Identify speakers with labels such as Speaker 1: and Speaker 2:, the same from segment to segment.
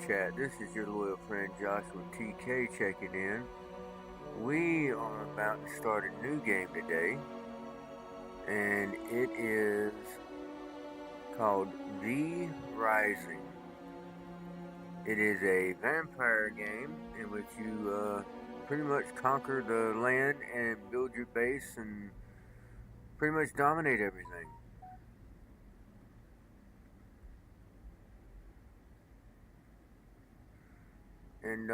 Speaker 1: chat. This is your loyal friend Joshua TK checking in. We are about to start a new game today, and it is called VRISING. It is a vampire game in which you pretty much conquer the land and build your base and pretty much dominate everything. And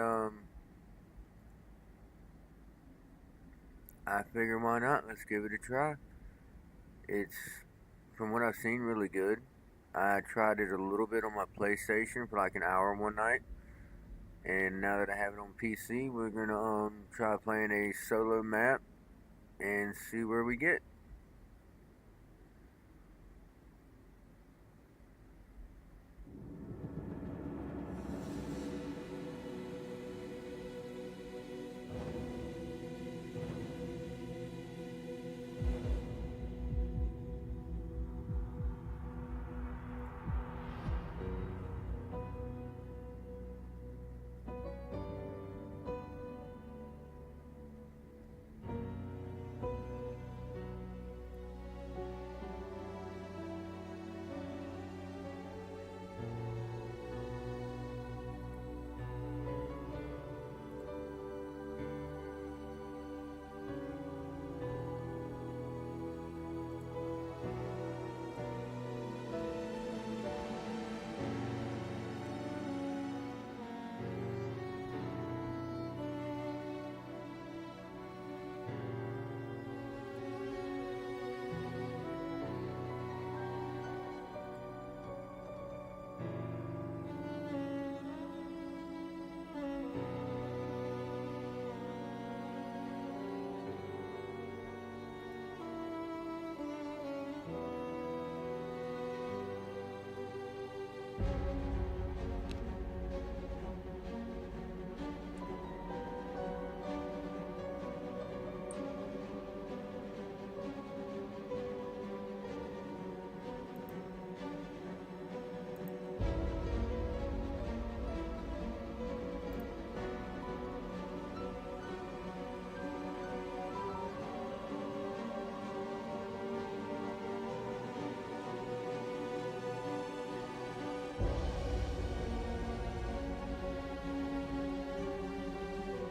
Speaker 1: I figure why not? Let's give it a try. It's, from what I've seen, really good. I tried it a little bit on my PlayStation for like an hour one night, and now that I have it on PC, we're gonna try playing a solo map and see where we get.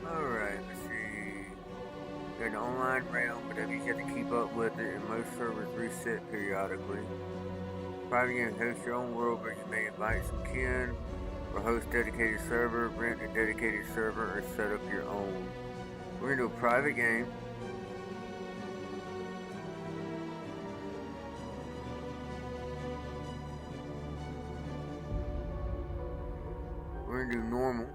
Speaker 1: Alright, let's see. Got an online realm, but that means you have to keep up with it, and most servers reset periodically. Private game, host your own world, but you may invite some kin, or host dedicated server, rent a dedicated server, or set up your own. We're gonna do a private game. We're gonna do normal.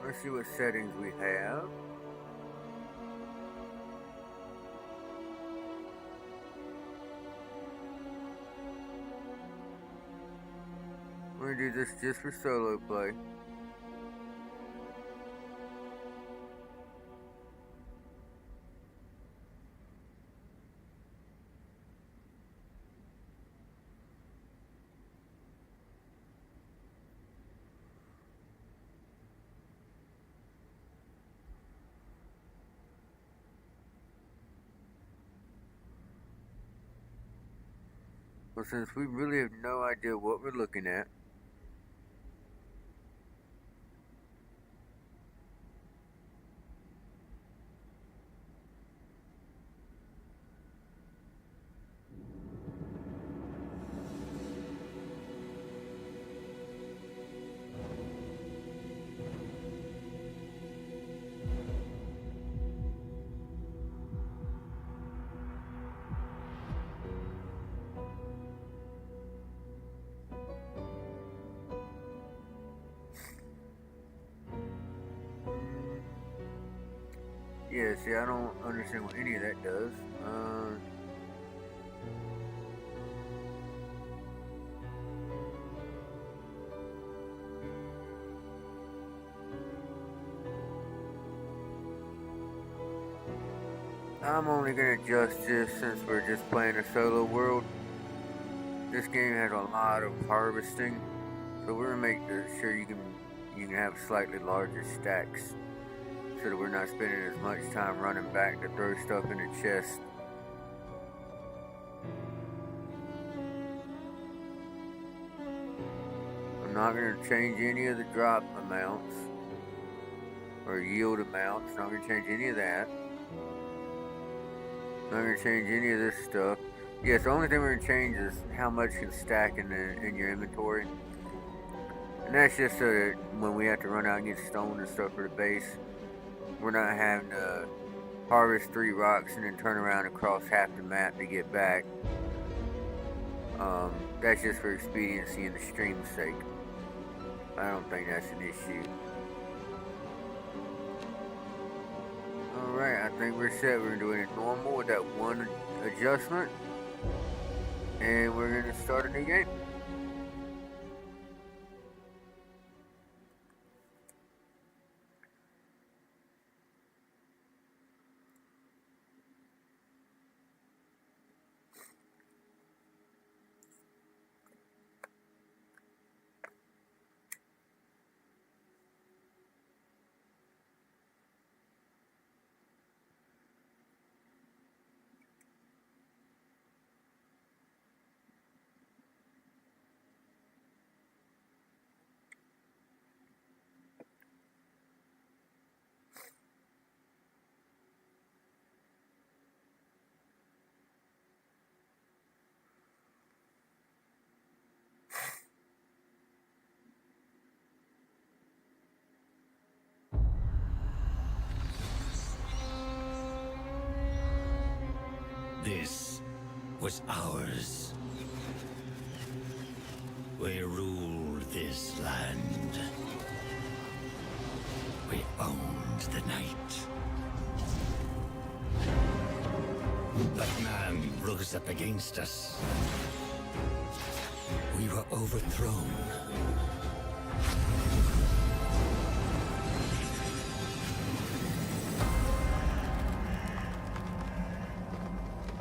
Speaker 1: Let's see what settings we have. We're gonna do this just for solo play. Well, since we really have no idea what we're looking at, Yeah, see, I don't understand what any of that does. I'm only gonna adjust this since we're just playing a solo world. This game has a lot of harvesting, so we're gonna make sure you can have slightly larger stacks, so that we're not spending as much time running back to throw stuff in the chest. I'm not gonna change any of the drop amounts or yield amounts. Not gonna change any of that. Not gonna change any of this stuff. Yes, the only thing we're gonna change is how much can stack in your inventory, and that's just so that when we have to run out and get stone and stuff for the base, we're not having to harvest 3 rocks and then turn around and cross half the map to get back. That's just for expediency and the stream's sake. I don't think that's an issue. Alright, I think we're set. We're doing it normal with that one adjustment. And we're going to start a new game.
Speaker 2: This was ours. We ruled this land. We owned the night. But man rose up against us. We were overthrown.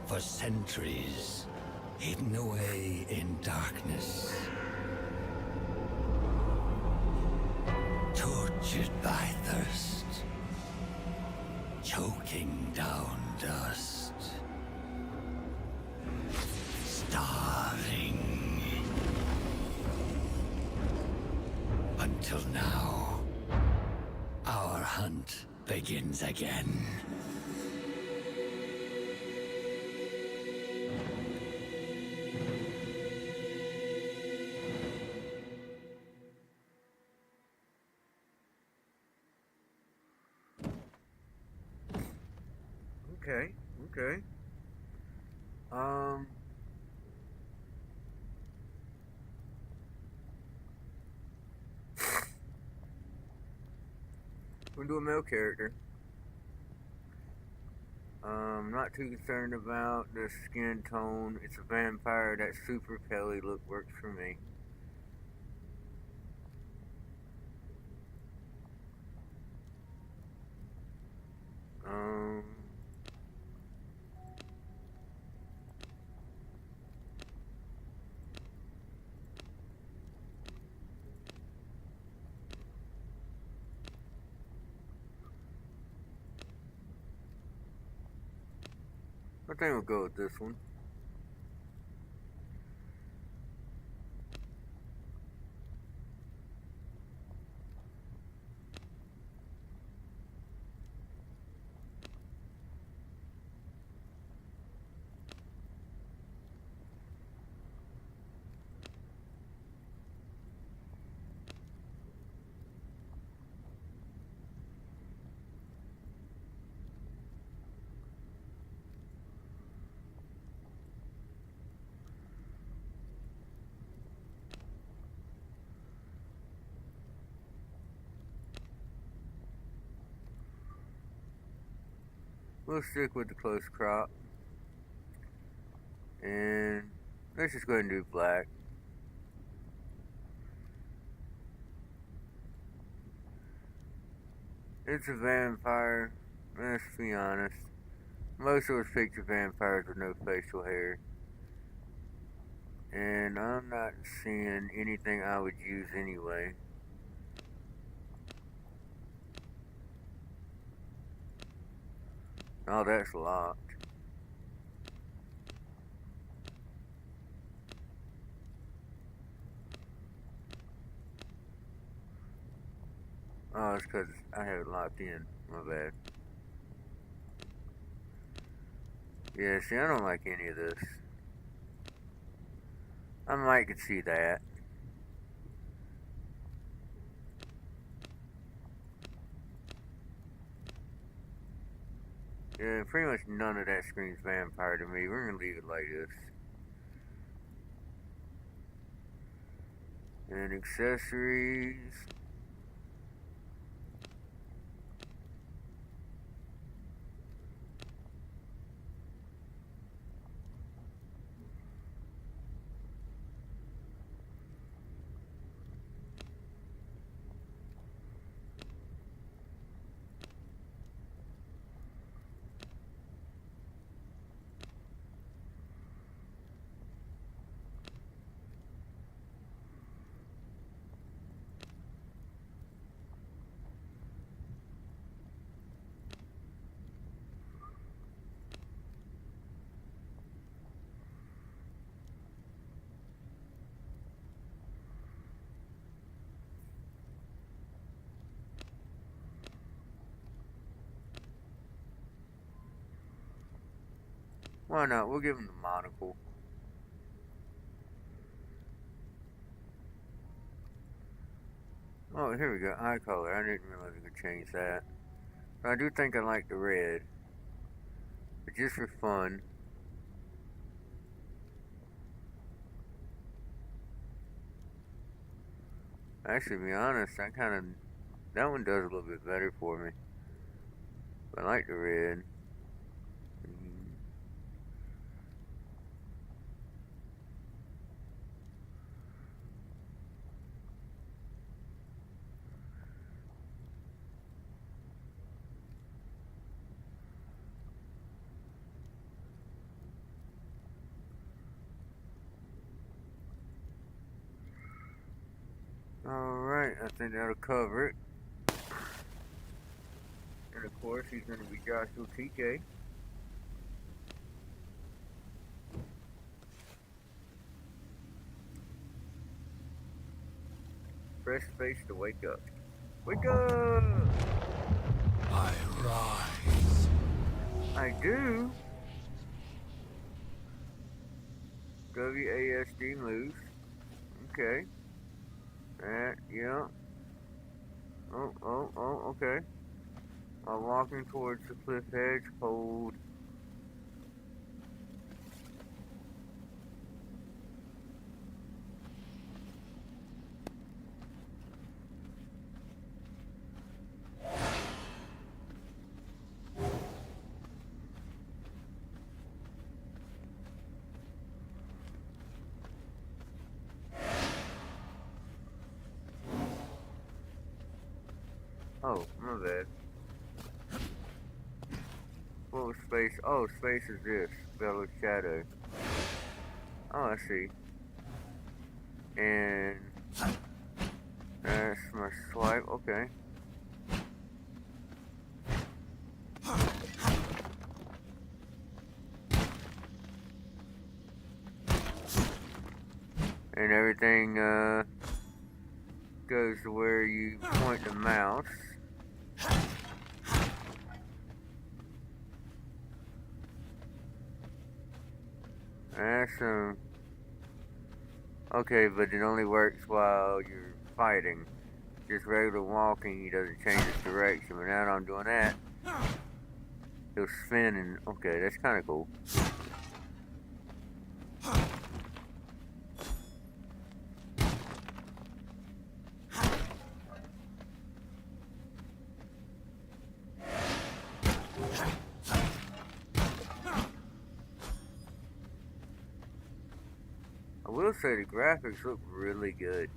Speaker 2: For centuries, hidden away in darkness. Tortured by thirst. Choking down dust. Starving. Until now, our hunt begins again.
Speaker 1: Okay. We'll do a male character. Not too concerned about the skin tone. It's a vampire. That super pale look works for me. Um, I think we'll go with this one. we'll stick with the close crop. And let's just go ahead and do black. It's a vampire. Let's be honest. Most of us picture vampires with no facial hair. And I'm not seeing anything I would use anyway. Oh, that's locked. Oh, it's because I have it locked in. My bad. Yeah, see, I don't like any of this. I might could see that. Yeah, pretty much none of that screams vampire to me. We're gonna leave it like this. And accessories. Why not? We'll give him the monocle. Oh, here we go. Eye color. I didn't realize we could change that. But I do think I like the red. But just for fun. Actually, to be honest, that one does a little bit better for me. But I like the red. Alright, I think that'll cover it. And of course, he's going to be Joshua TK. Press space to wake up. Wake up!
Speaker 2: I rise.
Speaker 1: I do. WASD moves. Okay. Yeah. Oh, okay. While walking towards the cliff edge, hold. Oh, my bad. What was space? Oh, space is this. Bellow shadow. Oh, I see. And that's my swipe. Okay. And everything goes to where you point the mouse. That's okay, but it only works while you're fighting. Just regular walking, he doesn't change its direction. But now that I'm doing that, he'll spin and okay, that's kind of cool. will say the graphics look really good.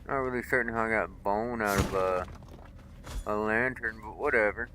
Speaker 1: Not really certain how I got bone out of a lantern, but whatever.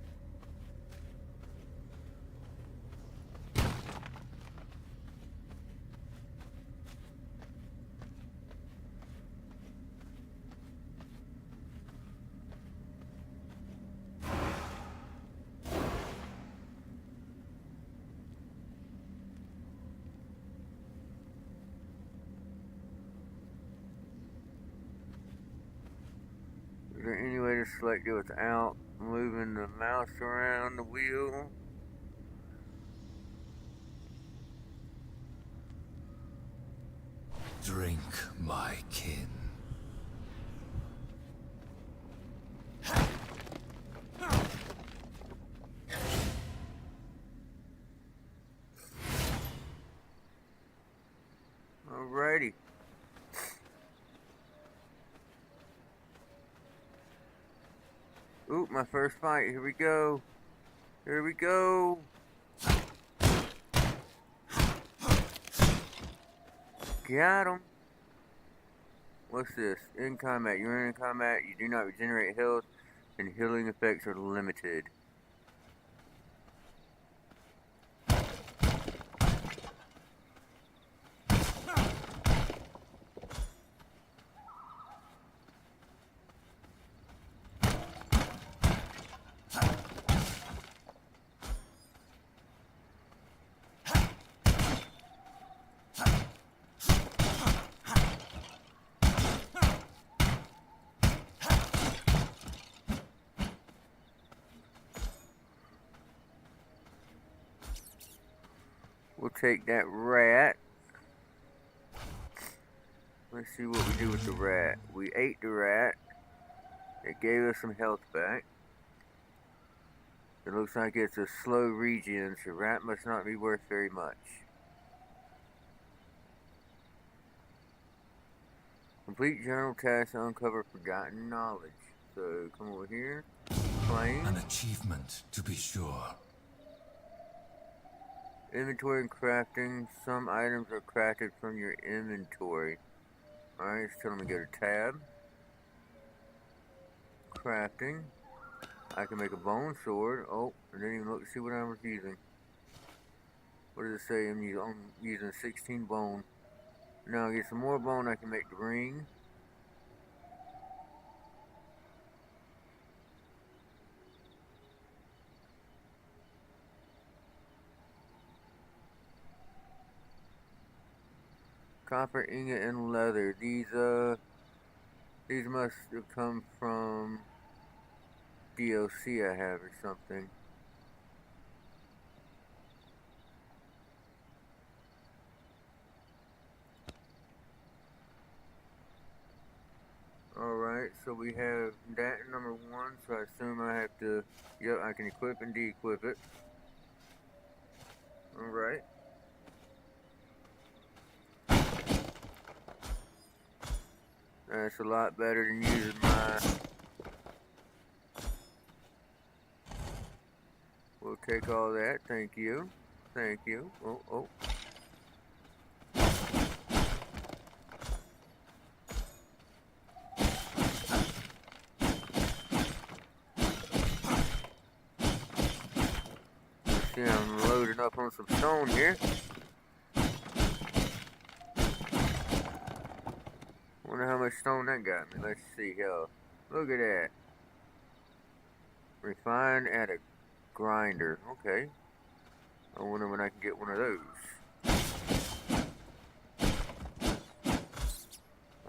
Speaker 1: Is there any way to select it without moving the mouse around the wheel?
Speaker 2: Drink, my kin.
Speaker 1: Alrighty. Ooh, my first fight. Here we go. Here we go. Got him. What's this? In combat. You're in combat. You do not regenerate health, and healing effects are limited. We'll take that rat. Let's see what we do with the rat. We ate the rat. It gave us some health back. It looks like it's a slow regen, so rat must not be worth very much. Complete general task to uncover forgotten knowledge. So come over here. Claim.
Speaker 2: An achievement, to be sure.
Speaker 1: Inventory and crafting. Some items are crafted from your inventory. Alright, it's telling me to go to tab. Crafting. I can make a bone sword. Oh, I didn't even look to see what I was using. What does it say? I'm using 16 bone. Now I get some more bone, I can make the ring. Copper, ingot, and leather. These must have come from DLC I have or something. Alright, so we have that number 1, so I assume I have to, yep, I can equip and de-equip it. Alright. That's a lot better than using my... We'll take all that, thank you. Thank you. Oh, oh. See, I'm loading up on some stone here. Wonder how much stone that got me. Let's see here. Look at that. Refined at a grinder. Okay. I wonder when I can get one of those.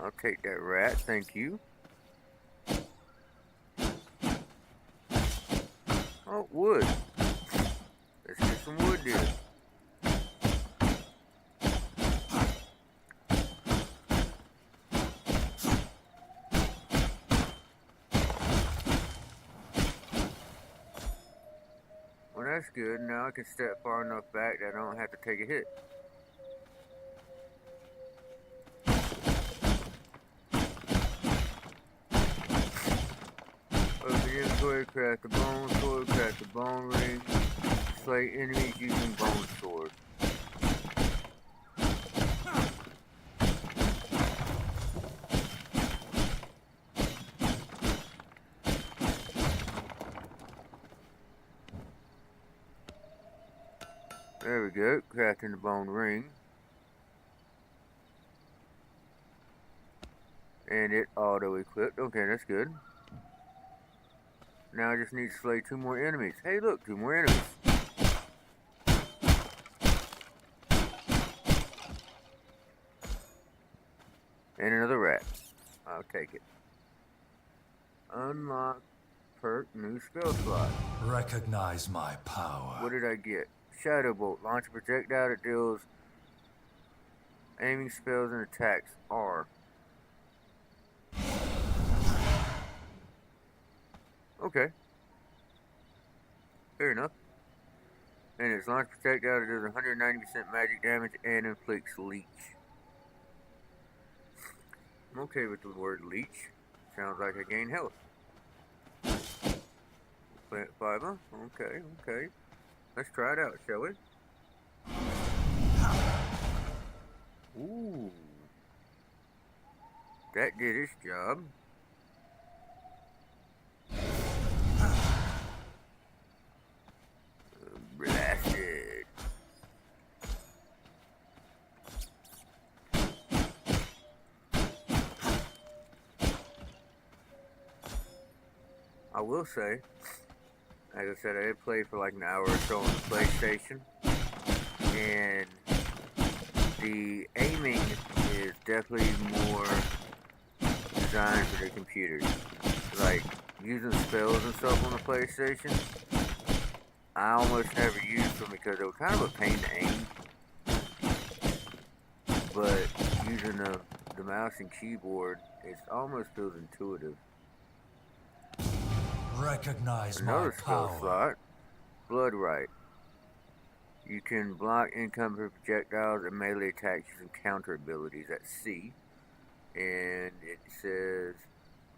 Speaker 1: I'll take that rat, thank you. Oh, wood. Let's get some wood then. Well, that's good. Now I can step far enough back that I don't have to take a hit. Open inventory, craft the bone sword, craft the bone ring, slay enemies using bone sword. There we go, crafting the bone ring. And it auto-equipped. Okay, that's good. Now I just need to slay 2 more enemies. Hey look, 2 more enemies. And another rat. I'll take it. Unlock perk, new spell slot.
Speaker 3: Recognize my power.
Speaker 1: What did I get? Shadow Bolt. Launch a projectile that deals aiming spells and attacks R. Okay. Fair enough. And it's launch projectile that does 190% magic damage and inflicts leech. I'm okay with the word leech. Sounds like I gain health. Plant fiber. Okay. Let's try it out, shall we? Ooh. That did its job. Blasted. I will say, as I said, I did play for like an hour or so on the PlayStation, and the aiming is definitely more designed for the computers. Like, using spells and stuff on the PlayStation, I almost never used them because they were kind of a pain to aim. But using the mouse and keyboard, it almost feels intuitive.
Speaker 3: Recognize
Speaker 1: Another
Speaker 3: my
Speaker 1: spell
Speaker 3: power.
Speaker 1: slot, Blood Right. You can block incoming projectiles and melee attacks using counter abilities at C. And it says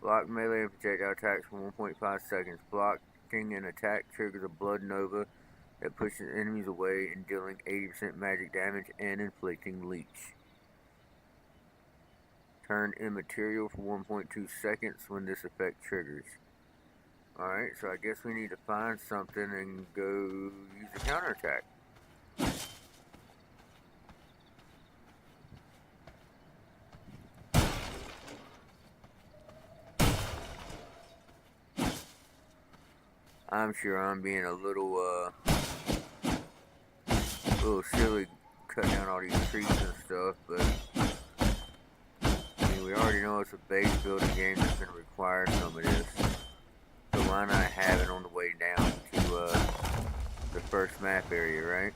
Speaker 1: block melee and projectile attacks for 1.5 seconds. Blocking an attack triggers a blood nova that pushes enemies away and dealing 80% magic damage and inflicting leech. Turn immaterial for 1.2 seconds when this effect triggers. Alright, so I guess we need to find something and go use a counterattack. I'm sure I'm being a little silly cutting down all these trees and stuff, but I mean, we already know it's a base building game that's going to require some of this. So why not have it on the way down to the first map area, right?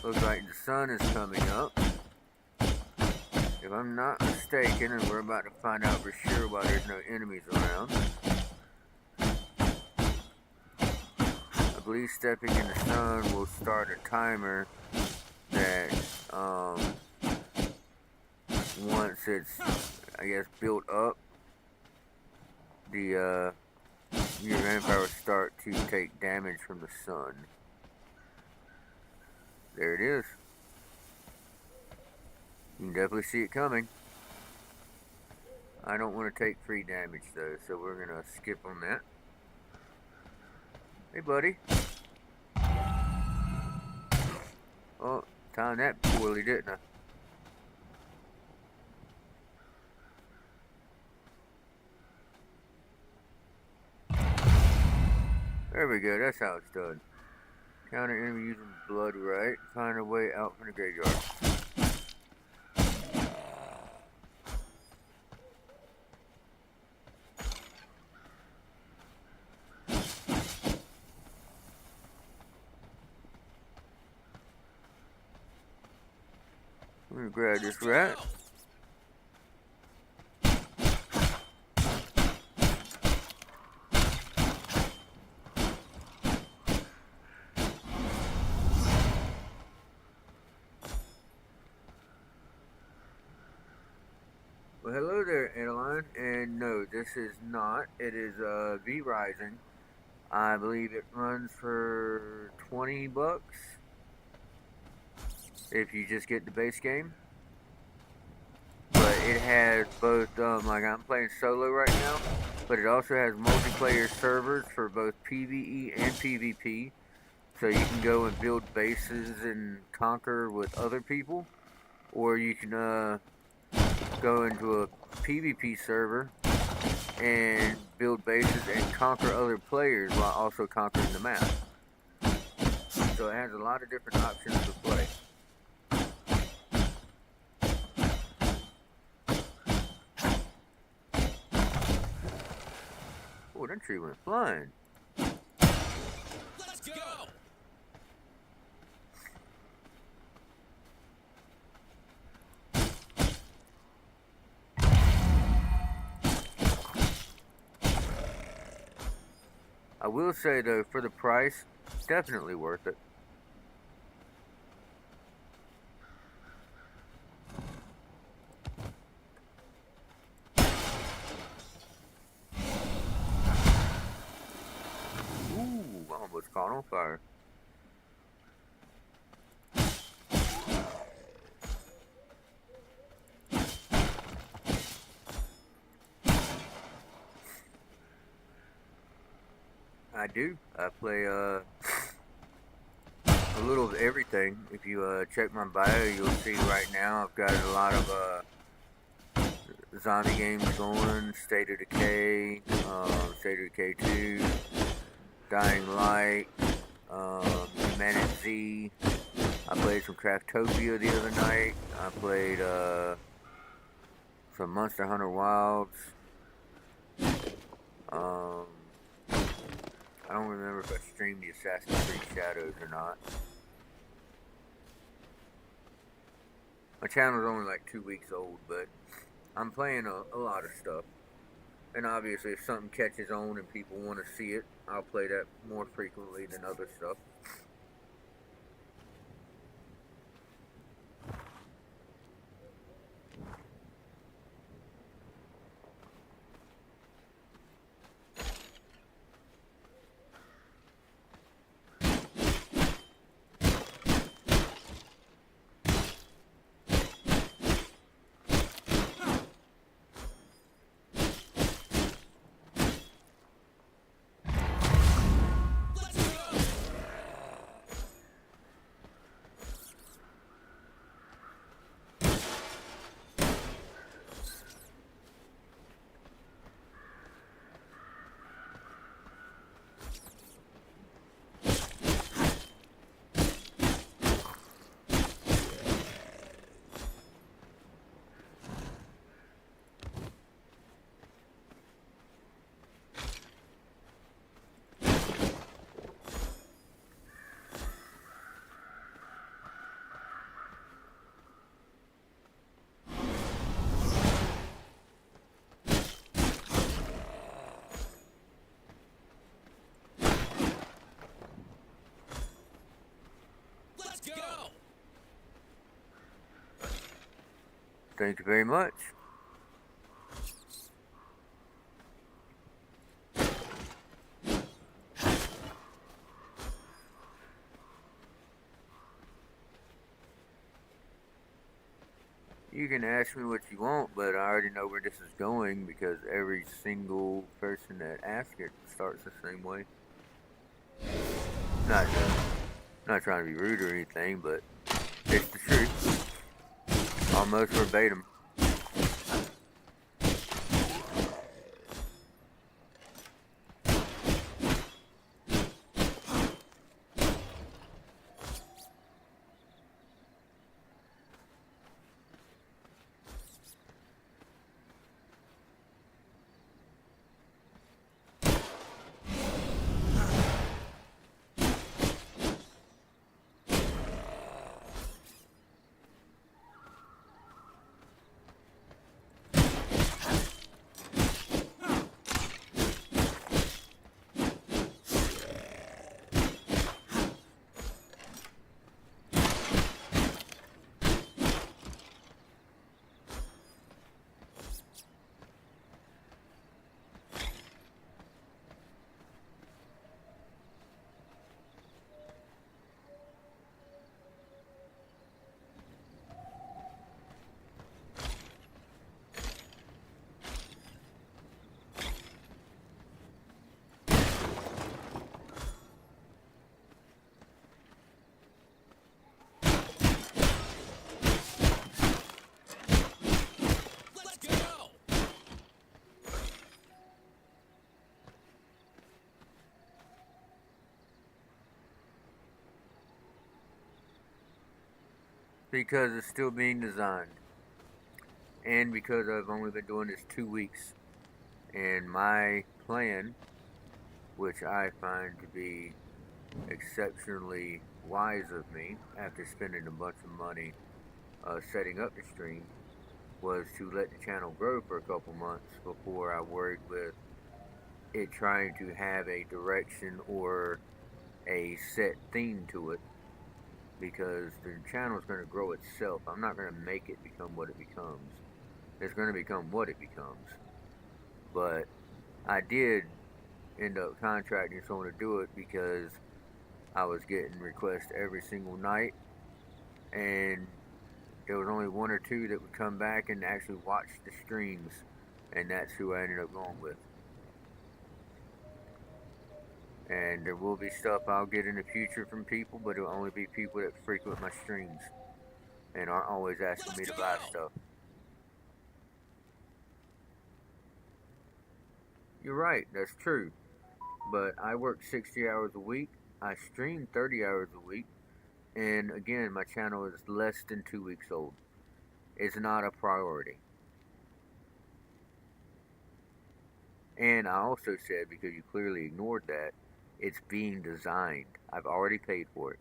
Speaker 1: Looks like the sun is coming up. If I'm not mistaken, and we're about to find out for sure why there's no enemies around. I believe stepping in the sun will start a timer that once it's, I guess, built up, your vampire will start to take damage from the sun. There it is. You can definitely see it coming. I don't want to take free damage though, so we're gonna skip on that. Hey buddy. Oh, timed that poorly, didn't I? There we go, that's how it's done. Counter enemy using blood right. Find a way out from the graveyard. I'm gonna grab this rat. Well, hello there, Adeline. And no, this is not. It is VRISING. I believe it runs for $20 if you just get the base game. But it has both, like I'm playing solo right now, but it also has multiplayer servers for both PvE and PvP. So you can go and build bases and conquer with other people, or you can go into a PvP server and build bases and conquer other players while also conquering the map. So it has a lot of different options to play. Oh, that tree went flying.
Speaker 2: Let's go!
Speaker 1: I will say though, for the price, definitely worth it. Ooh, I almost caught on fire. I do. I play a little of everything. If you check my bio, you'll see right now I've got a lot of zombie games going. State of Decay, State of Decay 2, Dying Light, Humanity Z. I played some Craftopia the other night. I played some Monster Hunter Wilds. I don't remember if I streamed the Assassin's Creed Shadows or not. My channel's only like 2 weeks old, but I'm playing a lot of stuff. And obviously if something catches on and people want to see it, I'll play that more frequently than other stuff.
Speaker 2: Go!
Speaker 1: Thank you very much. You can ask me what you want, but I already know where this is going because every single person that asks it starts the same way. Not trying to be rude or anything, but it's the truth. Almost verbatim. Because it's still being designed. And because I've only been doing this 2 weeks. And my plan, which I find to be exceptionally wise of me after spending a bunch of money setting up the stream, was to let the channel grow for a couple months before I worried with it trying to have a direction or a set theme to it, because the channel is going to grow itself. I'm not going to make it become what it becomes. It's going to become what it becomes. But I did end up contracting someone to do it because I was getting requests every single night, and there was only one or two that would come back and actually watch the streams, and that's who I ended up going with. And there will be stuff I'll get in the future from people, but it'll only be people that frequent my streams and aren't always asking me to buy stuff. You're right, that's true. But I work 60 hours a week, I stream 30 hours a week, and again, my channel is less than 2 weeks old. It's not a priority. And I also said, because you clearly ignored that, it's being designed. I've already paid for it.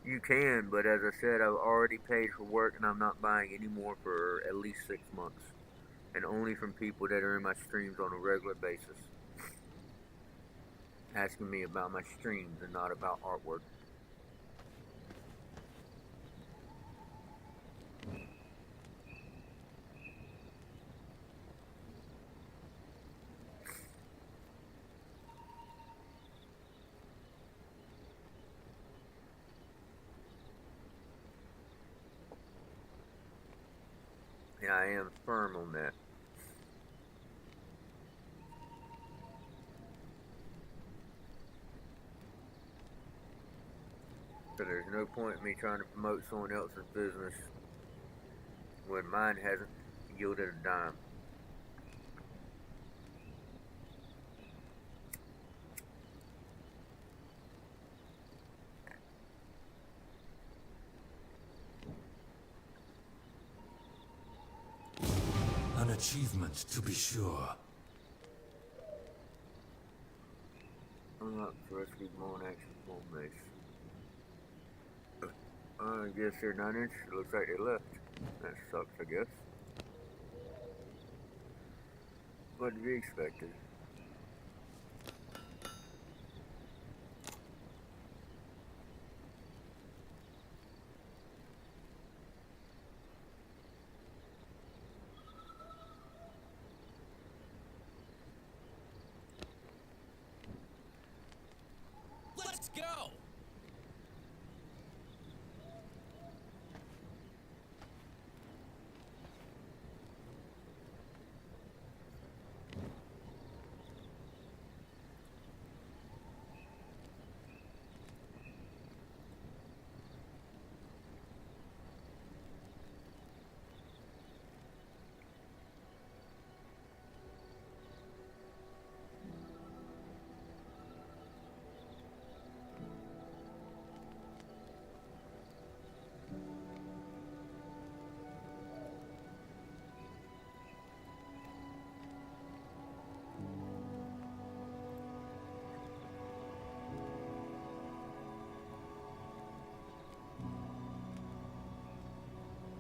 Speaker 1: You can, but as I said, I've already paid for work and I'm not buying any more for at least 6 months. And only from people that are in my streams on a regular basis. Asking me about my streams and not about artwork. And I am firm on that. So there's no point in me trying to promote someone else's business when mine hasn't yielded a dime.
Speaker 3: An achievement, to be sure.
Speaker 1: Unlock rescue bone action full mace. I guess they're 9-inch. It looks like they left. That sucks, I guess. What to be expected.
Speaker 2: Let's go!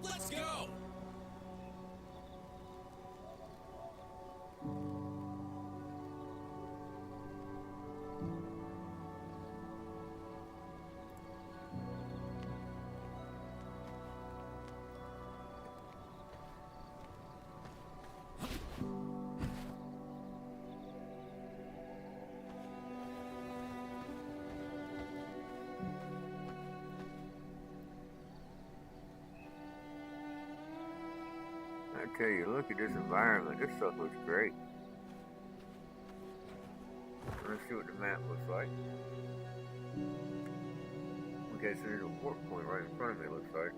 Speaker 2: Let's go!
Speaker 1: I tell you, look at this environment. This stuff looks great. Let's see what the map looks like. Okay, so there's a warp point right in front of me, it looks like.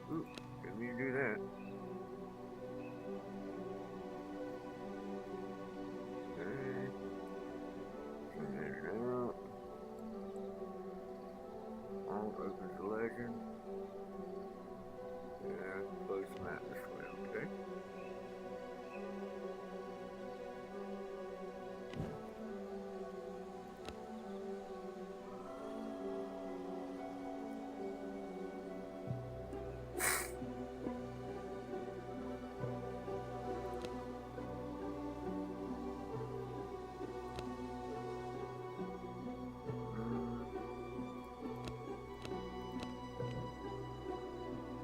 Speaker 1: Ooh, didn't mean to do that. Okay. Zoom in and out. Alt opens the legend. Yeah, close the map this way, okay.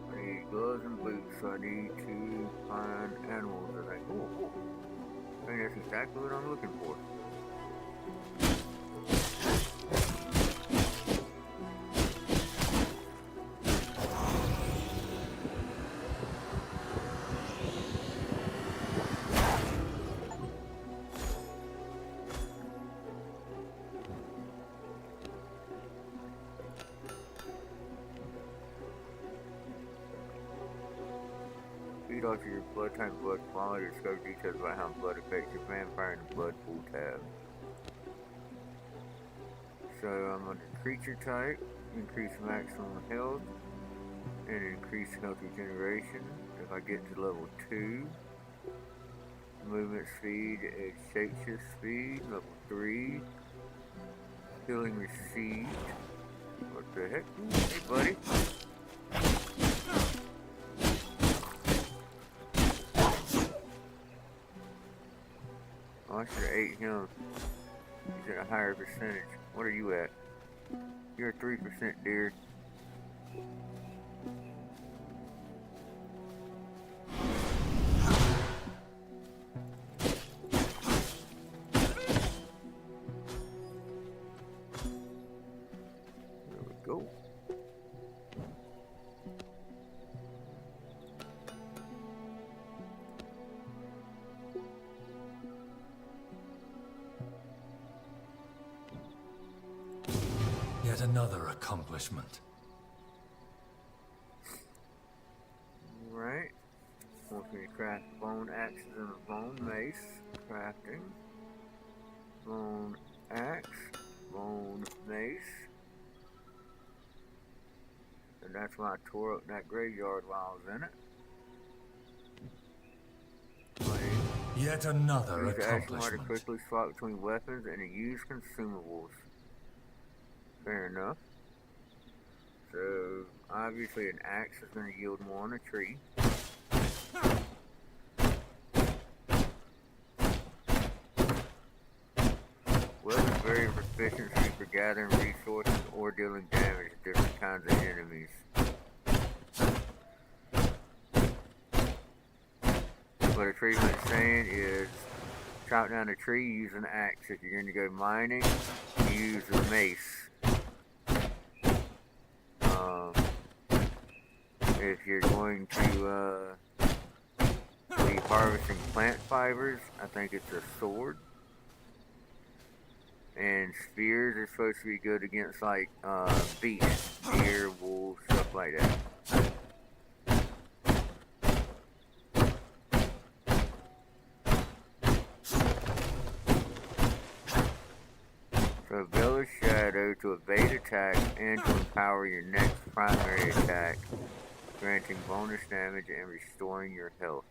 Speaker 1: I need gloves and boots, so I need to find animals, I think. Oh, I think that's exactly what I'm looking for. Feed off your blood type, blood quality, discover details about how blood affects your vampire and the blood pool tab. So I'm under creature type, increase maximum health, and increase health regeneration. If I get to level 2, movement speed and shapeshift speed, level 3, healing received. What the heck? Hey buddy. Oh, I should have ate him. He's at a higher percentage. What are you at? You're a 3% deer. There we go.
Speaker 3: Yet another accomplishment.
Speaker 1: Alright. Wants me to craft bone axes and a bone mace. Crafting. Bone axe. Bone mace. And that's why I tore up that graveyard while I was in it.
Speaker 3: Yet another
Speaker 1: Use the action bar to
Speaker 3: accomplishment.
Speaker 1: quickly swap between weapons and to use consumables. Fair enough. So, obviously an axe is going to yield more on a tree. Weapons vary in proficiency for gathering resources or dealing damage to different kinds of enemies. What a treatment's saying is chop down a tree, use an axe. If you're going to go mining, use a mace. If you're going to be harvesting plant fibers, I think it's a sword. And spears are supposed to be good against like beasts, deer, wolves, stuff like that. So Veil of Shadow to evade attack and to empower your next primary attack, granting bonus damage and restoring your health.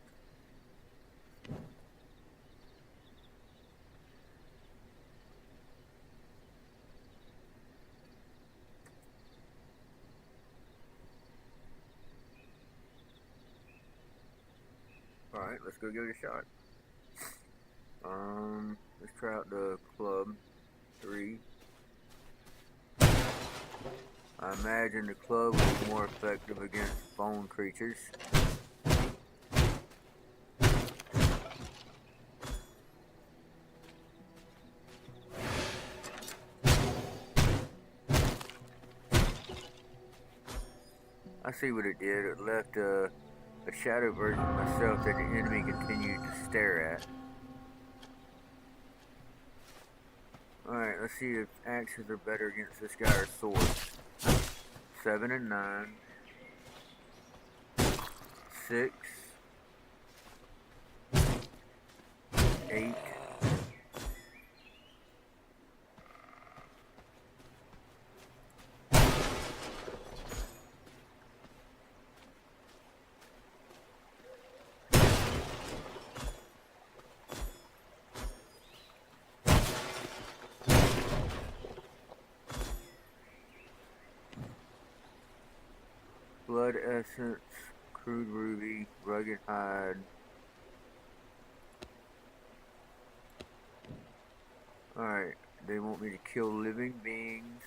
Speaker 1: Alright, let's go give it a shot. Let's try out the club 3. I imagine the club will be more effective against bone creatures. I see what it did. It left a shadow version of myself that the enemy continued to stare at. Alright, let's see if axes are better against this guy or swords. 7 and 9. 6. 8. Blood essence, crude ruby, rugged hide. Alright, they want me to kill living beings.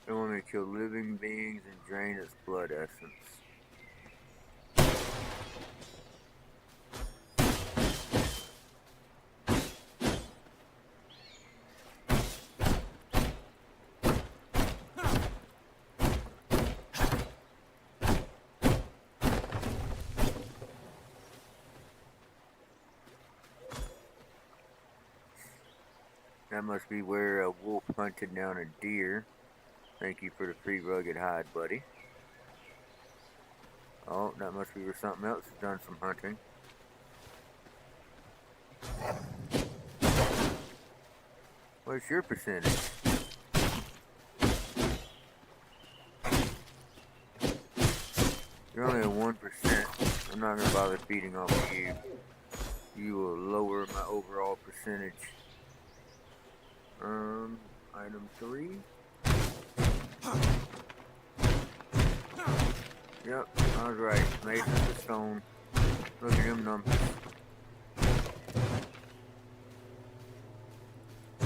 Speaker 1: They want me to kill living beings and drain its blood essence. That must be where a wolf hunted down a deer. Thank you for the free rugged hide, buddy. Oh, that must be where something else has done some hunting. What's your percentage? You're only at 1%. I'm not going to bother feeding off of you. You will lower my overall percentage. Item 3. Yep, I was right. Mason's a stone. Look at them numbers. I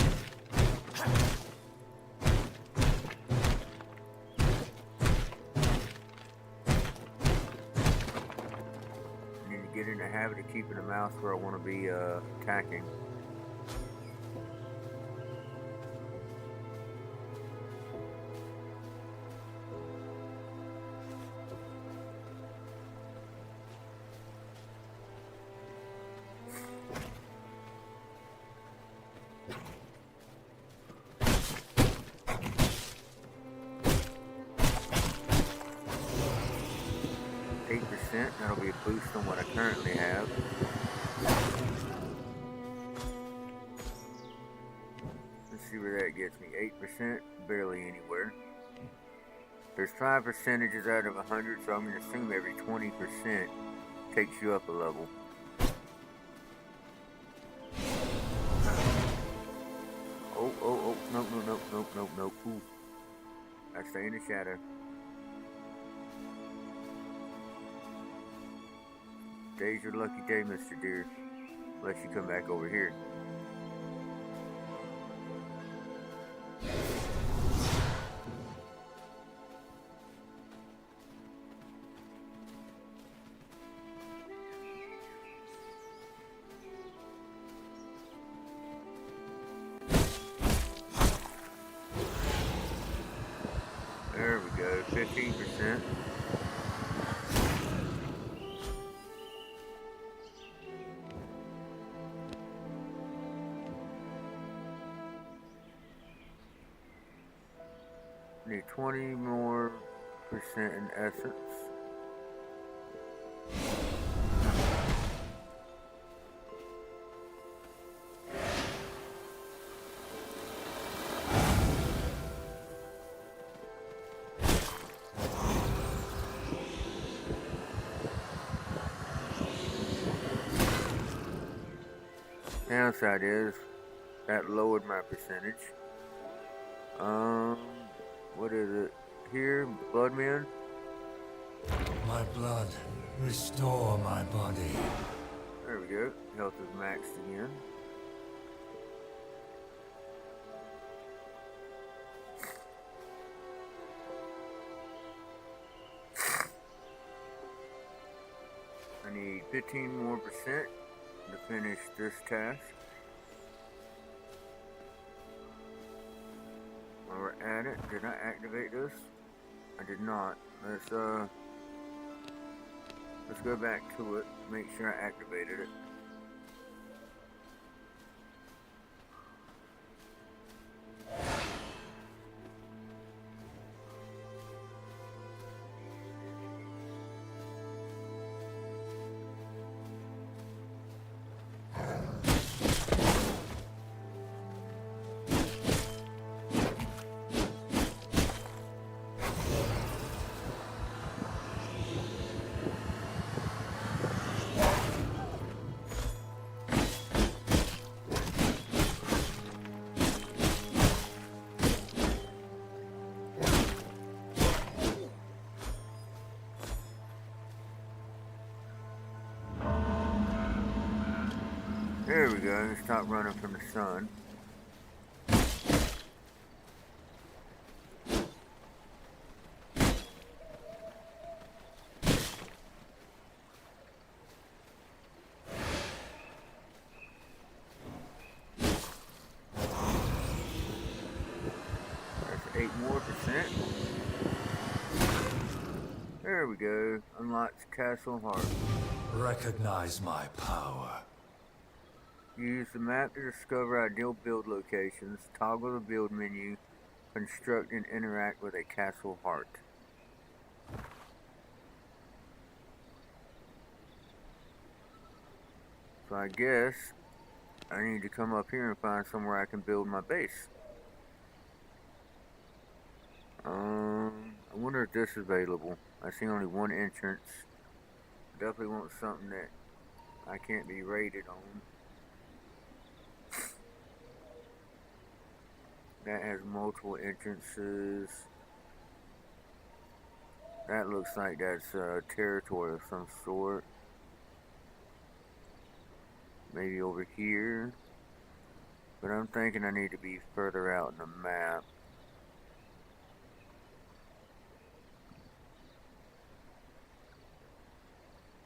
Speaker 1: need to get in the habit of keeping a mouse where I want to be attacking. That'll be a boost on what I currently have. Let's see where that gets me. 8%, barely anywhere. There's 5 percentages out of 100, so I'm going to assume every 20% takes you up a level. Oh, nope. Ooh. I stay in the shadow. Today's your lucky day, Mr. Deer. Unless you come back over here. There we go, 15%. Need 20 more percent in essence. Downside is that lowered my percentage. What is it? here, Bloodman.
Speaker 3: My blood, restore my body.
Speaker 1: There we go. Health is maxed again. I need 15% more to finish this task. While we're at it, did I activate this? I did not. Let's go back to it, make sure I activated it. There we go, stop running from the sun. That's 8% more. There we go, unlocks Castle Heart.
Speaker 3: Recognize my power.
Speaker 1: Use the map to discover ideal build locations, toggle the build menu, construct and interact with a castle heart. So I guess I need to come up here and find somewhere I can build my base. I wonder if this is available. I see only one entrance. Definitely want something that I can't be raided on. That has multiple entrances. That looks like that's territory of some sort. Maybe over here. But I'm thinking I need to be further out in the map.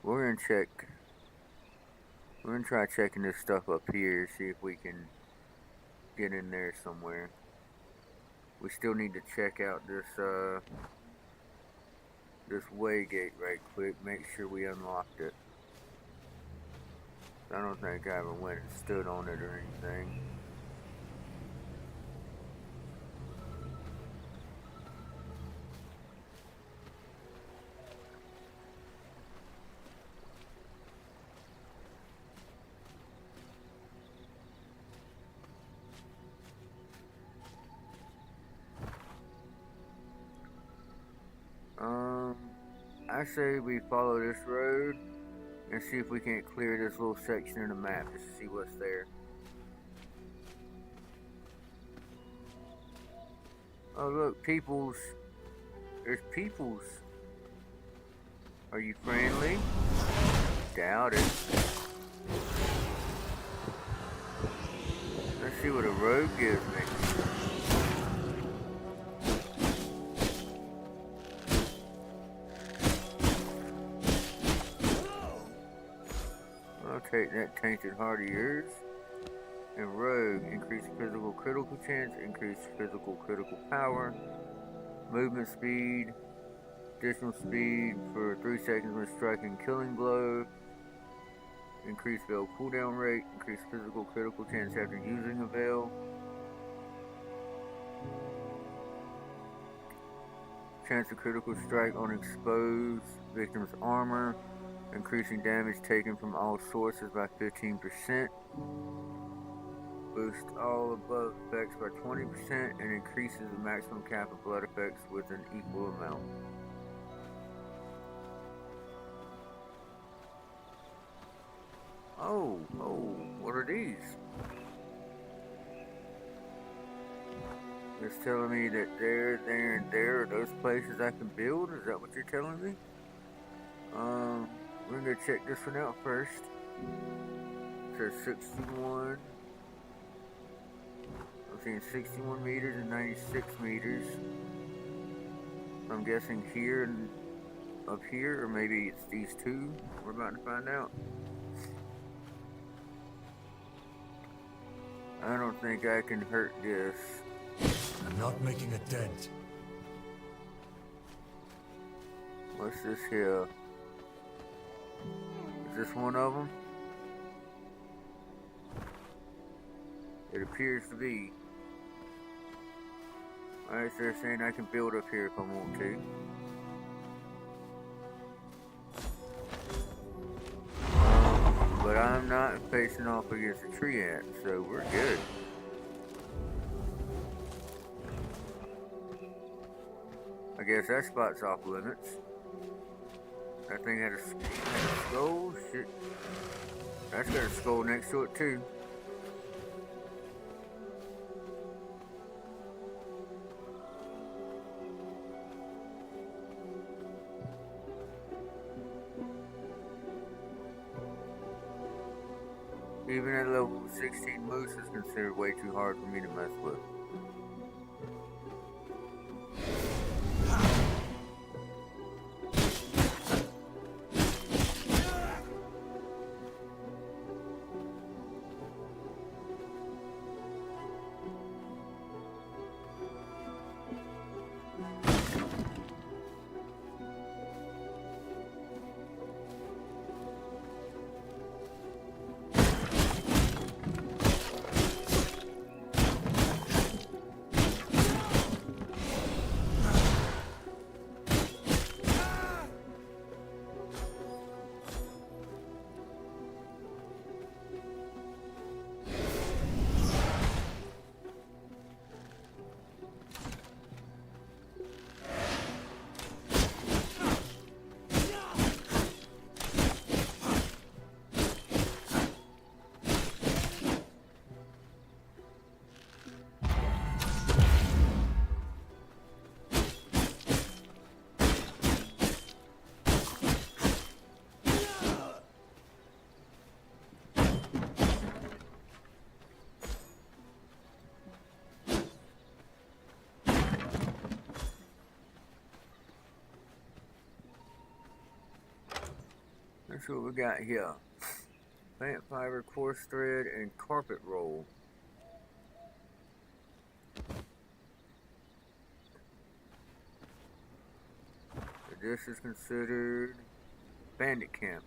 Speaker 1: We're gonna check. We're gonna try checking this stuff up here, see if we can get in there somewhere. We still need to check out this this way gate right quick, make sure we unlocked it. I don't think I ever went and stood on it or anything. I say we follow this road and see if we can't clear this little section of the map just to see what's there. Oh look, peoples. There's peoples. Are you friendly? Doubt it. Let's see what a road gives me. I'll take that tainted heart of yours. And rogue, increase physical critical chance, increase physical critical power, movement speed, additional speed for 3 seconds when striking killing blow, increase veil cooldown rate, increase physical critical chance after using a veil, chance of critical strike on exposed victim's armor, increasing damage taken from all sources by 15%. Boost all above effects by 20% and increases the maximum cap of blood effects with an equal amount. Oh, what are these? It's telling me that there, and there are those places I can build. Is that what you're telling me? We're gonna check this one out first. It says 61. I'm seeing 61 meters and 96 meters. I'm guessing here and up here, or maybe it's these two. We're about to find out. I don't think I can hurt this.
Speaker 3: I'm not making a dent.
Speaker 1: What's this here? Is this one of them? It appears to be. Alright, so they're saying I can build up here if I want to. But I'm not facing off against a tree ant, so we're good. I guess that spot's off limits. That thing had a skull. Shit. That's got a skull next to it too. Even at level 16, moose is considered way too hard for me to mess with. That's what we got here. Plant fiber, coarse thread, and carpet roll. This is considered bandit camp.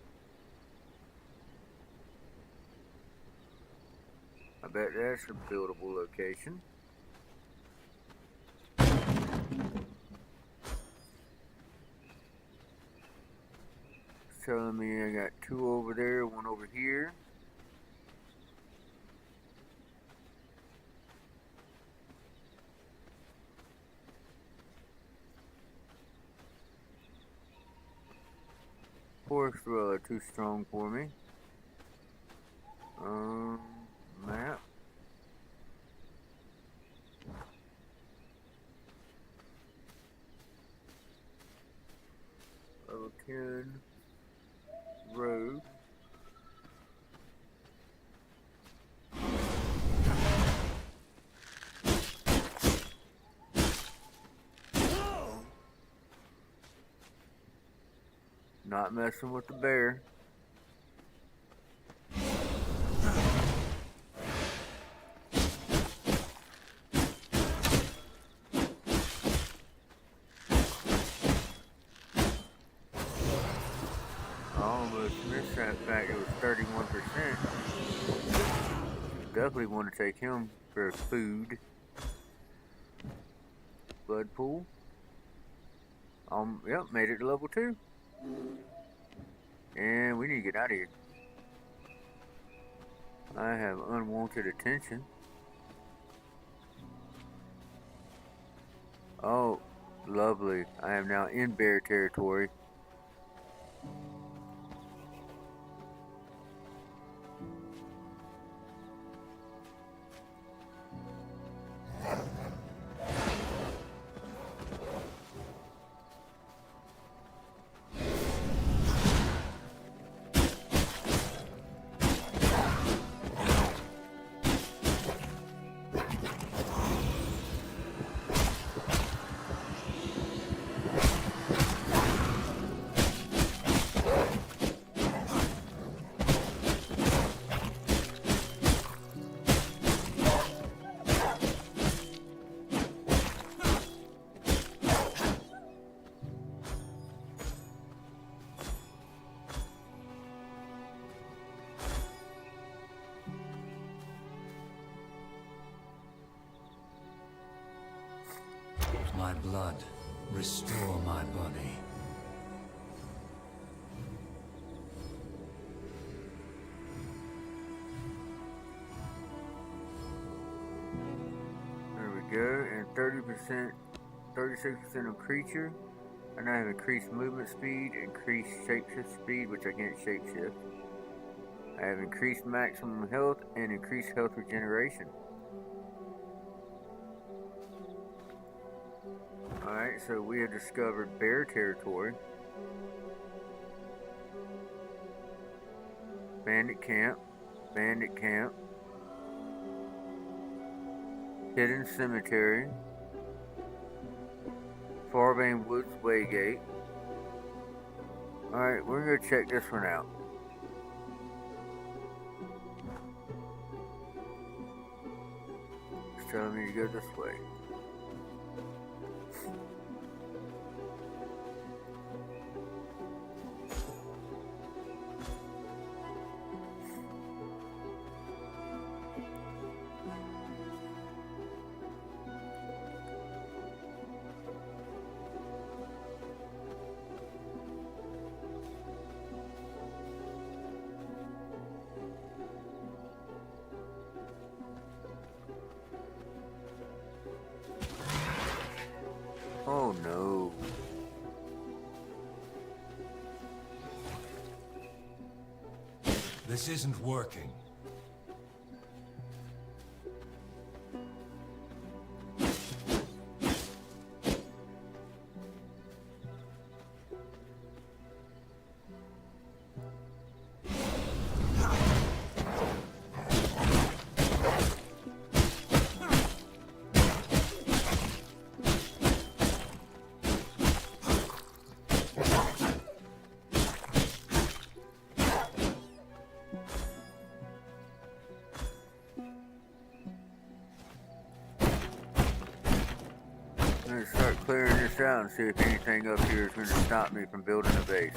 Speaker 1: I bet that's a buildable location. It's telling me I got two over there, one over here. Forest dweller, too strong for me. Map. Level 10. Road. Not messing with the bear. I almost missed that fact. It was 31%. Definitely want to take him for food. Blood pool. Yep, made it to level 2. And we need to get out of here. I have unwanted attention. Oh, lovely. I am now in bear territory.
Speaker 3: my blood, restore my body.
Speaker 1: There we go. And 30%, 36% of creature. I now have increased movement speed, increased shapeshift speed, which I can't shapeshift. I have increased maximum health and increased health regeneration. Alright, so we have discovered bear territory. Bandit camp. Bandit camp. Hidden cemetery. Farbane Woods Waygate. Alright, we're going to check this one out. It's telling me to go this way. Oh no.
Speaker 3: This isn't working.
Speaker 1: I'm going to start clearing this out and see if anything up here is going to stop me from building a base.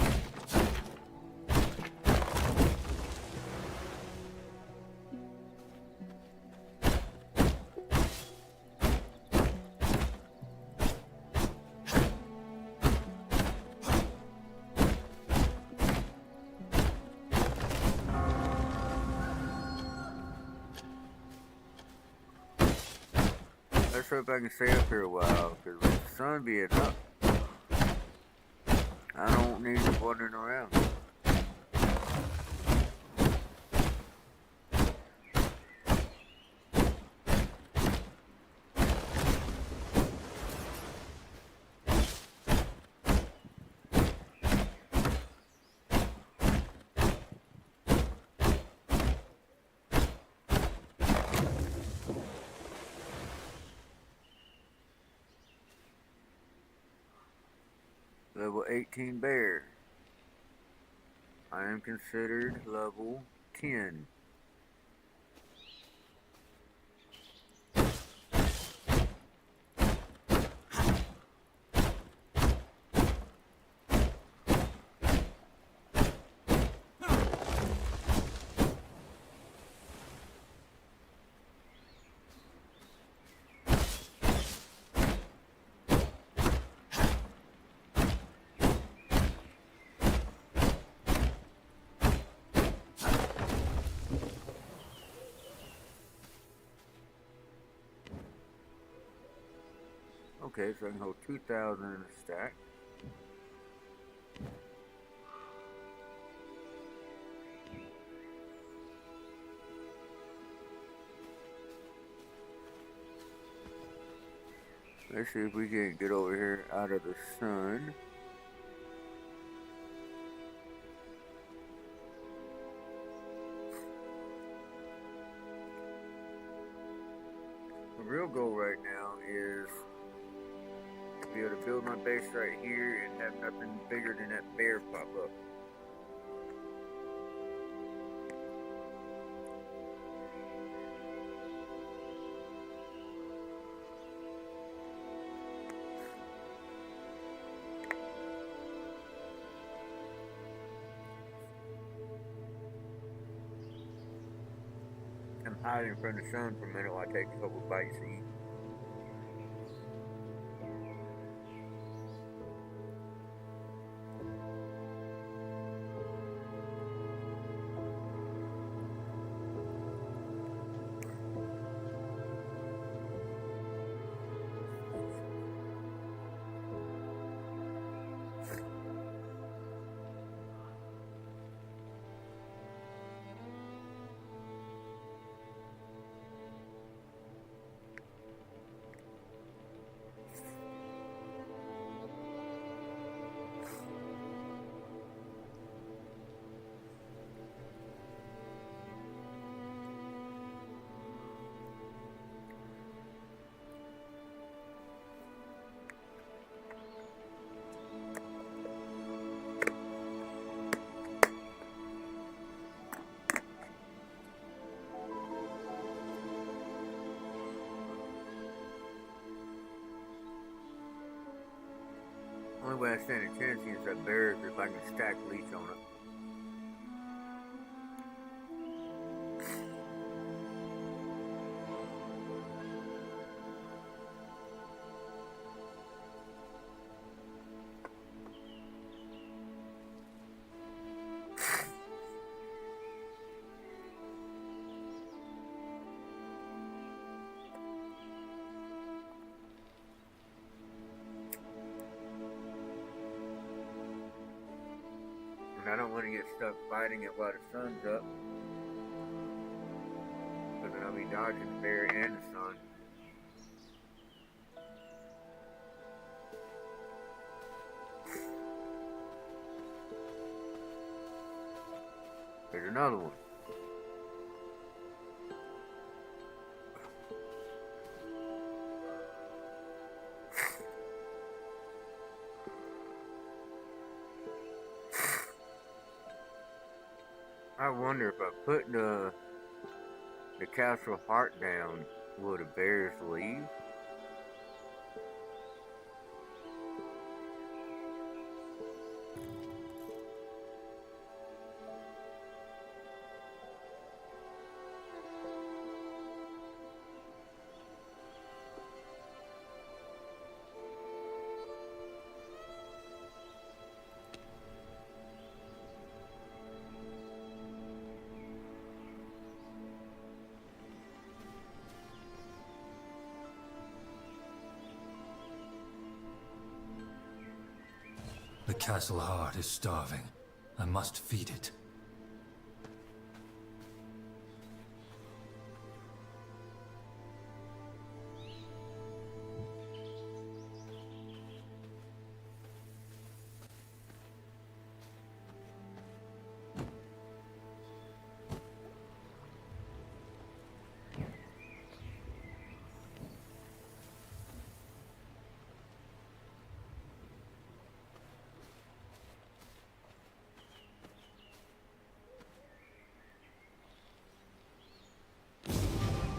Speaker 1: Let's hope I can stay up here a while, because with the sun being up, I don't need it wandering around. Level 18 bear. I am considered level 10. Okay, so I can hold 2,000 in a stack. Let's see if we can get over here out of the sun. The real goal right now is to be able to build my base right here and have nothing bigger than that bear pop up. I'm hiding from the sun for a minute while I take a couple bites to eat. only way I stand a chance against that bear is if I can stack leech on it. I don't want to get stuck fighting it while the sun's up, because then I'll be dodging the bear and the sun. There's another one. I wonder if I put the castle heart down, will the bears leave?
Speaker 3: The castle heart is starving. I must feed it.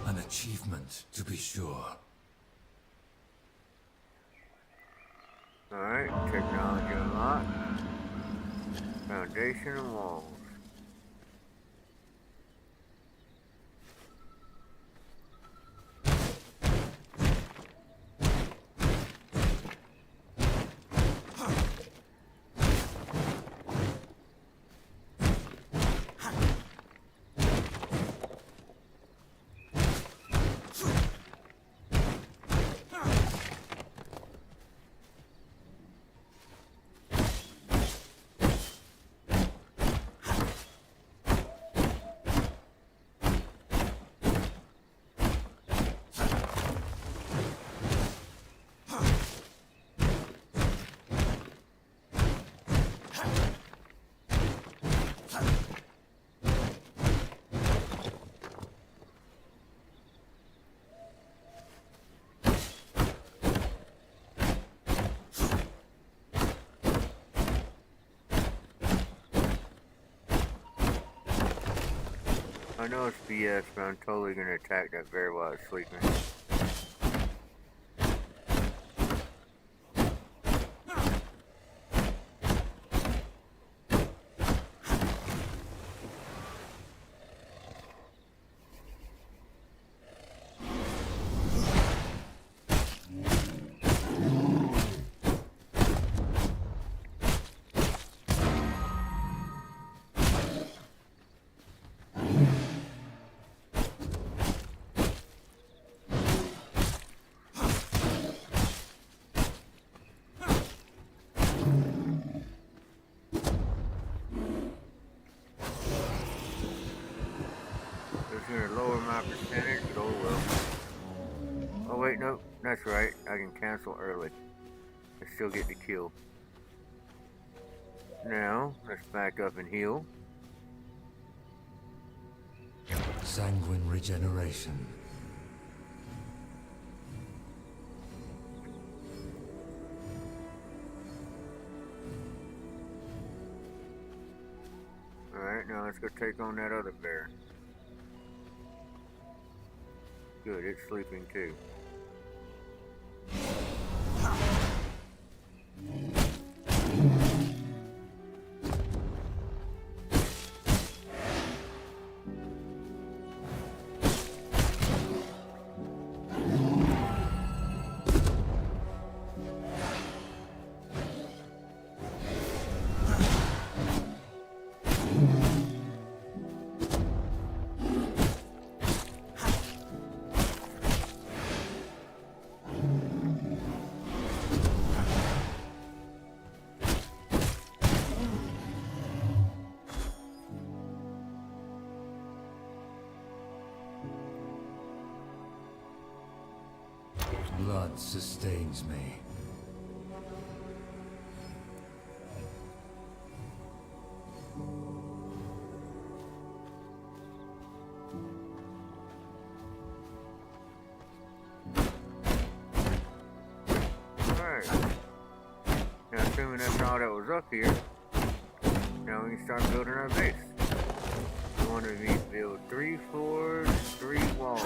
Speaker 3: An achievement, to be sure.
Speaker 1: Alright, technology unlocked. Foundation and walls. I know it's BS, but I'm totally gonna attack that bear while it's sleeping. Gonna lower my percentage, but oh well. Oh wait, no, that's right. I can cancel early. I still get the kill. Now, let's back up and heal.
Speaker 3: Sanguine regeneration.
Speaker 1: Alright, now let's go take on that other bear. Good, it's sleeping too.
Speaker 3: Blood sustains me.
Speaker 1: Alright. Now, assuming that's all that was up here, now we can start building our base. We want to build 3 floors, 3 walls.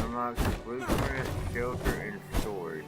Speaker 1: Unlocks the blueprint, shelter, and storage.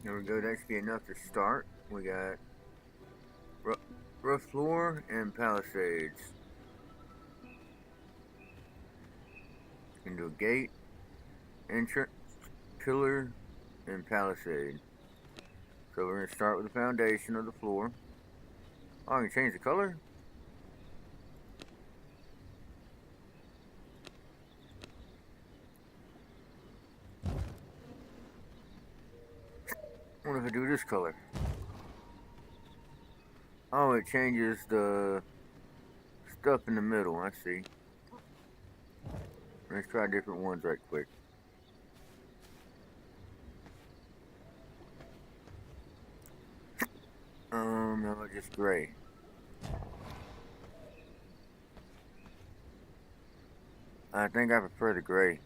Speaker 1: There we go, that should be enough to start. We got rough floor and palisades. Into a gate, entrance, pillar, and palisade. So we're going to start with the foundation of the floor. Oh, I can change the color? What if I do this color? Oh, it changes the stuff in the middle, I see. Let's try different ones right quick. How about just gray? I think I prefer the gray.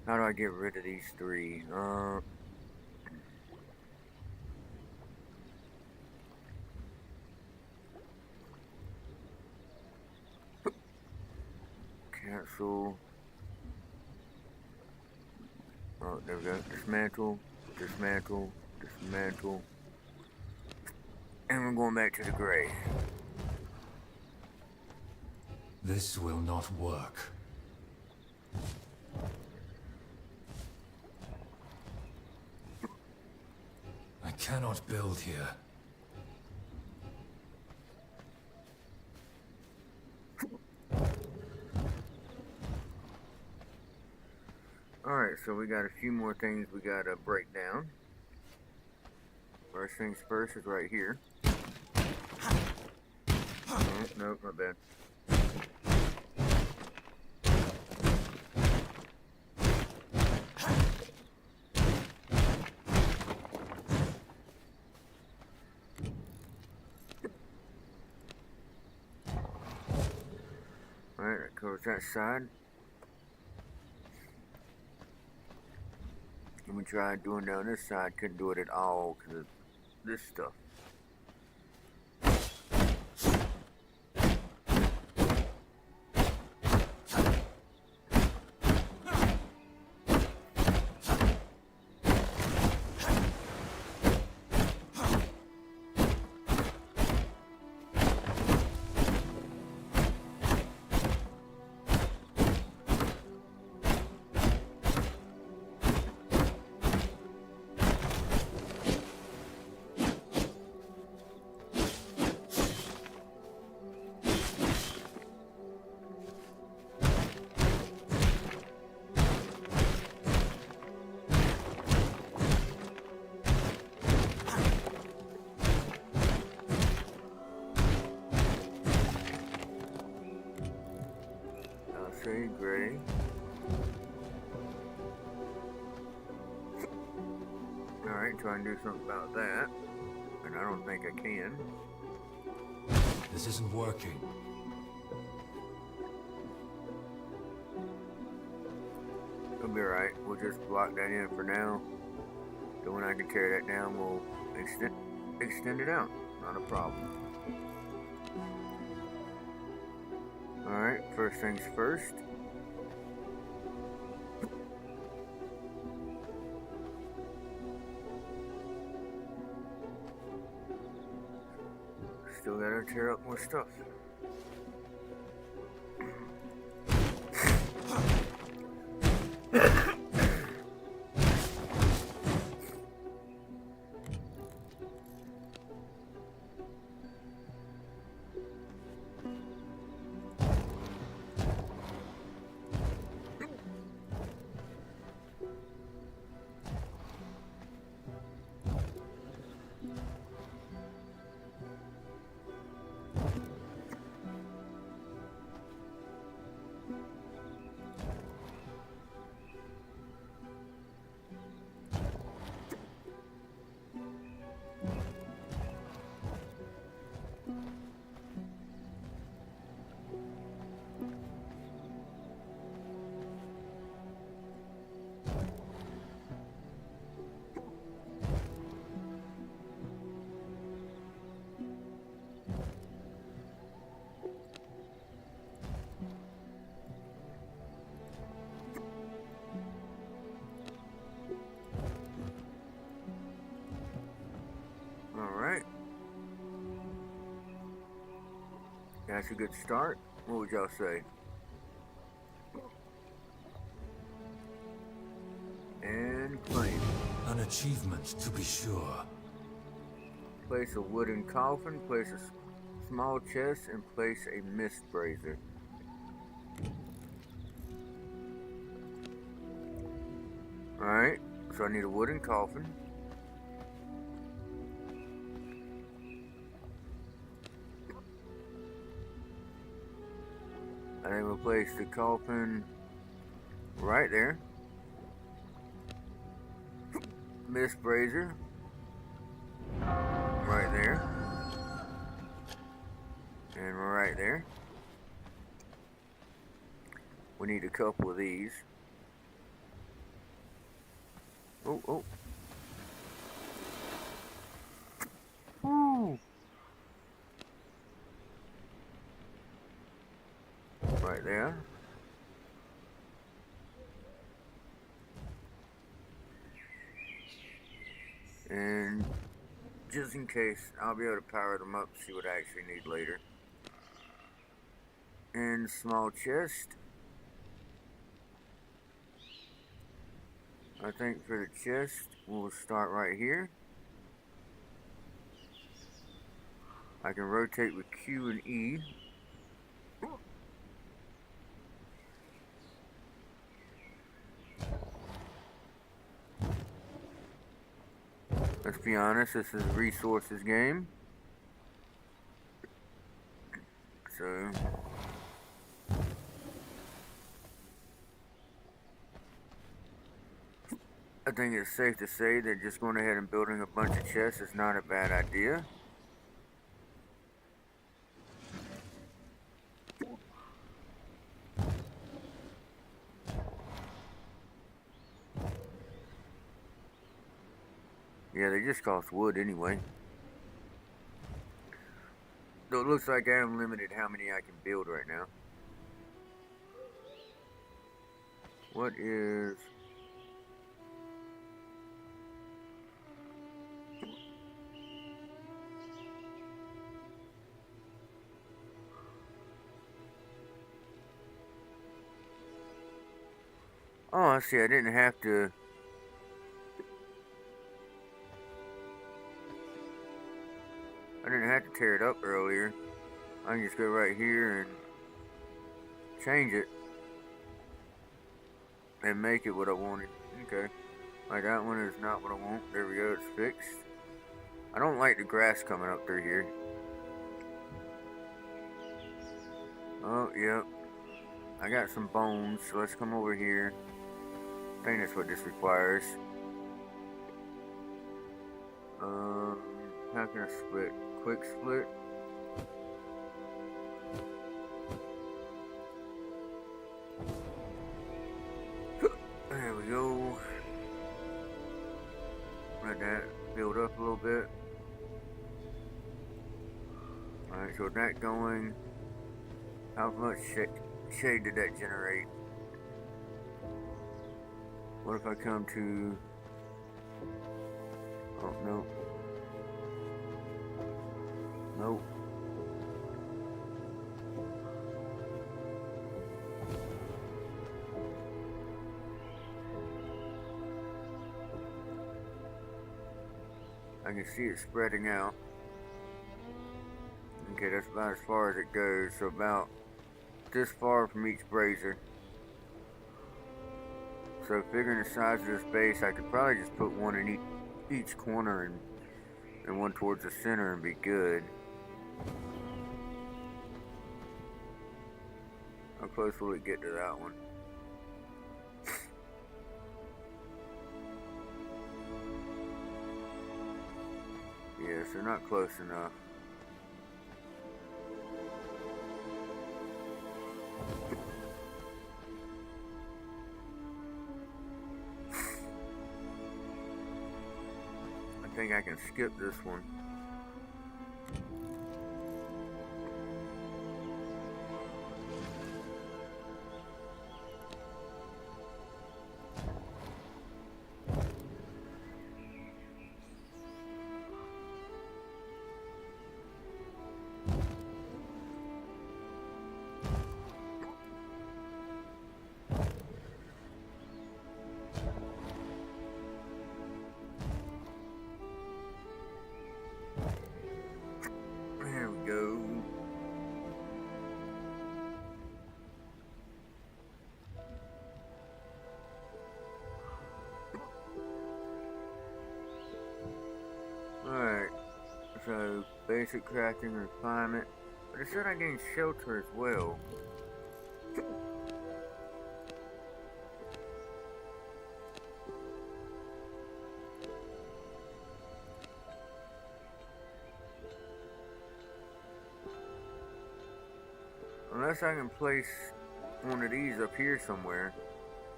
Speaker 1: How do I get rid of these 3? Cancel. Oh, there we go. Dismantle, dismantle, dismantle. And we're going back to the gray.
Speaker 3: This will not work. I cannot build here.
Speaker 1: Alright, so we got a few more things we gotta break down. First things first is right here. Oh, nope, my bad. covers that side. Let me try doing down this side. Couldn't do it at all because of this stuff. Say gray. Alright, try and do something about that. And I don't think I can.
Speaker 3: This isn't working.
Speaker 1: It'll be alright. We'll just block that in for now. Then when I can tear that down, we'll extend it out. Not a problem. Alright, first things first. Still gotta tear up more stuff. Alright. That's a good start. What would y'all say? And claim.
Speaker 3: An achievement, to be sure.
Speaker 1: Place a wooden coffin, place a small chest, and place a mist brazier. Alright, so I need a wooden coffin. I think we'll place the coffin right there. Mist brazier right there. And right there. We need a couple of these. Oh. Woo. Right there. And just in case, I'll be able to power them up, see what I actually need later. And small chest. I think for the chest, we'll start right here. I can rotate with Q and E. Let's be honest, this is a resources game. So I think it's safe to say that just going ahead and building a bunch of chests is not a bad idea. Yeah, they just cost wood anyway. Though it looks like I am limited how many I can build right now. What is... Oh, I see. I didn't have to... I didn't have to tear it up earlier. I can just go right here and change it and make it what I wanted. Okay. Like that one is not what I want. There we go. It's fixed. I don't like the grass coming up through here. Oh, yep. I got some bones, so let's come over here. I think that's what this requires. How can I split? Quick split. There we go. Let that build up a little bit. Alright, so that going. How much shade did that generate? What if I come to... Oh, no. Nope. I can see it spreading out. Okay, that's about as far as it goes. So about this far from each brazier. So figuring the size of this base, I could probably just put one in each corner and one towards the center and be good. How close will it get to that one? Yes, they're not close enough. I think I can skip this one. There we go. Alright, so basic crafting refinement. But it said I gained shelter as well. Unless I can place one of these up here somewhere,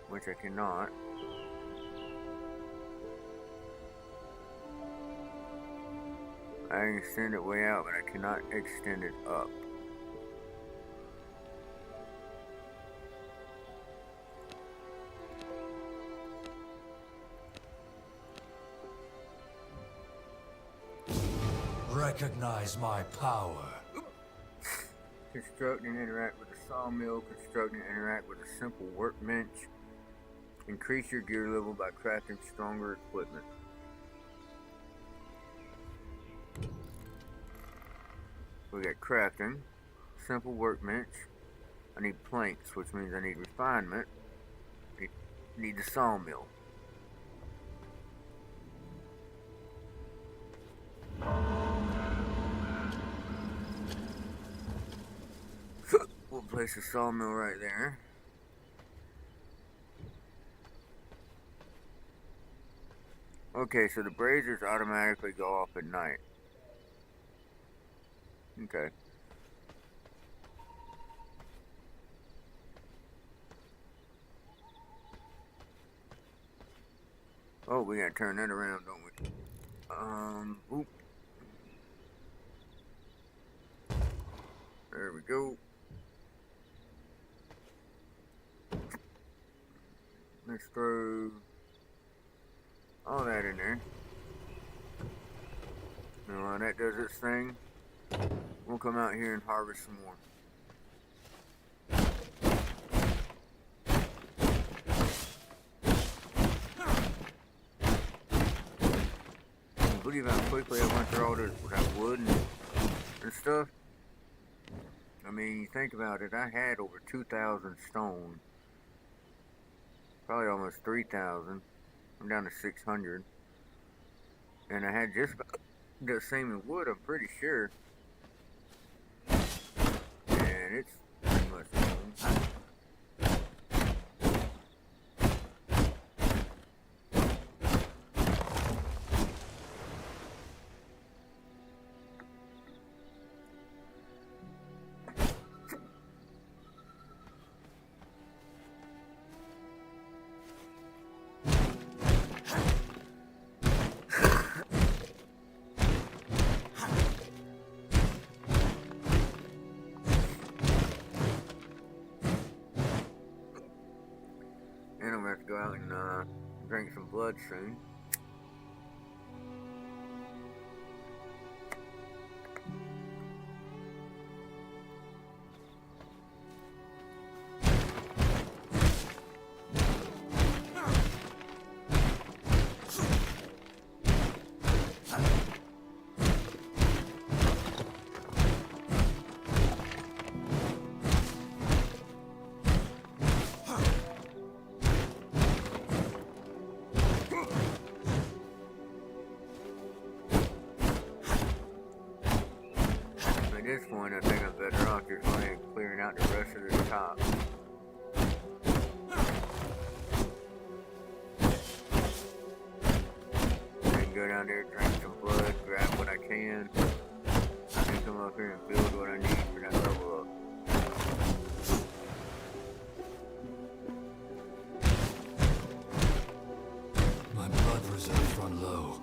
Speaker 1: which I cannot. I can extend it way out, but I cannot extend it up.
Speaker 3: Recognize my power.
Speaker 1: Construct and interact with a sawmill. Construct and interact with a simple workbench. Increase your gear level by crafting stronger equipment. We got crafting, simple workbench. I need planks, which means I need refinement. I need the sawmill. We'll place a sawmill right there. Okay, so the braziers automatically go off at night. Okay. Oh, we gotta turn that around, don't we? Oop. There we go. Let's throw all that in there. Now while that does its thing, we'll come out here and harvest some more. Can you believe how quickly I went through all that wood and stuff? I mean, you think about it, I had over 2,000 stone. Probably almost 3,000. I'm down to 600. And I had just the same in wood, I'm pretty sure. And it's pretty much gone. And I'm gonna have to go out and drink some blood soon. At this point, I think I'm better off just going and clearing out the rest of the top. And go down there, drink some blood, grab what I can, and come up here and build what I need for that level up.
Speaker 3: My blood reserves run low.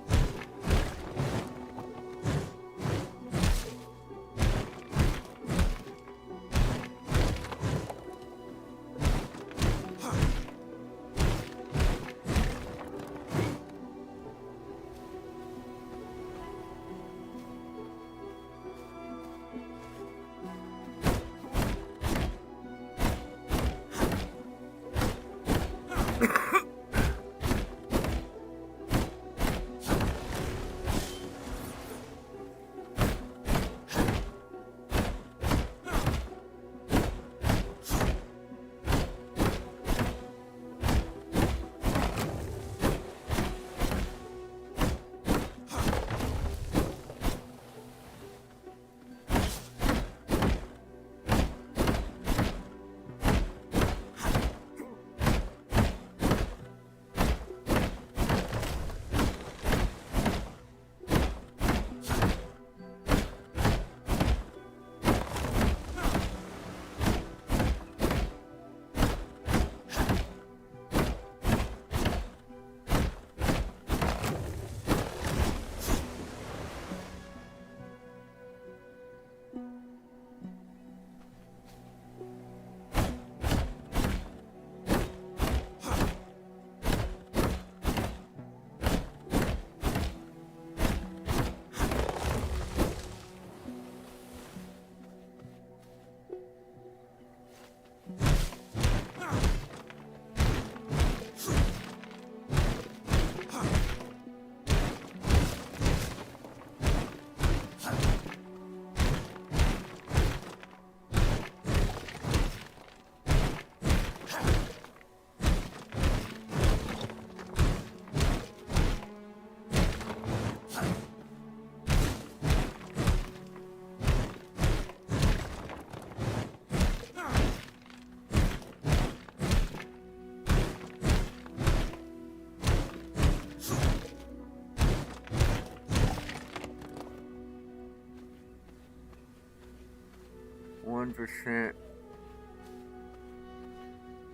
Speaker 3: %.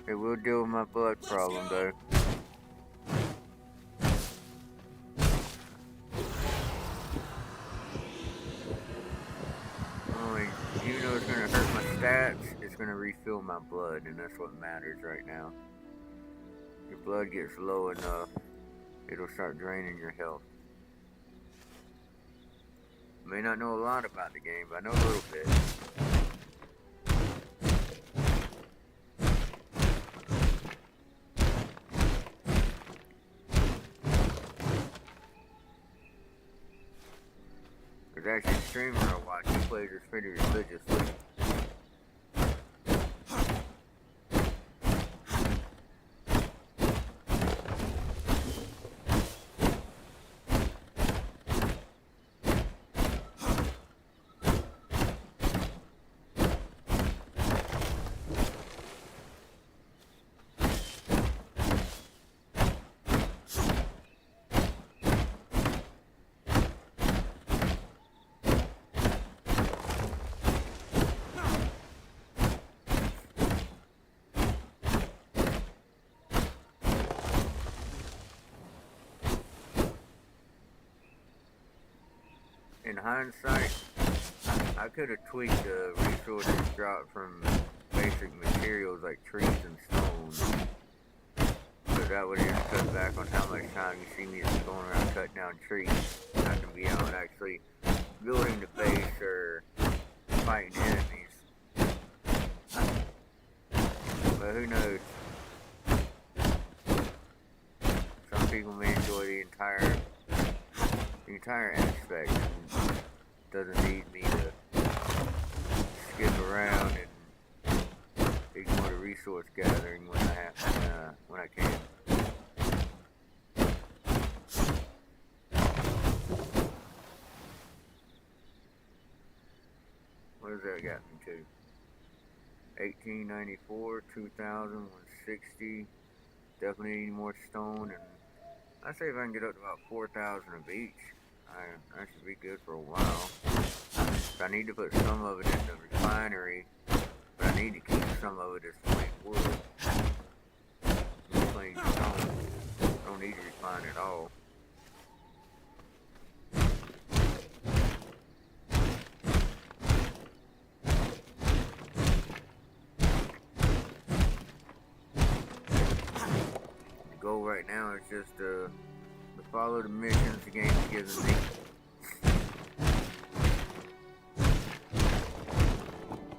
Speaker 3: It will deal with my blood problem though.
Speaker 1: refill my blood, and that's what matters right now. Your blood gets low enough, it'll start draining your health. May not know a lot about the game, but I know a little bit. There's actually a streamer I watch who plays this pretty religiously. In hindsight, I could have tweaked the resources dropped from basic materials like trees and stones. But that would have cut back on how much time you see me just going around cutting down trees. I can be out actually building the base or fighting enemies. But who knows? Some people may enjoy the entire aspect and doesn't need me to skip around and ignore the resource gathering when I can. What does that got me to? 1894, 2000, 160. Definitely need more stone, and I say if I can get up to about 4,000 of each, I should be good for a while. I need to put some of it in the refinery, but I need to keep some of it as plain wood. Plain stone. Don't need to refine it all. The goal right now is just to follow the missions the game gives me.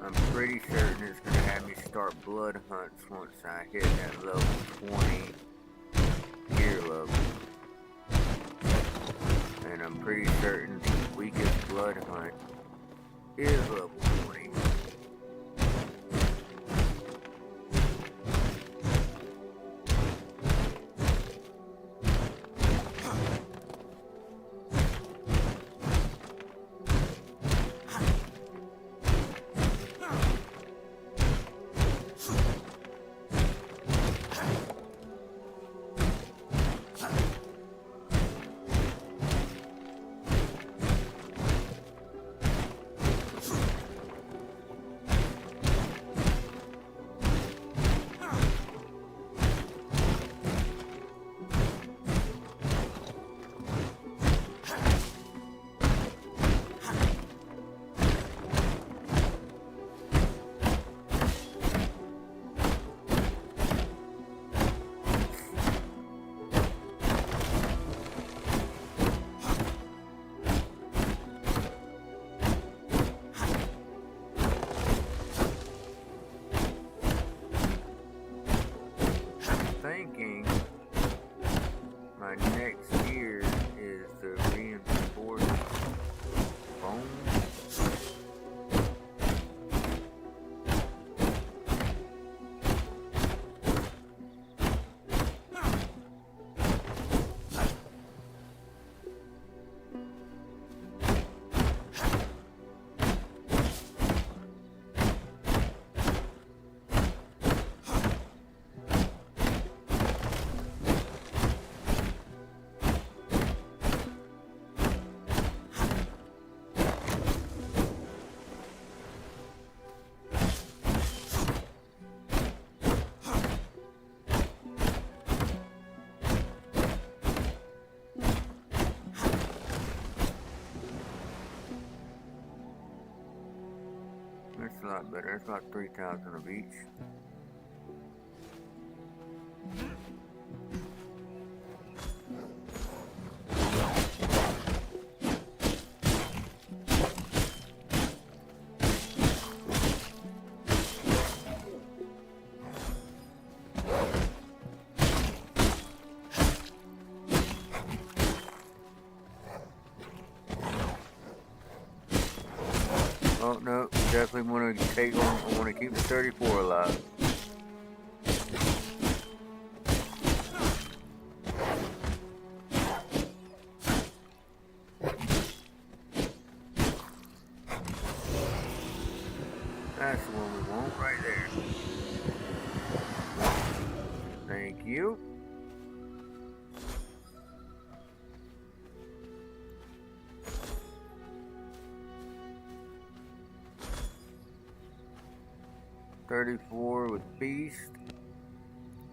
Speaker 1: I'm pretty certain it's going to have me start blood hunts once I hit that level 20 gear level. And I'm pretty certain the weakest blood hunt is level 20. lot better. That's about 3,000 of each. Oh no, definitely want to take on. I want to keep the 34 alive. That's the one we want right there. Thank you. $34 with Beast.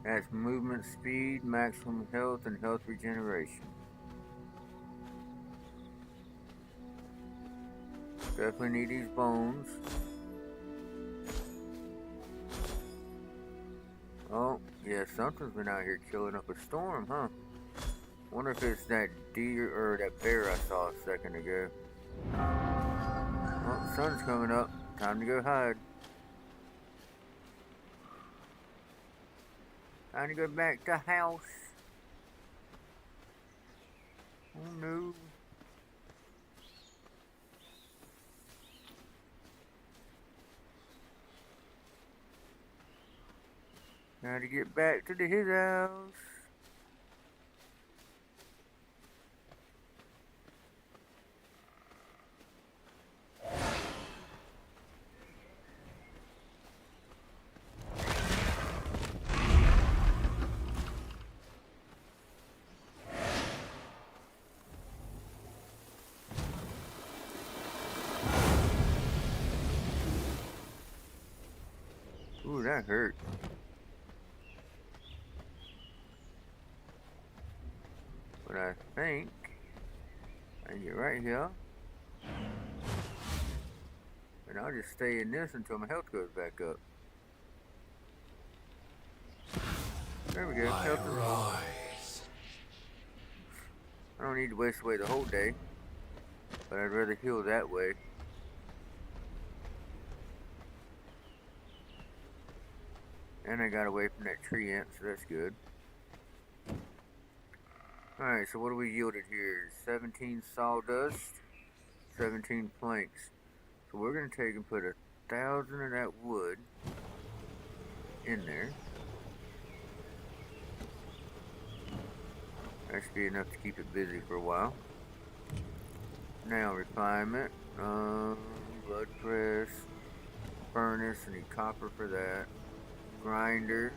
Speaker 1: That's movement speed, maximum health, and health regeneration. Definitely need these bones. Oh, yeah, something's been out here killing up a storm, huh? Wonder if it's that deer or that bear I saw a second ago. Oh, sun's coming up. Time to go hide. Time to go back to house. Oh no. Time to get back to his house. Ooh, that hurt. But I think I can get right here. And I'll just stay in this until my health goes back up. There we go.
Speaker 3: Rise.
Speaker 1: I don't need to waste away the whole day. But I'd rather heal that way. And I got away from that tree ant, so that's good. Alright, so what do we yielded here? 17 sawdust, 17 planks. So we're going to take and put 1,000 of that wood in there. That should be enough to keep it busy for a while. Now refinement, blood press, furnace, I need copper for that. Grinder.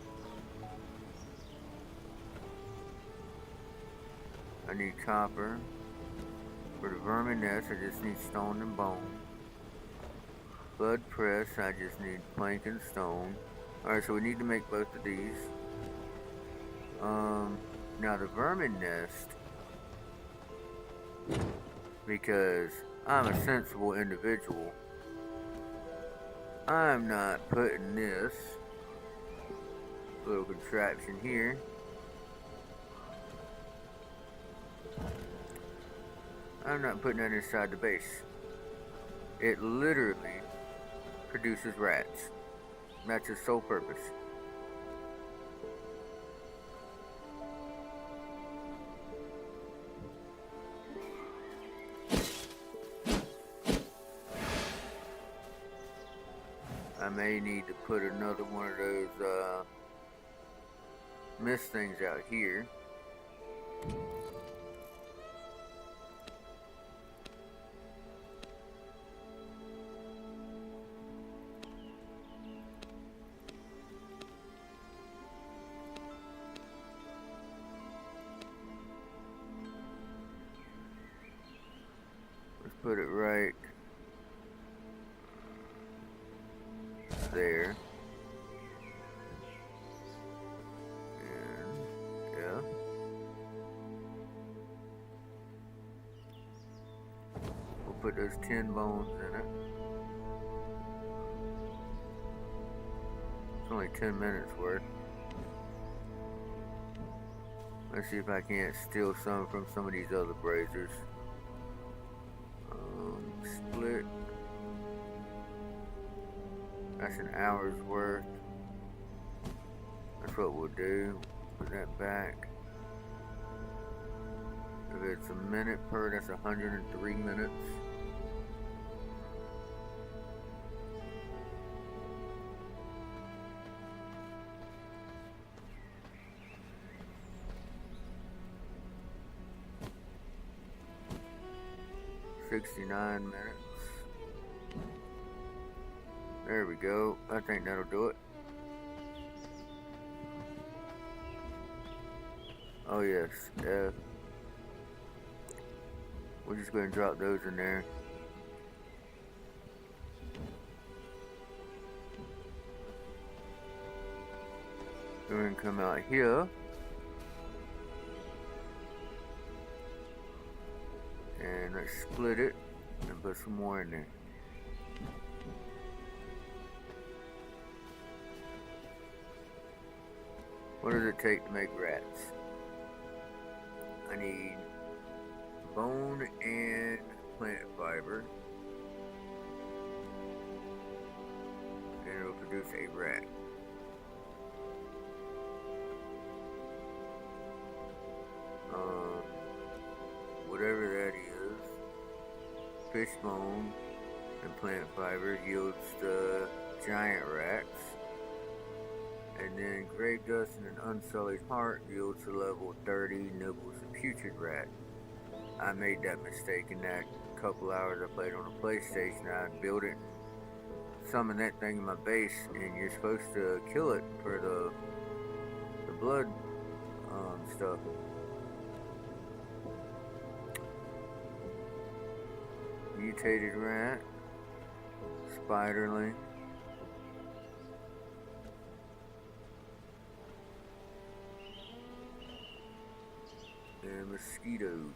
Speaker 1: I need copper. For the vermin nest, I just need stone and bone. Blood press, I just need plank and stone. Alright, so we need to make both of these. Now the vermin nest, because I'm a sensible individual, I'm not putting this little contraption here. I'm not putting that inside the base. It literally produces rats. That's its sole purpose. I may need to put another one of those mist things out here. Let's put it right there. And yeah. We'll put those 10 bones in it. only 10 minutes worth. Let's see if I can't steal some from some of these other braziers. Split. That's an hour's worth. That's what we'll do. Put that back. If it's a minute per, that's 103 minutes. $69 minutes. There we go. I think that'll do it. Oh yes, we're just going to drop those in there. We're going to come out here. And let's split it and put some more in there. What does it take to make rats? I need bone and plant fiber. And it'll produce a rat. Whatever that is, fish bone and plant fiber yields the giant rats. And then grave dust and an unsullied heart yields a level 30 nibbles a putrid rat. I made that mistake in that couple hours I played on the PlayStation. I built it, summoned that thing in my base, and you're supposed to kill it for the blood stuff. Mutated rat, spiderling. And mosquito.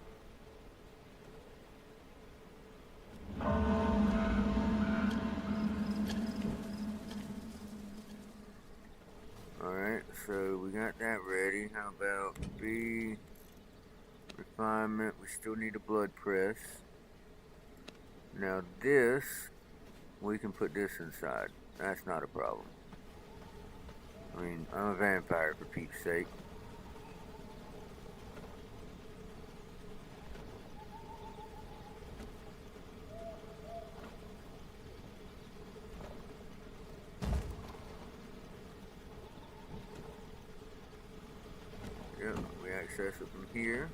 Speaker 1: Alright, so we got that ready. How about B refinement? We still need a blood press. Now this, we can put this inside. That's not a problem. I mean, I'm a vampire for Pete's sake. Yep, we access it from here.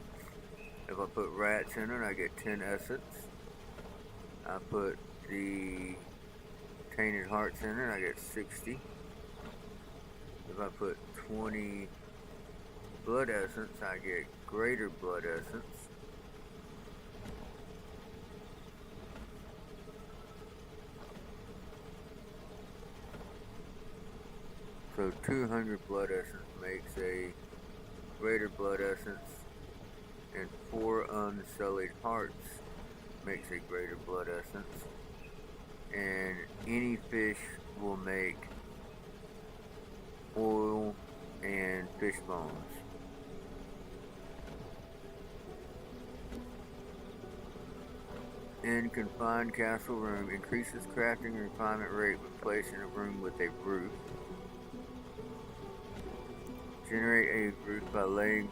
Speaker 1: If I put rats in it, I get 10 essence. I put the tainted hearts in it, I get 60. If I put 20 blood essence, I get greater blood essence. So 200 blood essence makes a greater blood essence, and 4 unsullied hearts makes a greater blood essence, and any fish will make oil and fish bones. In confined castle room, increases crafting and refinement rate when placed in a room with a roof. Generate a roof by laying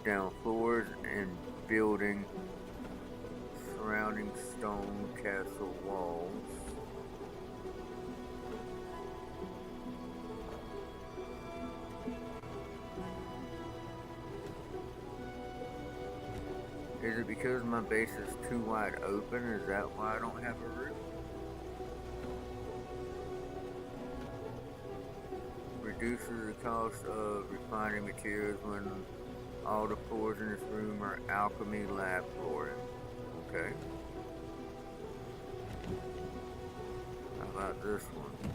Speaker 1: down floors and building surrounding stone castle walls. Is it because my base is too wide open? Is that why I don't have a roof? Reduces the cost of refining materials when all the floors in this room are alchemy lab flooring. Okay. How about this one?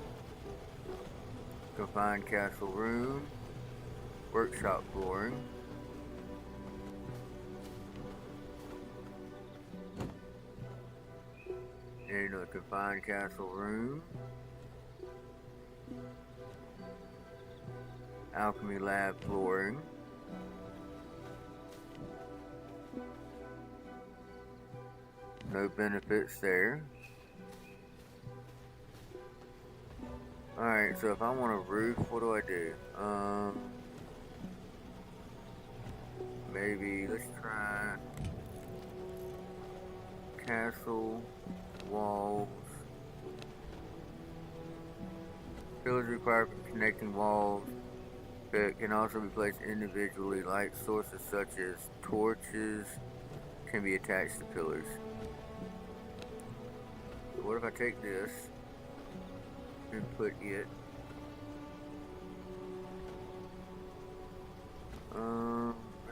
Speaker 1: Confined castle room, workshop flooring. In a confined castle room. Alchemy lab flooring. No benefits there. Alright, so if I want a roof, what do I do? Maybe let's try castle walls. Pillars required for connecting walls, but can also be placed individually. Light sources such as torches can be attached to pillars. So what if I take this and put it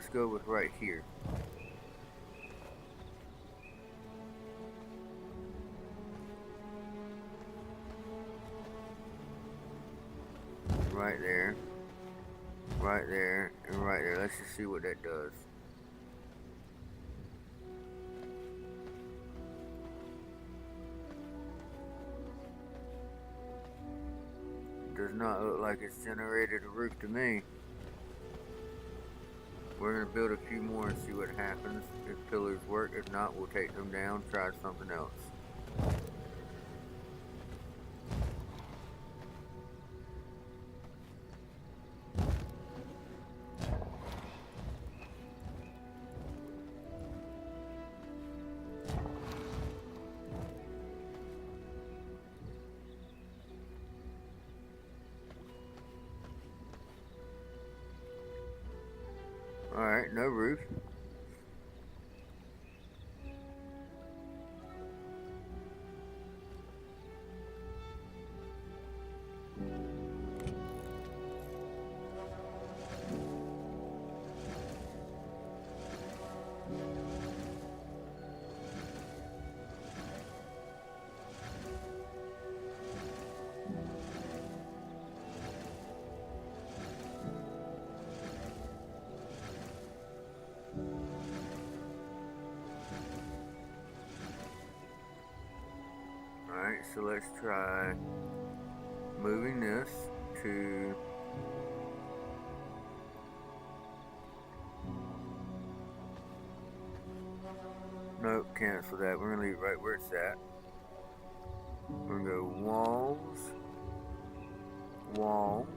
Speaker 1: let's go with right here. Right there, right there, and right there. Let's just see what that does. Does not look like it's generated a roof to me. We're going to build a few more and see what happens. If pillars work, if not, we'll take them down, try something else. Alright, no roof. Alright, so let's try moving this to nope, cancel that. We're gonna leave it right where it's at. We're gonna go walls, wall,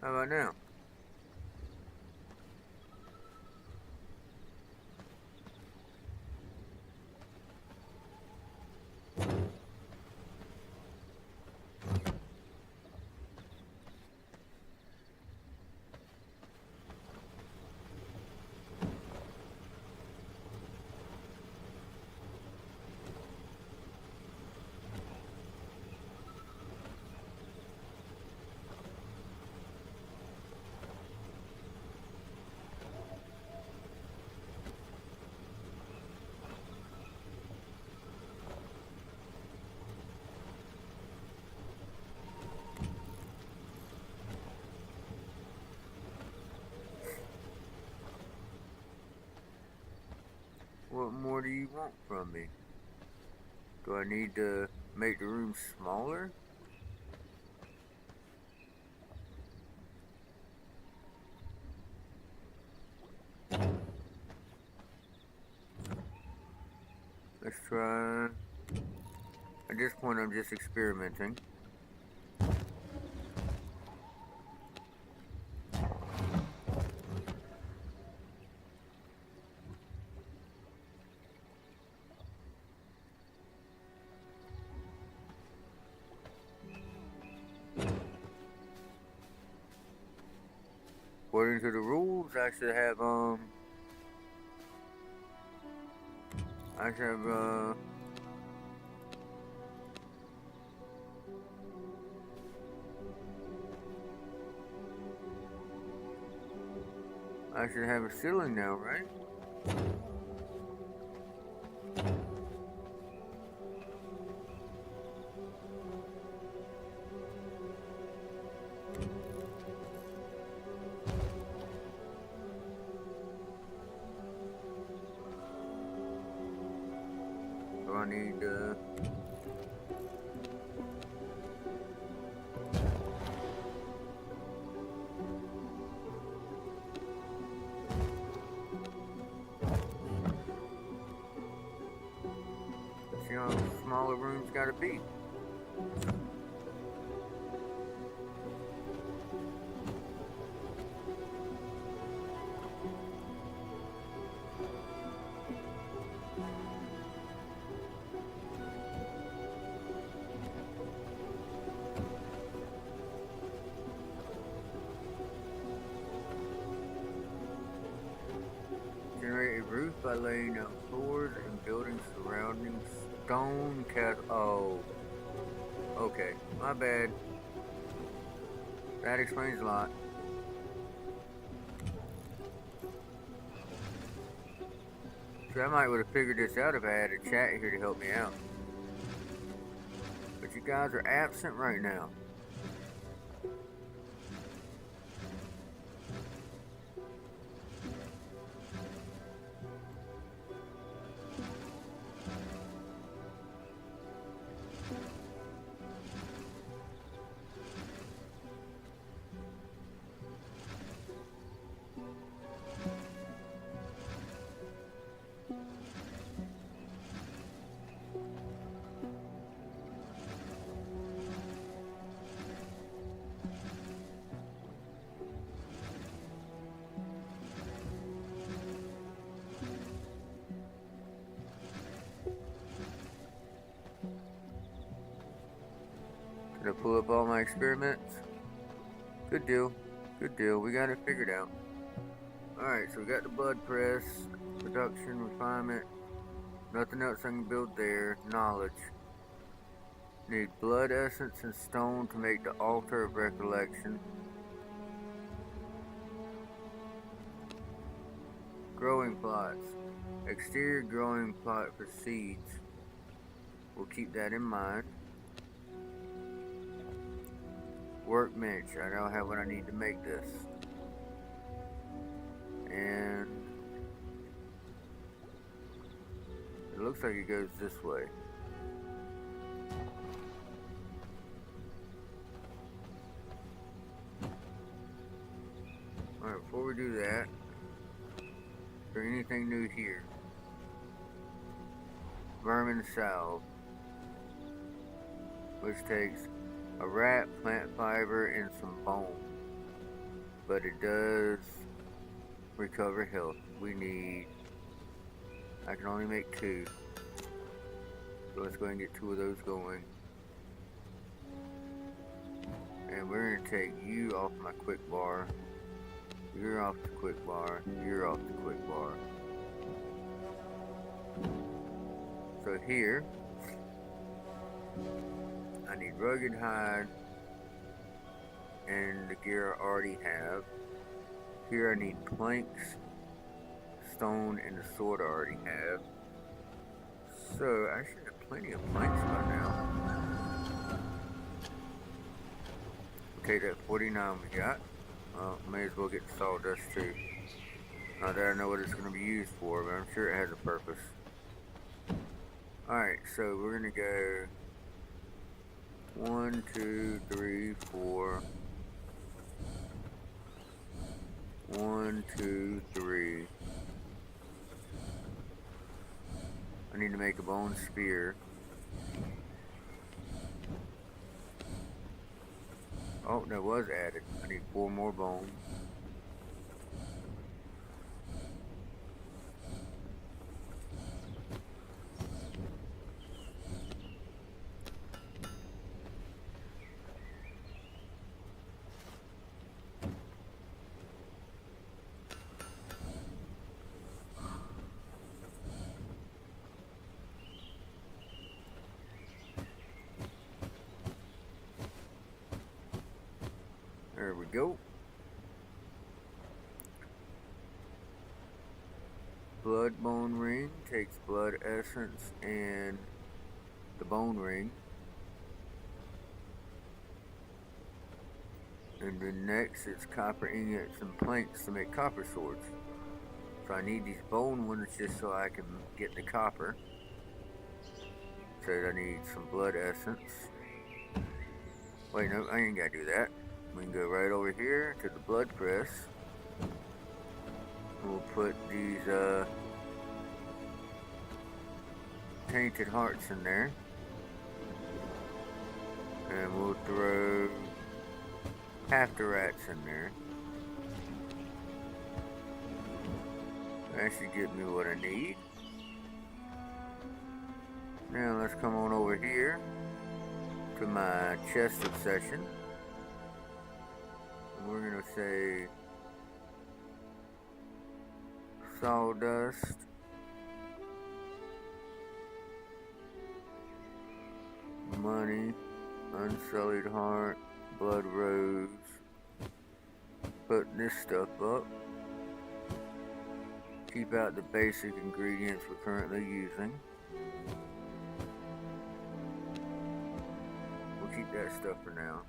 Speaker 1: how about now? What more do you want from me? Do I need to make the room smaller? Let's try. At this point, I'm just experimenting. according to the rules, I should have I should have a ceiling now, right? So I need see how small the room's gotta be. Generate a roof by laying down floors and buildings surrounding stone cast. Oh, okay, my bad. That explains a lot. So I might would have figured this out if I had a chat here to help me out. But you guys are absent right now. Did I pull up all my experiments? Good deal. Good deal. We got it figured out. Alright, so we got the blood press, production, refinement. Nothing else I can build there. Knowledge. Need blood essence and stone to make the altar of recollection. Growing plots. Exterior growing plot for seeds. We'll keep that in mind. Workbench. I now have what I need to make this. And it looks like it goes this way. Alright, before we do that, is there anything new here? Vermin salve, which takes a rat, plant fiber, and some bone, but it does recover health. We need, I can only make 2, so let's go ahead and get 2 of those going. And we're going to take you off my quick bar. You're off the quick bar. You're off the quick bar. So here, I need rugged hide and the gear I already have. Here I need planks, stone, and the sword I already have. So I should have plenty of planks by now. Okay, that 49 we got. Well, may as well get the sawdust too. Not that I know what it's going to be used for, but I'm sure it has a purpose. Alright, so we're going to go 1, 2, 3, 4. 1, 2, 3. I need to make a bone spear. Oh, that was added. I need 4 more bones. we go. Blood bone ring takes blood essence and the bone ring. And then next it's copper ingots and planks to make copper swords. So I need these bone ones just so I can get the copper. So I need some blood essence. Wait, no, I ain't gotta do that. We can go right over here to the blood press. We'll put these tainted hearts in there. And we'll throw half the rats in there. That should give me what I need. Now let's come on over here to my chest obsession. We're gonna say sawdust, money, unsullied heart, blood rose. Put this stuff up. Keep out the basic ingredients we're currently using. We'll keep that stuff for now.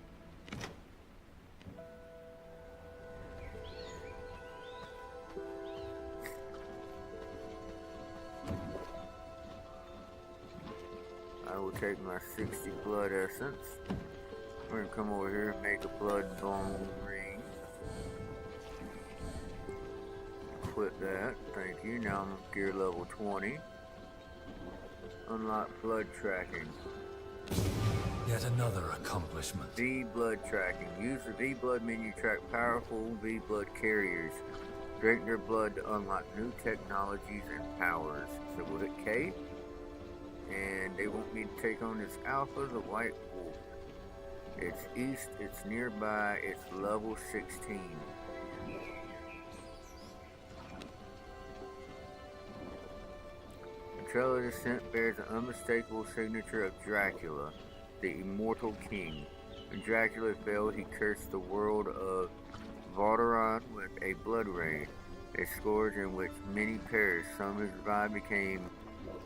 Speaker 1: I will take my 60 blood essence. We're gonna come over here and make a blood bone ring. Quit that, thank you. Now I'm at gear level 20. Unlock blood tracking.
Speaker 3: Yet another accomplishment.
Speaker 1: V blood tracking. Use the V blood menu to track powerful V blood carriers. Drink their blood to unlock new technologies and powers. So we'll hit K. And they want me to take on this Alpha, the White Wolf. It's east, it's nearby, it's level 16. The trail of descent bears the unmistakable signature of Dracula, the immortal king. When Dracula fell, he cursed the world of Valderon with a blood rain, a scourge in which many perished. Some who survived became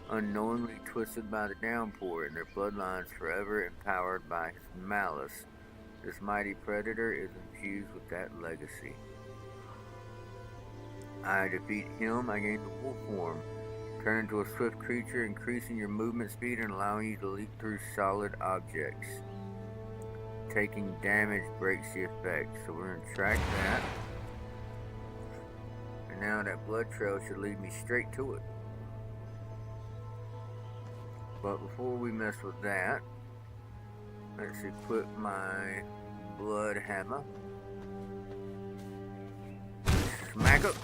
Speaker 1: unknowingly twisted by the downpour, and their bloodlines forever empowered by his malice. This mighty predator is infused with that legacy. I defeat him, I gain the wolf form. Turn into a swift creature, increasing your movement speed and allowing you to leap through solid objects. Taking damage breaks the effect, so we're going to track that. And now that blood trail should lead me straight to it. But before we mess with that, let's equip my blood hammer. Smack up!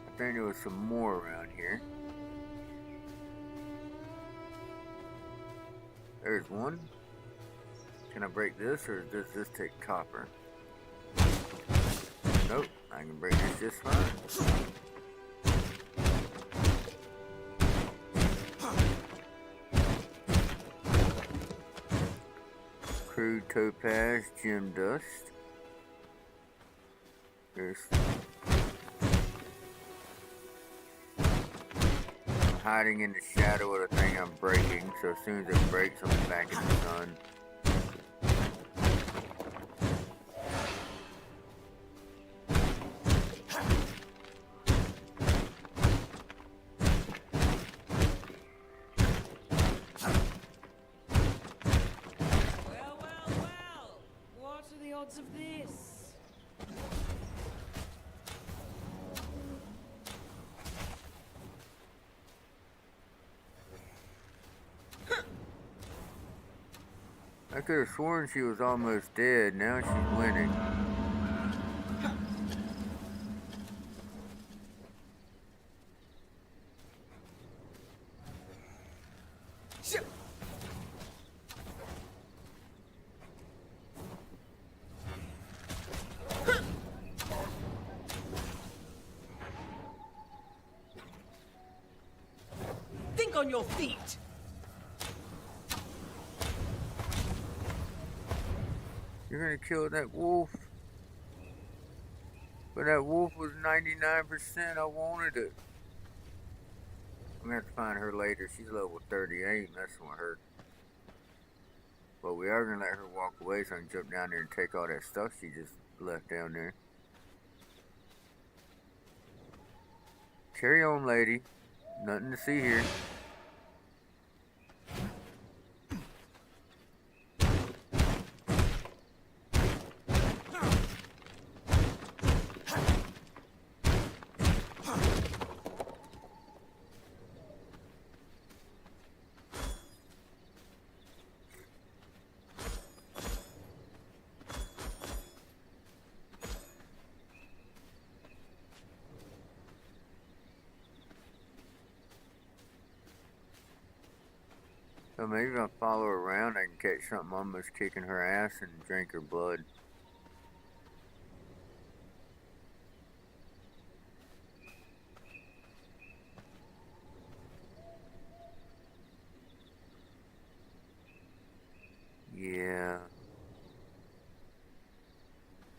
Speaker 1: I think there was some more around here. There's one. Can I break this, or does this take copper? Nope, I can break this just fine. Crude topaz, gem dust. There's hiding in the shadow of the thing I'm breaking, so as soon as it breaks, I'll be back in the sun.
Speaker 4: Well, what are the odds of this?
Speaker 1: I could have sworn she was almost dead. Now she's winning.
Speaker 5: on your feet!
Speaker 1: You're gonna kill that wolf. But that wolf was 99%. I wanted it. I'm gonna have to find her later. She's level 30. I ain't messing with her. But we are gonna let her walk away so I can jump down there and take all that stuff she just left down there. Carry on, lady. Nothing to see here. So maybe if I follow her around, I can catch something almost kicking her ass and drink her blood. Yeah.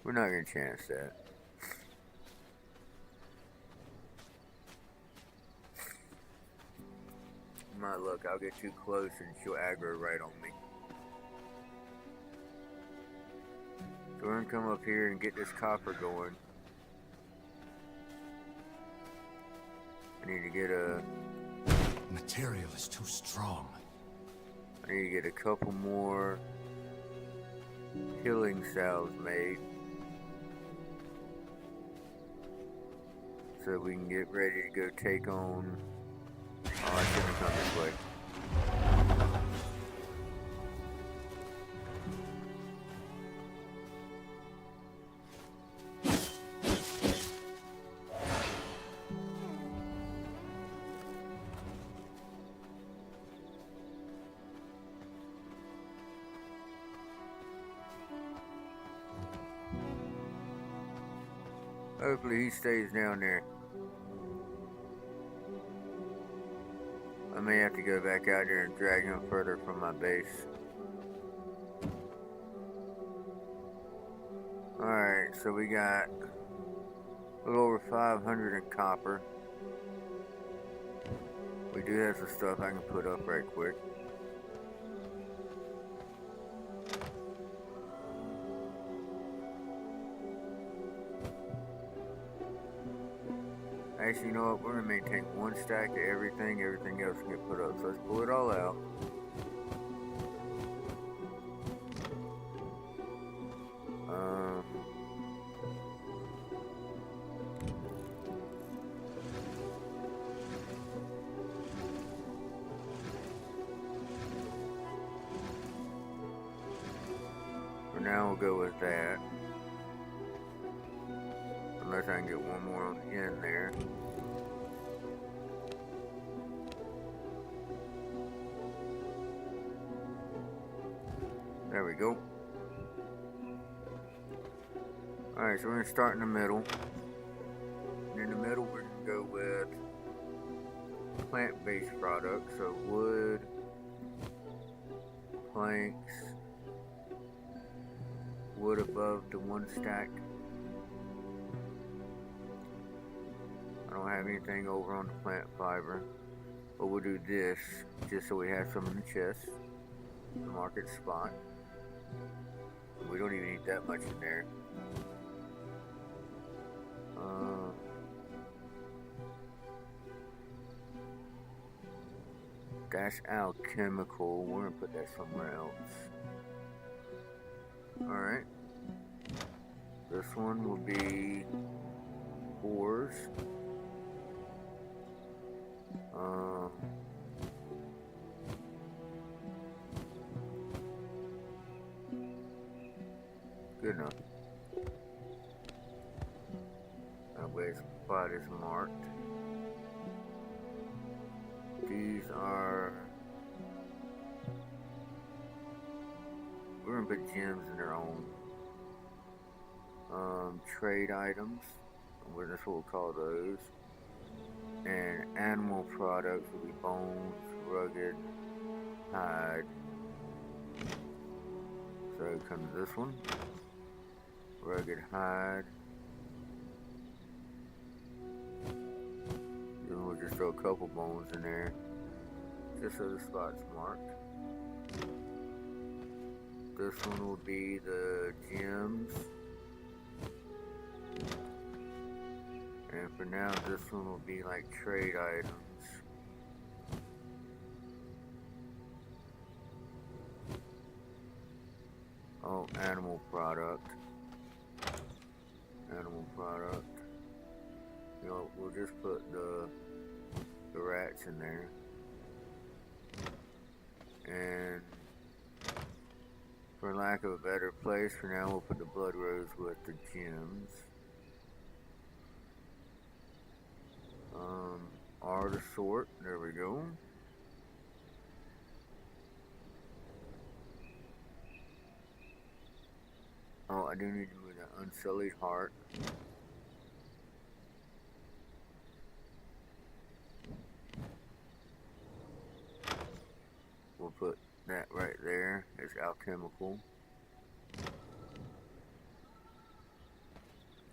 Speaker 1: We're not gonna chance that. My luck, I'll get too close and she'll aggro right on me. So we're gonna come up here and get this copper going. I need to get a...
Speaker 3: Material is too strong.
Speaker 1: I need to get a couple more healing salves made. So we can get ready to go take on... Oh, I shouldn't have come this way. Hopefully he stays down there. I may have to go back out there and drag him further from my base. Alright, so we got a little over 500 in copper. We do have some stuff I can put up right quick. Actually, you know what? We're going to maintain one stack of everything. Everything else can get put up. So let's pull it all out. For now, we'll go with that. Unless I can get one more on the end there. There we go. Alright, so we're going to start in the middle. And in the middle, we're going to go with plant-based products. So wood, planks, wood above the one stack. I don't have anything over on the plant fiber, but we'll do this just so we have some in the chest, the market spot. We don't even need that much in there. That's alchemical. We're gonna put that somewhere else. Alright. This one will be ores. Good enough. That way spot is marked. These are... We're gonna put gems in their own. Trade items. That's what we'll call those. And animal products will be bones, rugged hide. So comes this one. Rugged hide. Then we'll just throw a couple bones in there, just so the spot's marked. This one will be the gems. And for now, this one will be like trade items. Oh, animal product. Animal product. You know, we'll just put the rats in there. And for lack of a better place, for now we'll put the blood rose with the gems. R to sort. There we go. Oh, I do need to move the unsullied heart. We'll put that right there as alchemical.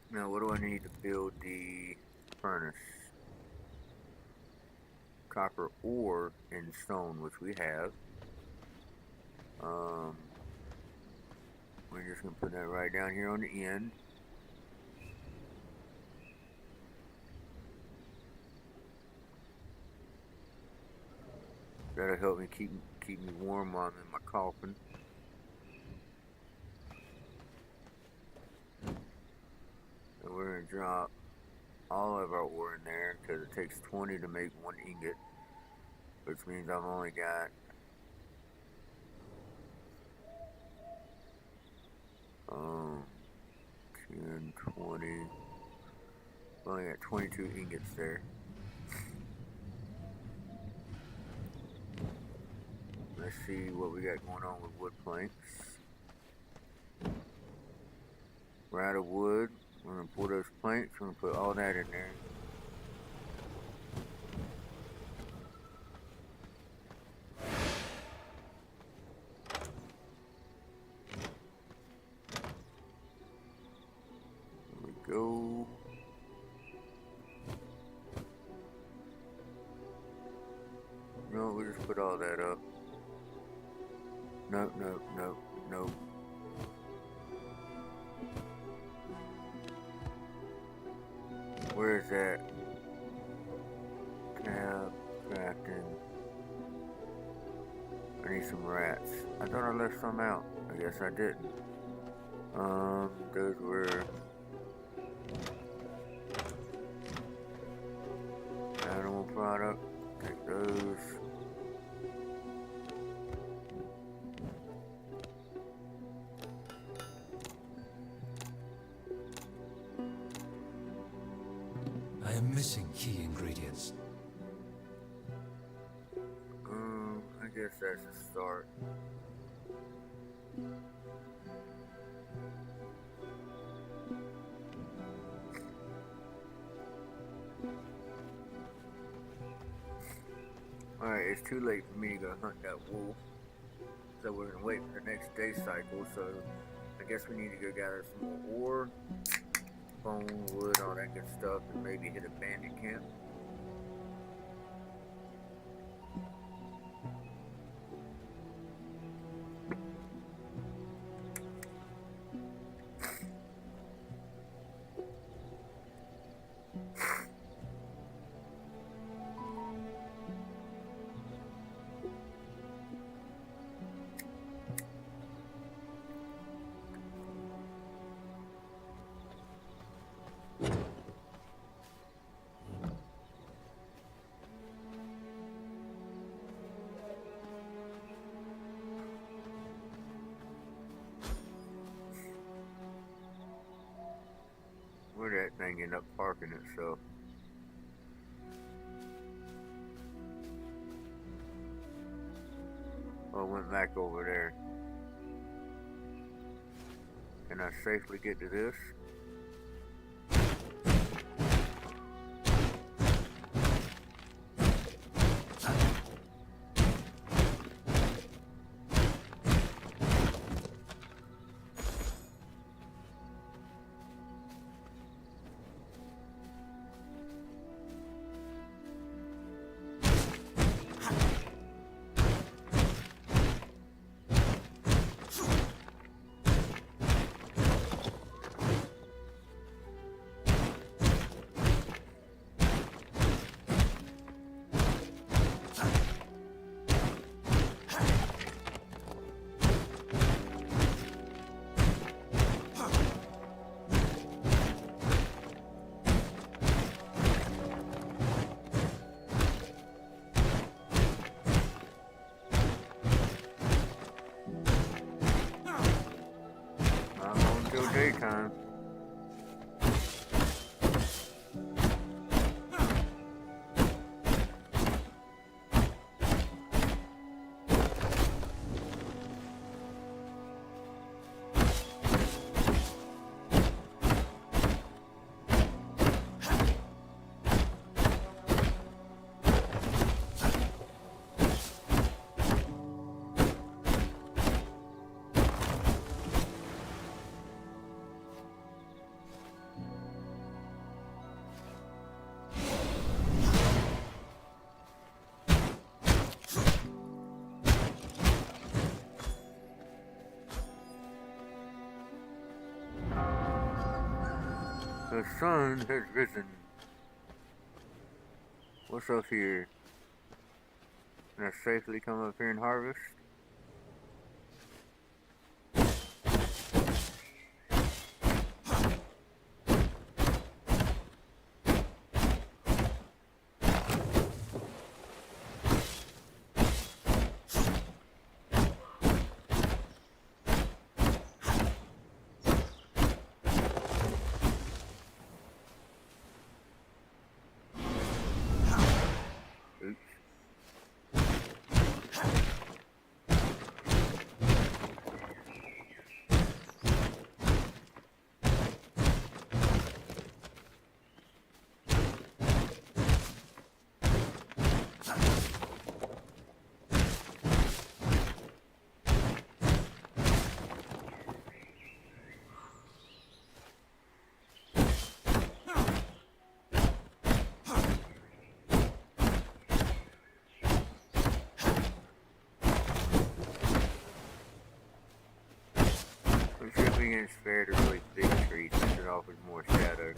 Speaker 1: Now, what do I need to build the furnace? Copper ore and stone, which we have. We're just going to put that right down here on the end. That'll help me keep me warm while I'm in my coffin. And we're going to drop all of our ore in there because it takes 20 to make 1 ingot, which means I've only got 10, 20. I've only got 22 ingots there. Let's see what we got going on with wood planks. We're out of wood. We're going to pull those planks. We're going to put all that in there. There we go. No, we just put all that up. Nope, nope, nope, nope. Where is that? Tab, crafting. I need some rats. I thought I left some out. I guess I didn't. Those were animal product. Take those.
Speaker 3: I am missing key ingredients.
Speaker 1: I guess that's a start. Alright, it's too late for me to go hunt that wolf. So we're gonna wait for the next day cycle, so I guess we need to go gather some more ore, bone, wood, all that good stuff, and maybe hit a bandit camp. Where'd that thing end up parking itself? Oh, it went back over there. Can I safely get to this? still daytime. The sun has risen. What's up here? Can I safely come up here and harvest? Let's see if we can spare the really big trees since it offers more shadow.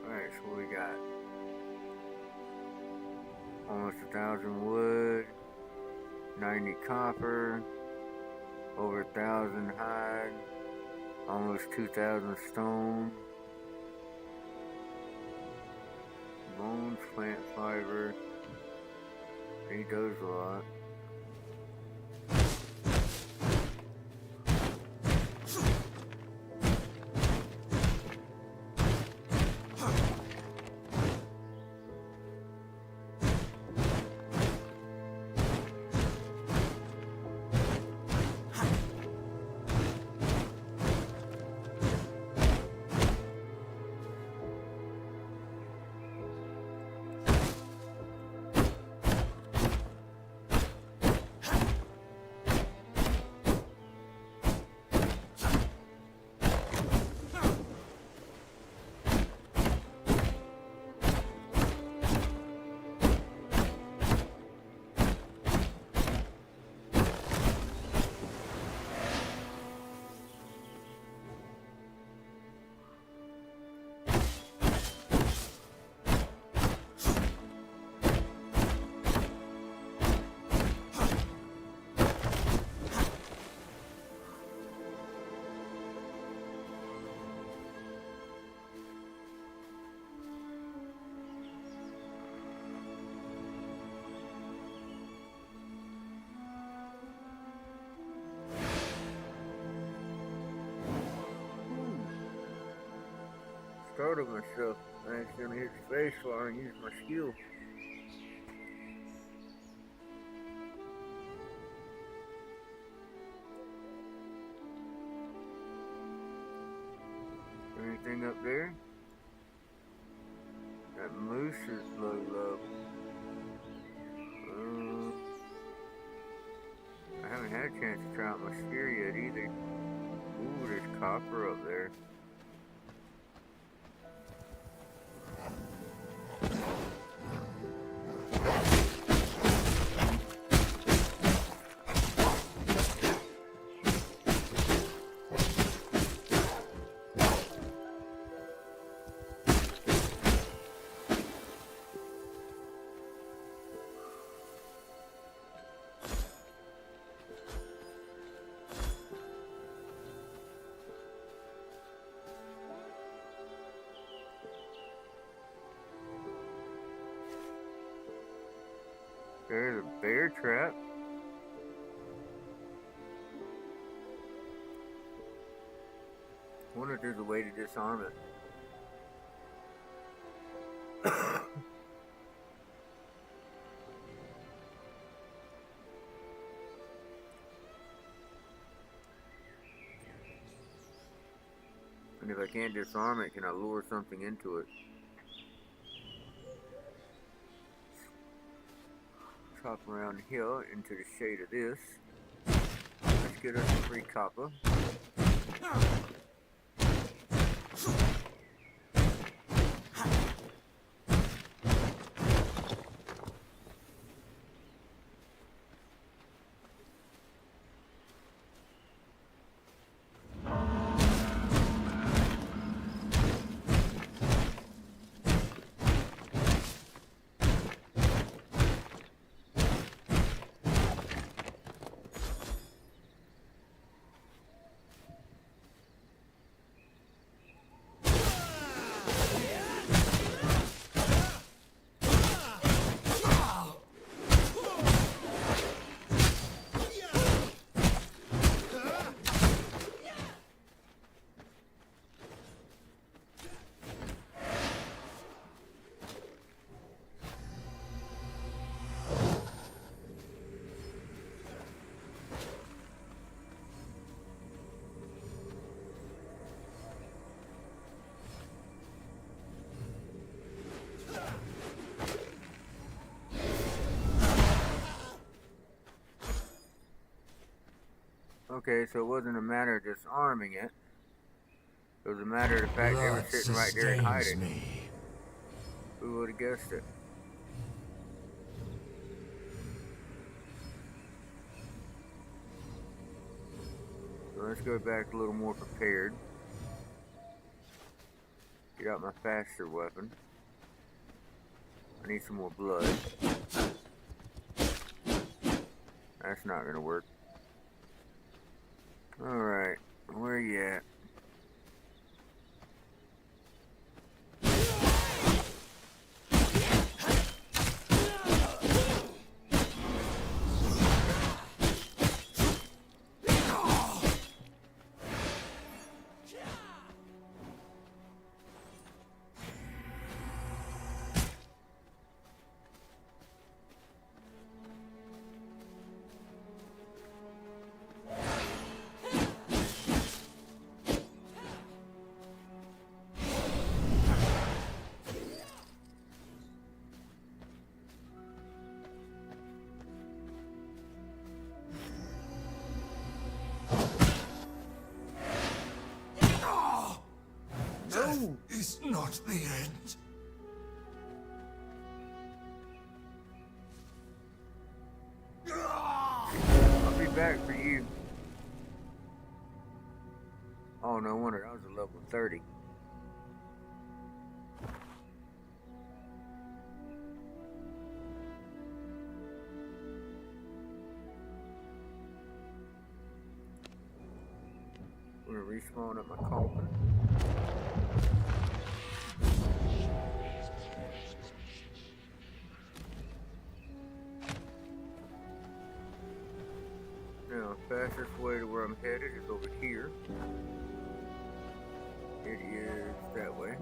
Speaker 1: Alright, so we got almost 1,000 wood, 90 copper, over 1,000 hide, almost 2,000 stone, bones, plant fiber. Need those a lot. Startled myself. I accidentally hit the space bar and used my skill. up there. That moose is low level. I haven't had a chance to try out my spear yet either. Ooh, there's copper up there. There's a bear trap. I wonder if there's a way to disarm it. And if I can't disarm it, can I lure something into it? Chop around here into the shade of this. Let's get us some free copper. Okay, so it wasn't a matter of disarming it. It was a matter of the fact they were sitting right there and hiding.
Speaker 2: Me.
Speaker 1: Who would have guessed it? So let's go back a little more prepared. Get out my faster weapon. I need some more blood. That's not gonna work. Alright, where you at?
Speaker 3: It's not the end.
Speaker 1: I'll be back for you. Oh, no wonder I was a level 30. We're gonna respawn at my coffin. Now, fastest way to where I'm headed is over here. It is that way.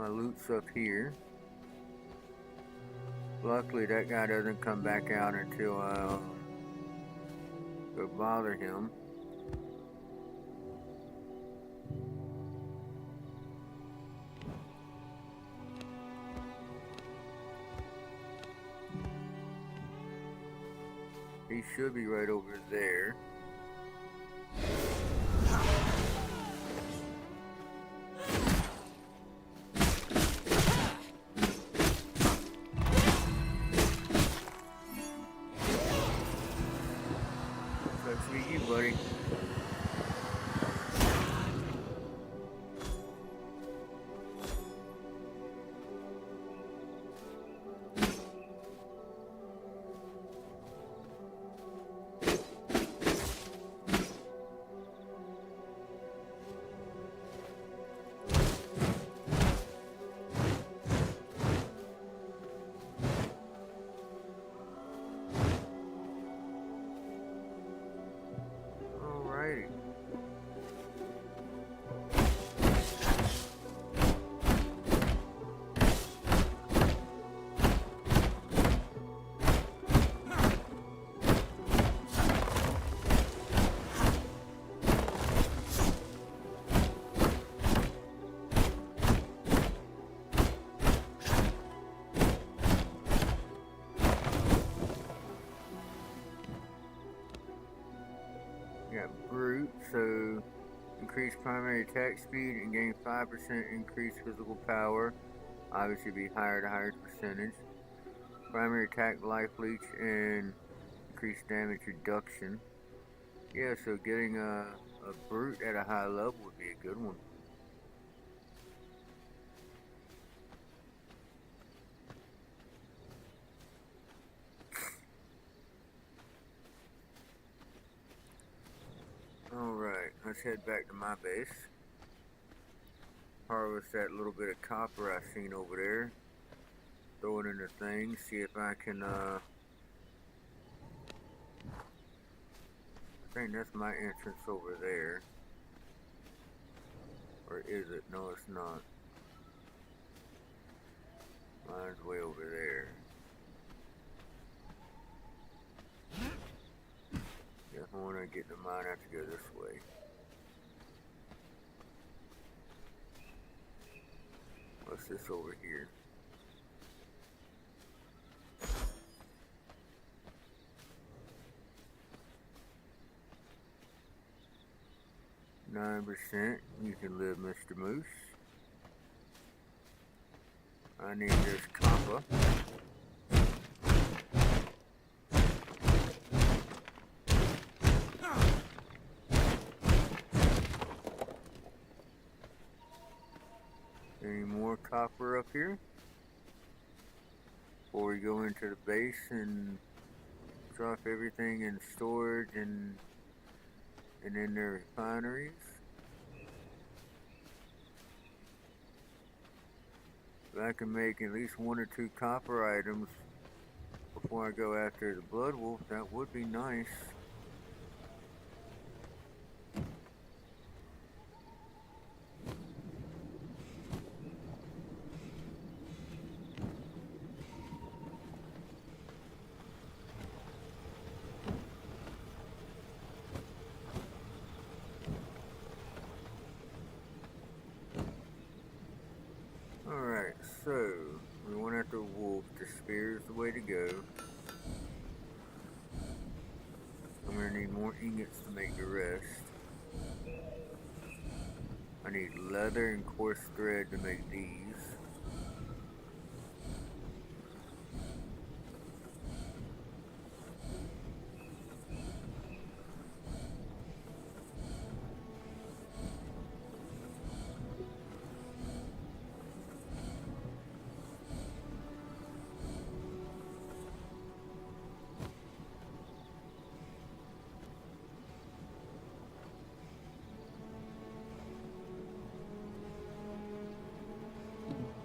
Speaker 1: My loot's up here. Luckily, that guy doesn't come back out until I go bother him. He should be right over there. Sucks to be you, buddy. Alrighty. Got brute, so increase primary attack speed and gain 5% increased physical power. Obviously be higher to higher percentage. Primary attack, life leech, and increased damage reduction. Yeah, so getting a brute at a high level would be a good one. Alright, let's head back to my base. Harvest that little bit of copper I seen over there. Throw it in the thing, see if I can, I think that's my entrance over there. Or is it? No, it's not. Mine's way over there. Yeah, if I want to get to mine, I have to go this way. What's this over here? %. You can live, Mr. Moose. I need this copper. Any more copper up here? Before we go into the base and drop everything in storage and in their refineries. If I can make at least 1 or 2 copper items before I go after the Blood Wolf, that would be nice. Alright, so we went after wolf. The spear is the way to go. I'm gonna need more ingots to make the rest. I need leather and coarse thread to make these.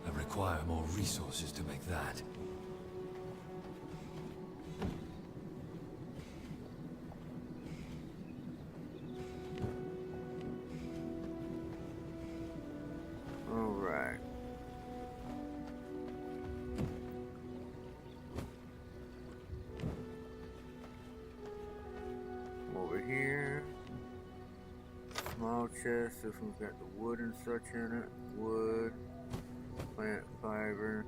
Speaker 3: I require more resources to make that.
Speaker 1: Alright. Small chest. This one's got the wood and such in it. Wood, plant fiber.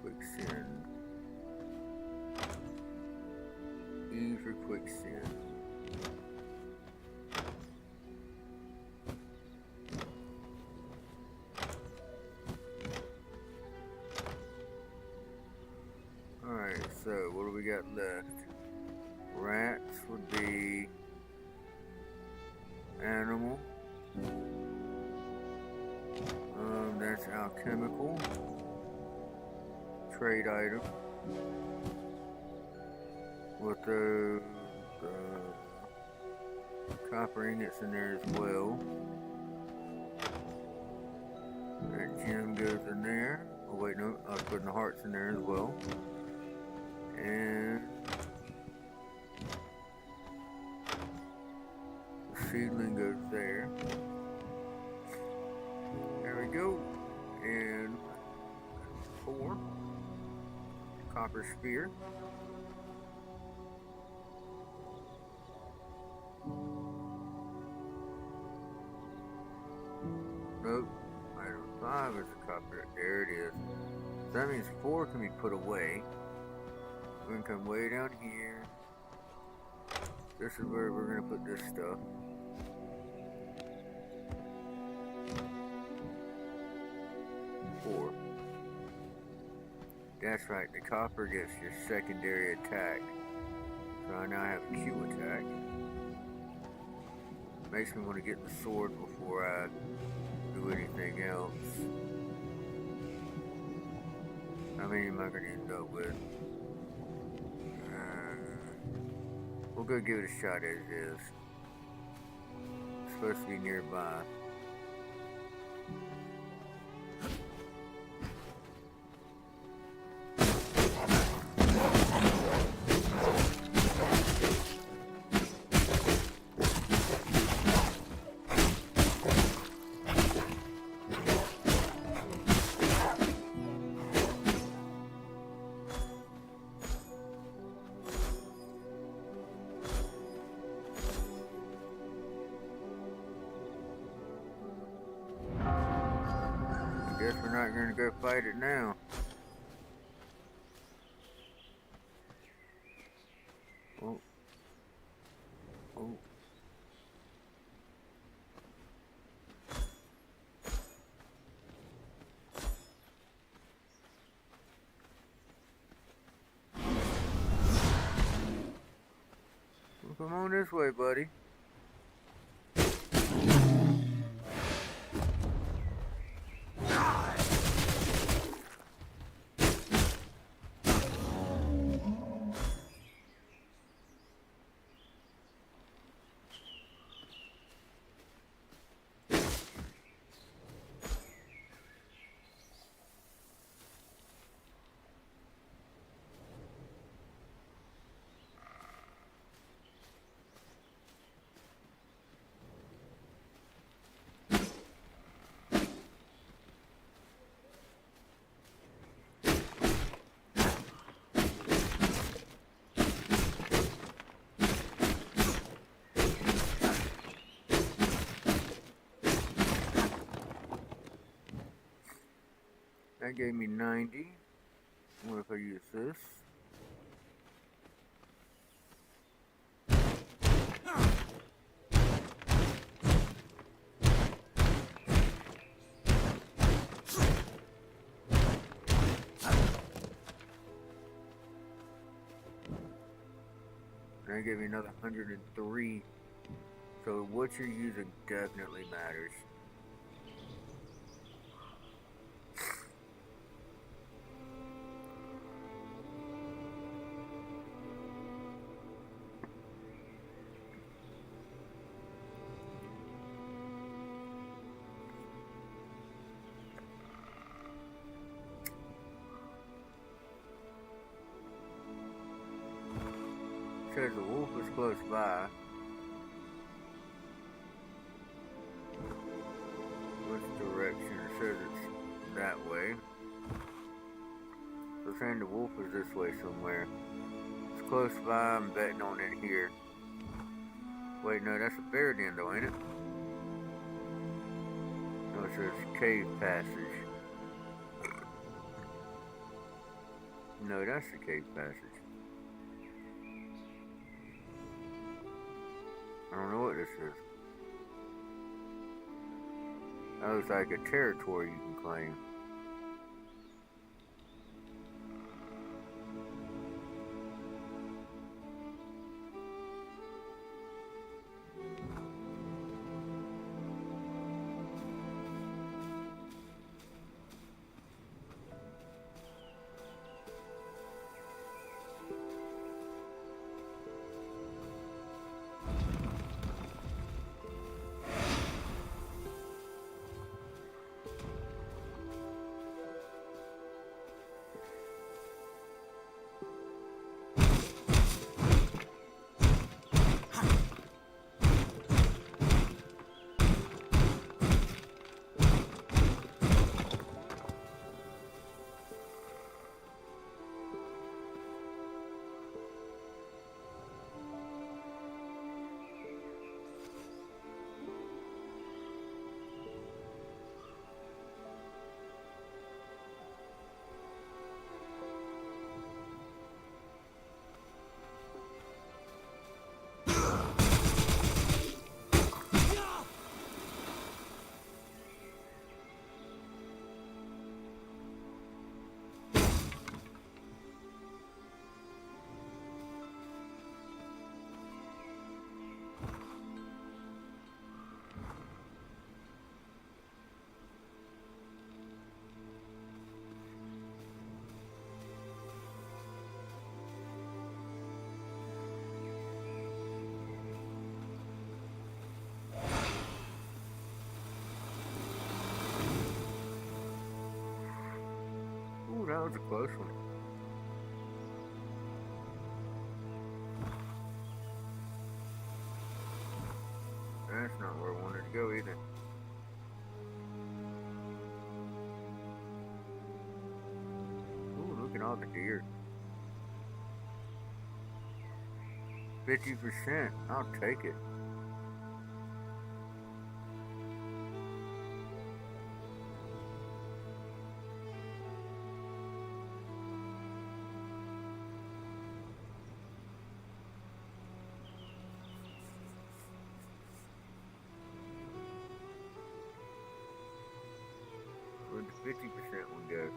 Speaker 1: Quicksand. E for quicksand. Alright, so what do we got left? Rats would be animal. That's alchemical. Trade item. With the copper ingots in there as well. That gem goes in there. Oh wait, no, I was putting the hearts in there as well. And the seedling goes there. There we go. And 4. Copper spear. Nope. Item 5 is a copper. There it is. So that means 4 can be put away. We're going to come way down here. This is where we're going to put this stuff. That's right, the copper gets your secondary attack. So I now have a Q attack. Makes me want to get the sword before I do anything else. How many am I going to end up with? We'll go give it a shot as is. It's supposed to be nearby. Guess we're not going to go fight it now. Oh. Oh. Well, come on this way, buddy. That gave me 90. What if I use this? That gave me another 103. So what you're using definitely matters. Says the wolf is close by. Which direction? It says it's that way. So saying the wolf is this way somewhere. It's close by. I'm betting on it here. Wait, no, that's a bear den though, ain't it? No, it says cave passage. No, that's the cave passage. I don't know what this is. That looks like a territory you can claim. Ooh, that was a close one. That's not where I wanted to go either. Ooh, look at all the deer. 50%. I'll take it. Where'd the 50% one go?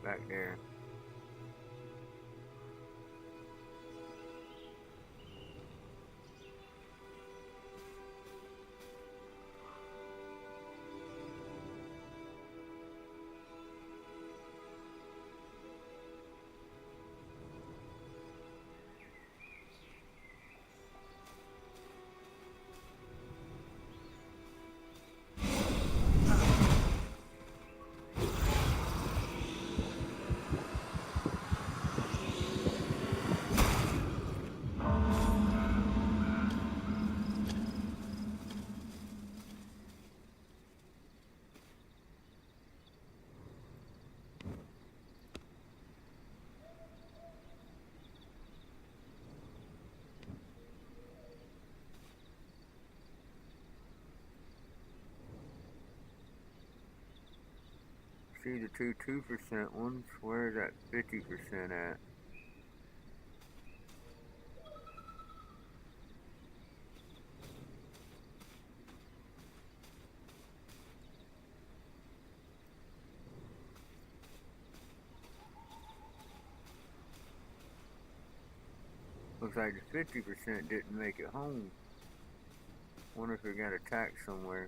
Speaker 1: Back there. See the two 2% ones? Where's that 50% at? Looks like the 50% didn't make it home. Wonder if it got attacked somewhere.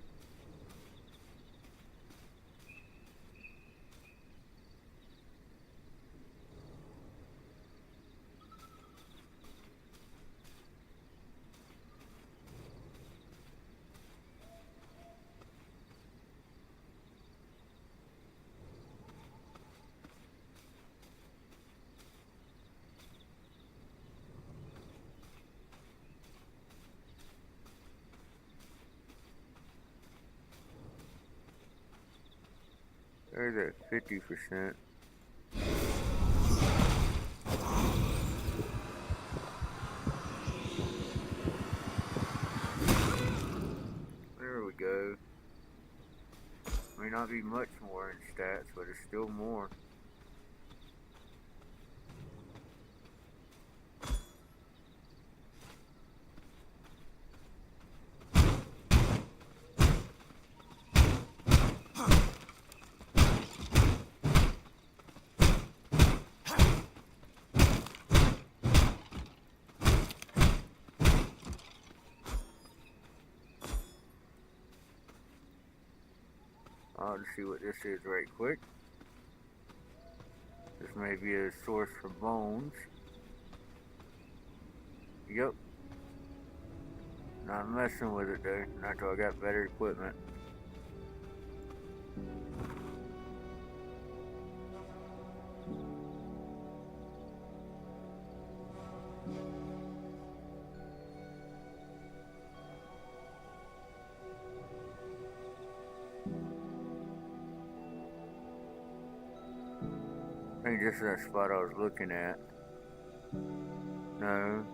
Speaker 1: There's that 50%. There we go. May not be much more in stats, but it's still more. I'll just see what this is right quick. This may be a source for bones. Yep. Not messing with it though, not till I got better equipment. I think this is that spot I was looking at. No.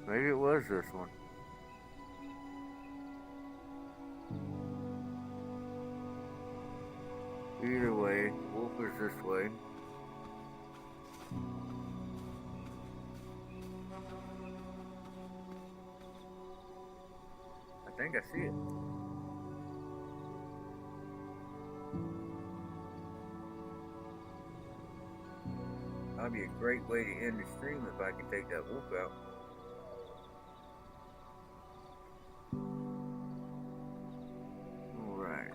Speaker 1: Maybe it was this one. Either way, Wolf is this way. I think I see it. That'd be a great way to end the stream if I could take that wolf out. Alright.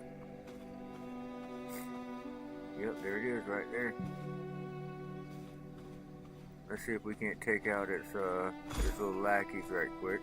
Speaker 1: Yep, there it is right there. Let's see if we can't take out its little lackeys right quick.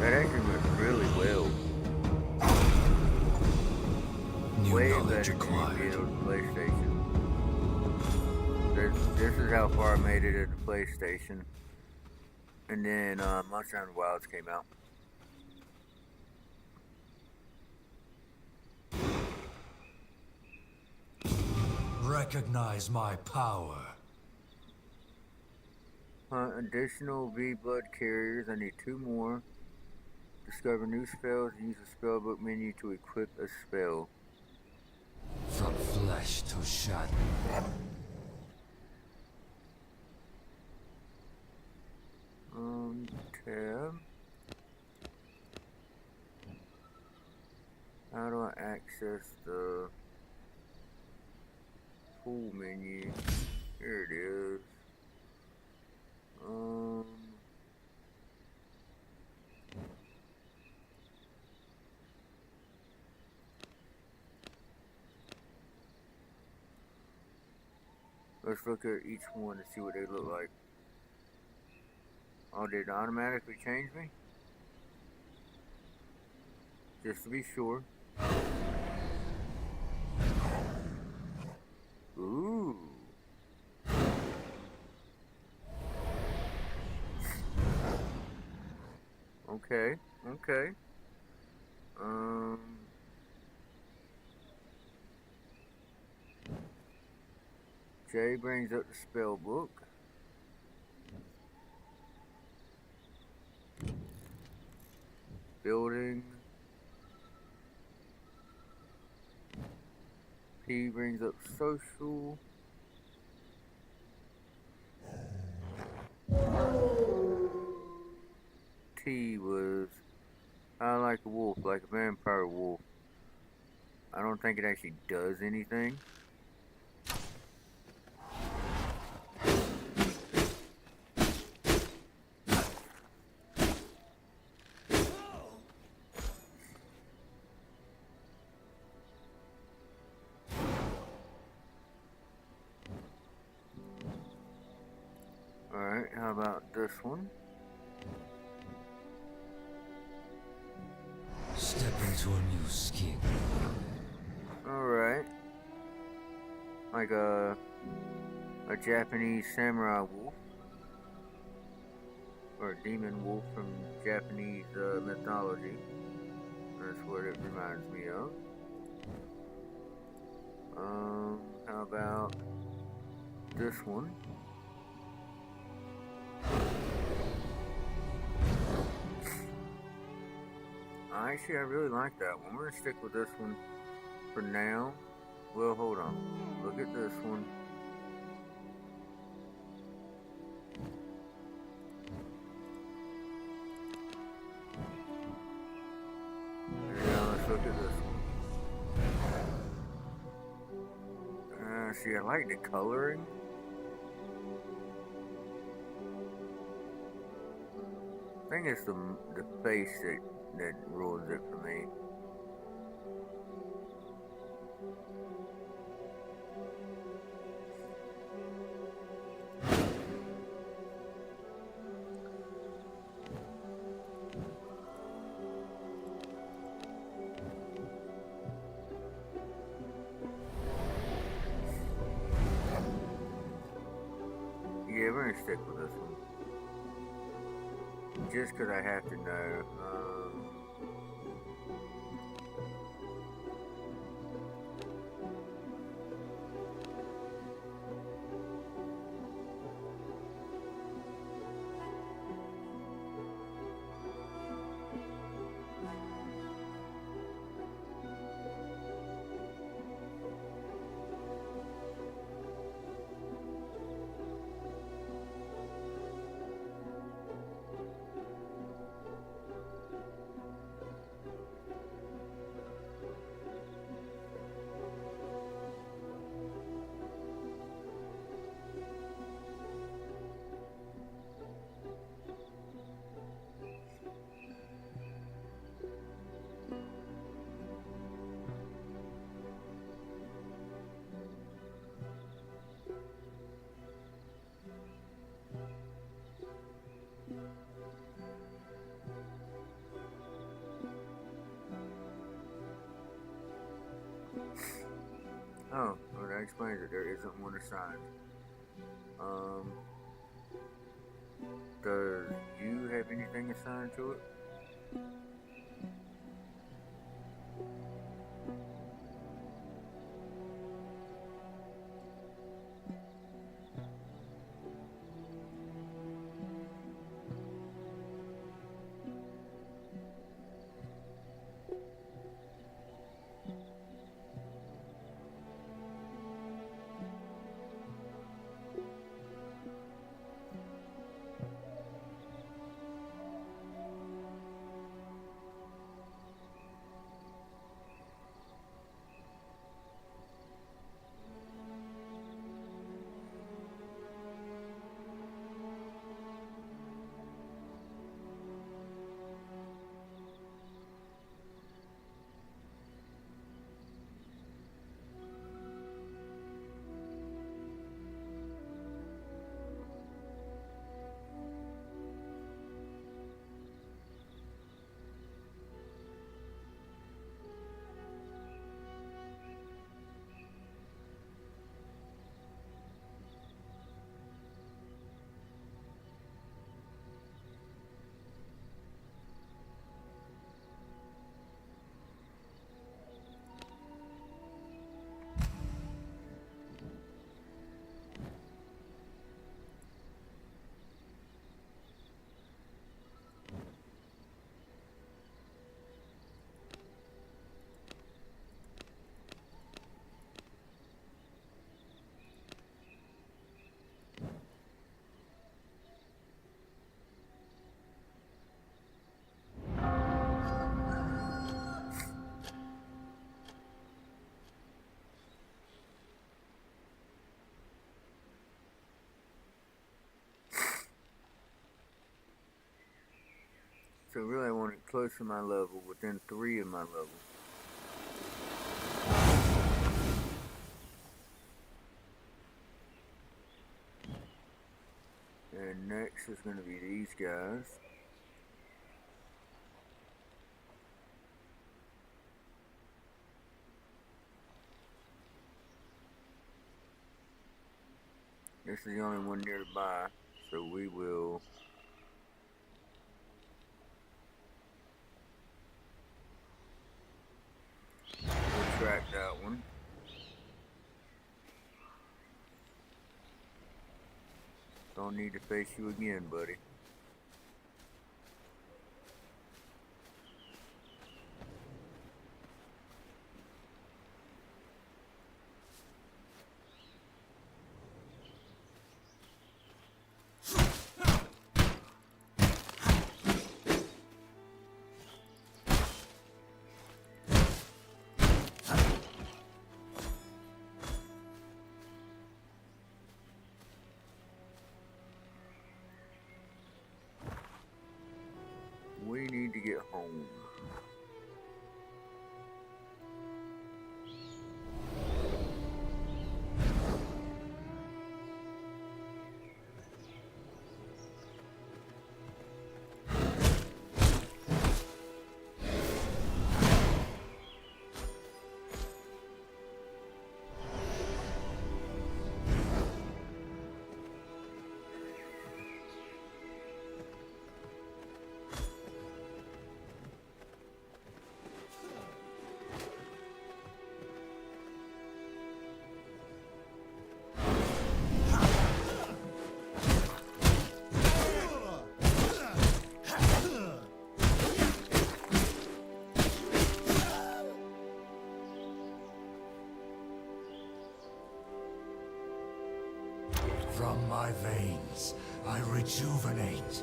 Speaker 1: That actually went really well.
Speaker 3: New
Speaker 1: Way
Speaker 3: knowledge
Speaker 1: better than
Speaker 3: acquired.
Speaker 1: it on the PlayStation. This is how far I made it at the PlayStation. And then Monster Hunter Wilds came out.
Speaker 3: Recognize my power.
Speaker 1: Additional V blood carriers. I need 2 more. Discover new spells. Use the spellbook menu to equip a spell.
Speaker 3: From flesh to shadow.
Speaker 1: Tab. How do I access the full menu? Here it is. Let's look at each one and see what they look like. Oh, did it automatically change me? Just to be sure. Ooh. Okay. Okay. Um. Jay brings up the spell book. Building. P brings up social. T was I like a wolf, like a vampire wolf. I don't think it actually does anything. Alright, how about this one?
Speaker 3: Step into a new skin.
Speaker 1: Alright. Like a Japanese samurai wolf. Or a demon wolf from Japanese mythology. That's what it reminds me of. How about this one? Actually, I really like that one. We're gonna stick with this one for now. Well, hold on. Look at this one. Now let's look at this one. See, I like the coloring. I think it's the face that ruins it for me. Yeah, we're gonna stick with this one. Just because I have to know. Oh, well, that explains it. There isn't one assigned. Um, does you have anything assigned to it? So really I want it close to my level, within 3 of my level. And next is going to be these guys. This is the only one nearby, so we will retract that one. Don't need to face you again, buddy. We need to get home.
Speaker 3: From my veins, I rejuvenate.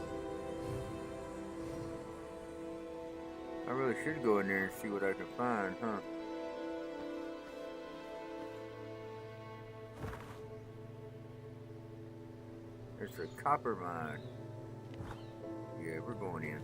Speaker 1: I really should go in there and see what I can find, huh? It's a copper mine. Yeah, we're going in.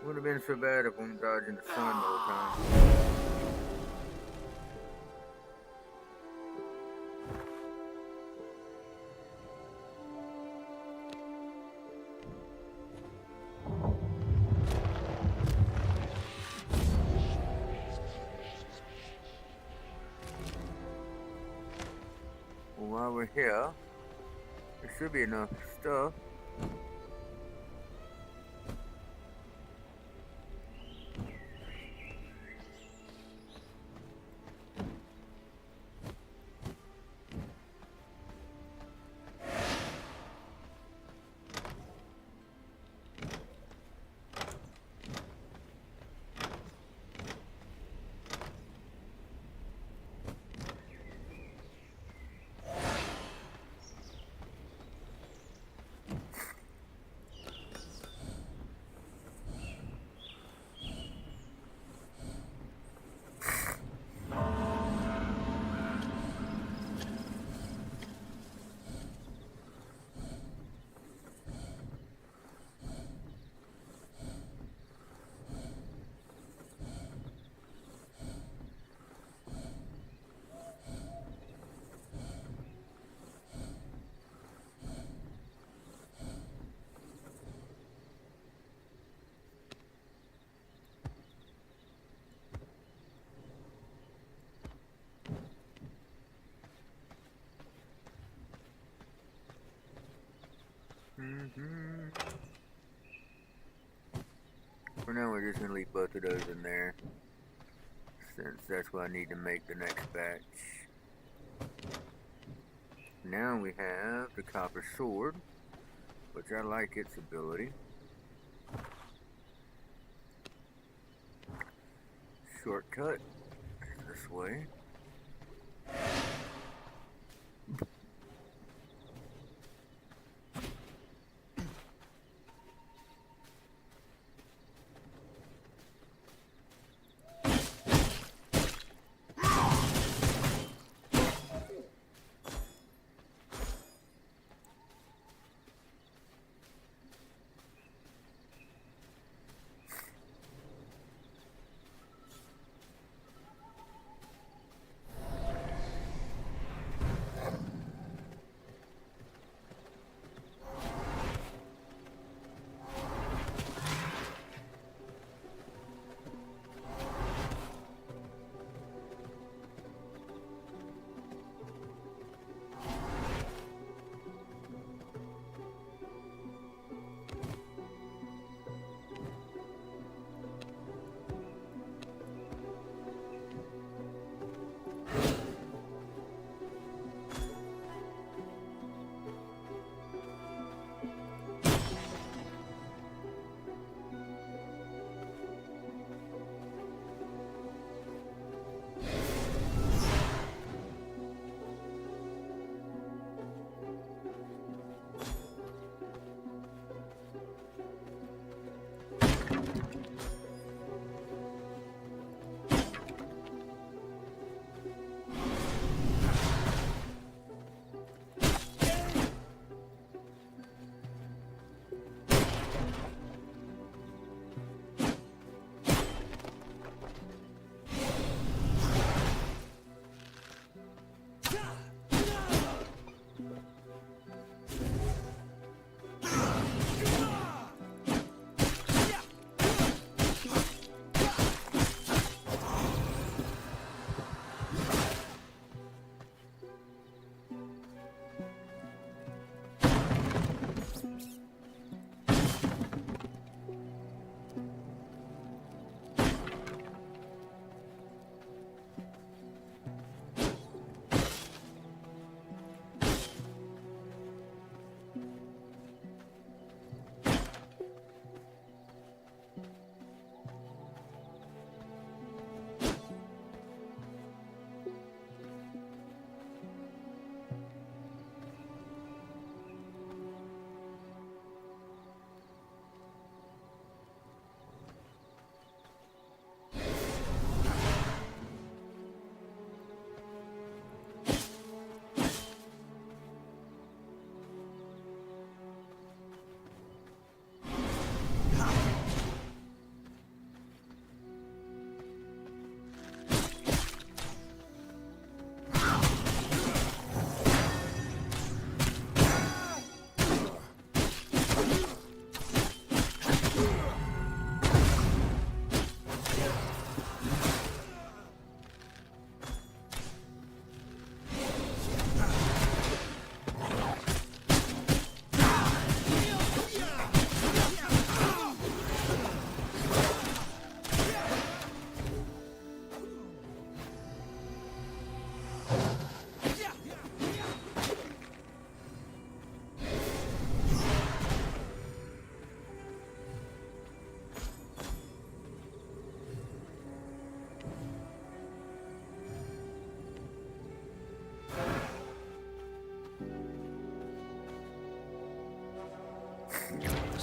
Speaker 1: Would have been so bad if I'm dodging the sun the whole time. over here. There should be enough stuff. For now, we're just going to leave both of those in there, since that's what I need to make the next batch. Now we have the copper sword, which I like its ability. Shortcut this way.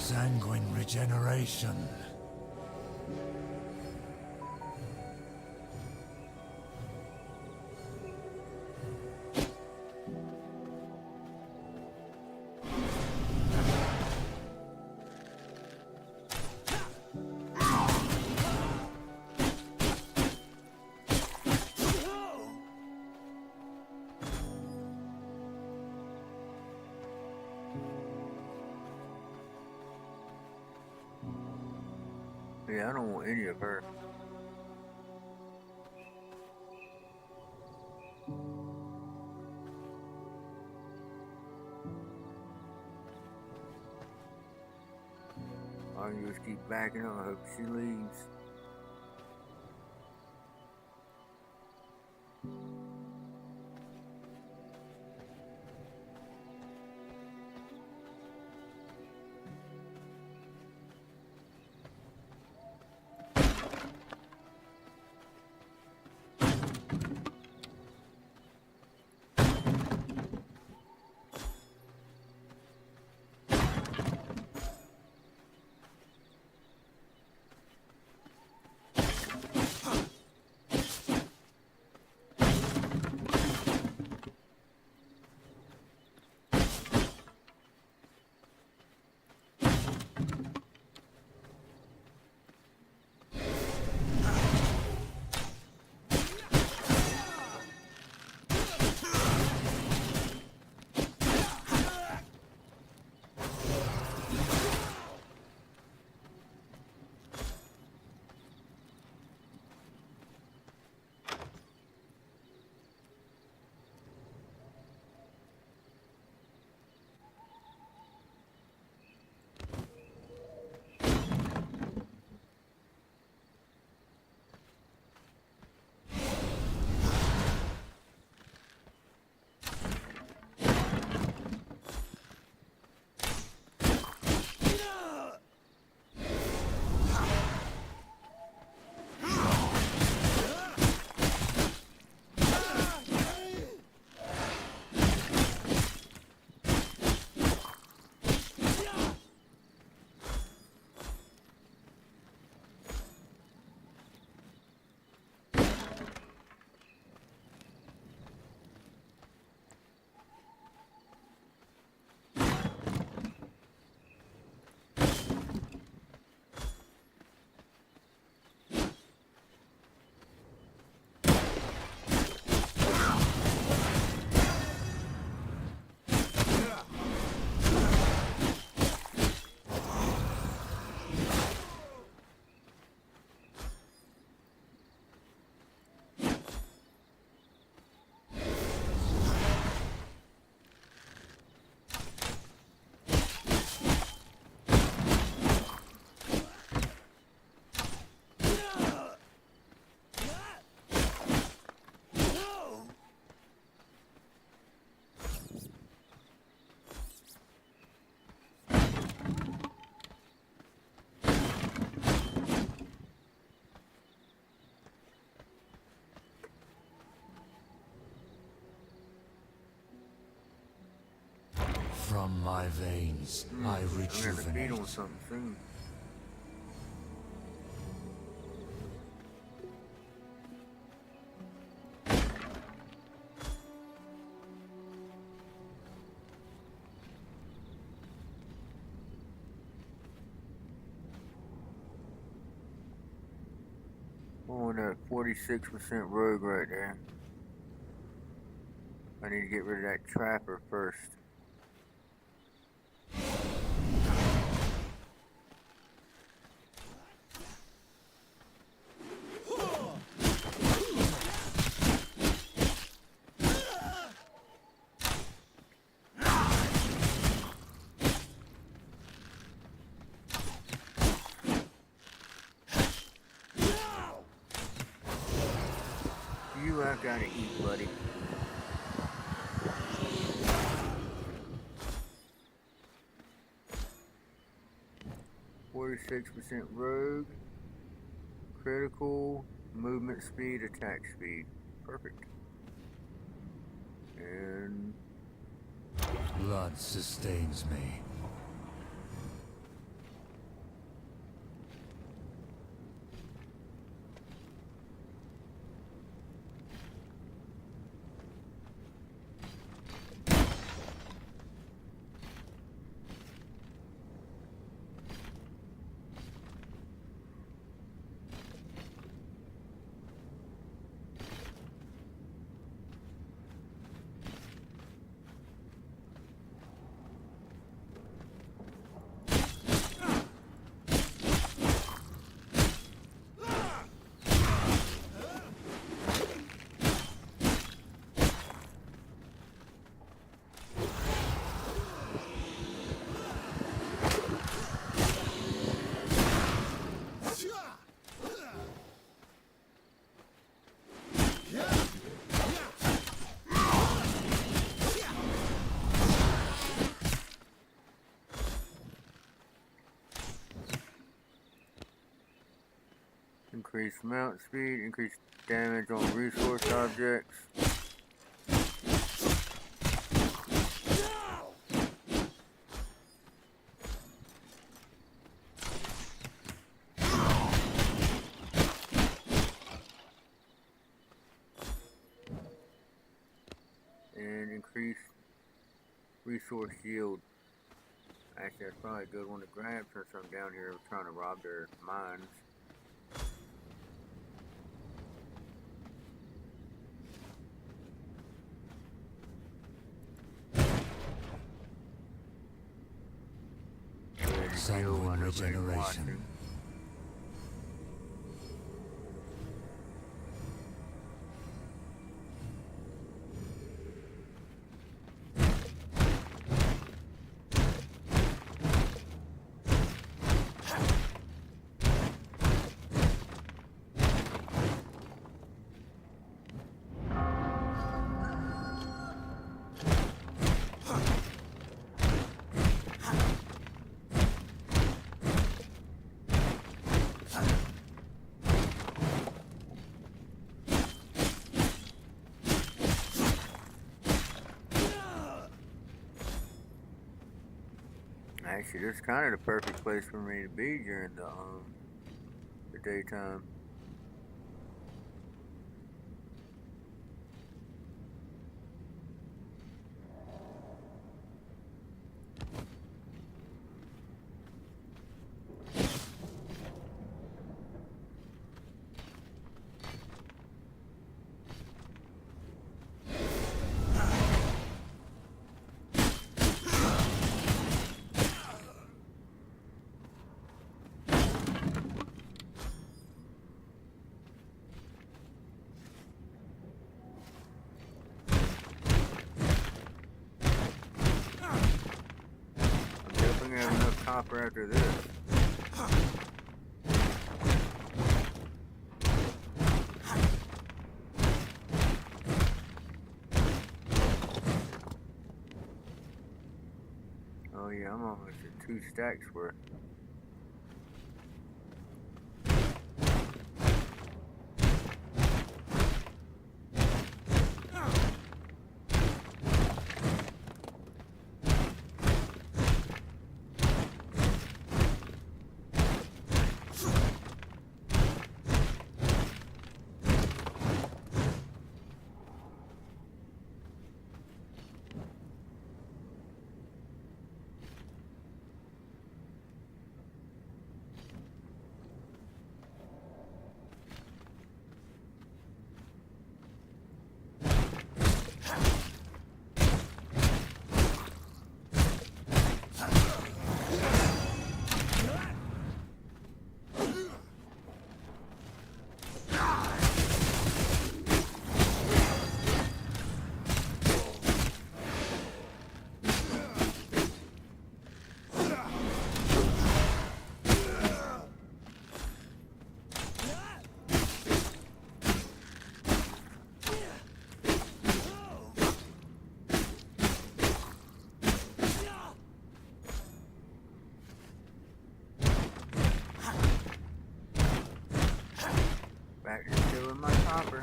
Speaker 3: Sanguine regeneration.
Speaker 1: Yeah, I don't want any of her. All you just keep backing up. I hope she leaves.
Speaker 3: From my veins, I
Speaker 1: I'm gonna have to feed
Speaker 3: rejuvenate.
Speaker 1: on something soon. On that 46% rogue right there. I need to get rid of that trapper first. You have got to eat, buddy. %, rogue, critical, movement speed, attack speed. Perfect. And
Speaker 3: Blood sustains me.
Speaker 1: Increase mount speed, increase damage on resource objects. And increase resource yield. Actually, that's probably a good one to grab since I'm down here trying to rob their mines.
Speaker 3: Sanguine regeneration. Actually, this is kind of the perfect place for me to be during the daytime. Definitely have enough copper after this. Oh yeah, I'm almost at 2 stacks worth. Back to stealing my copper.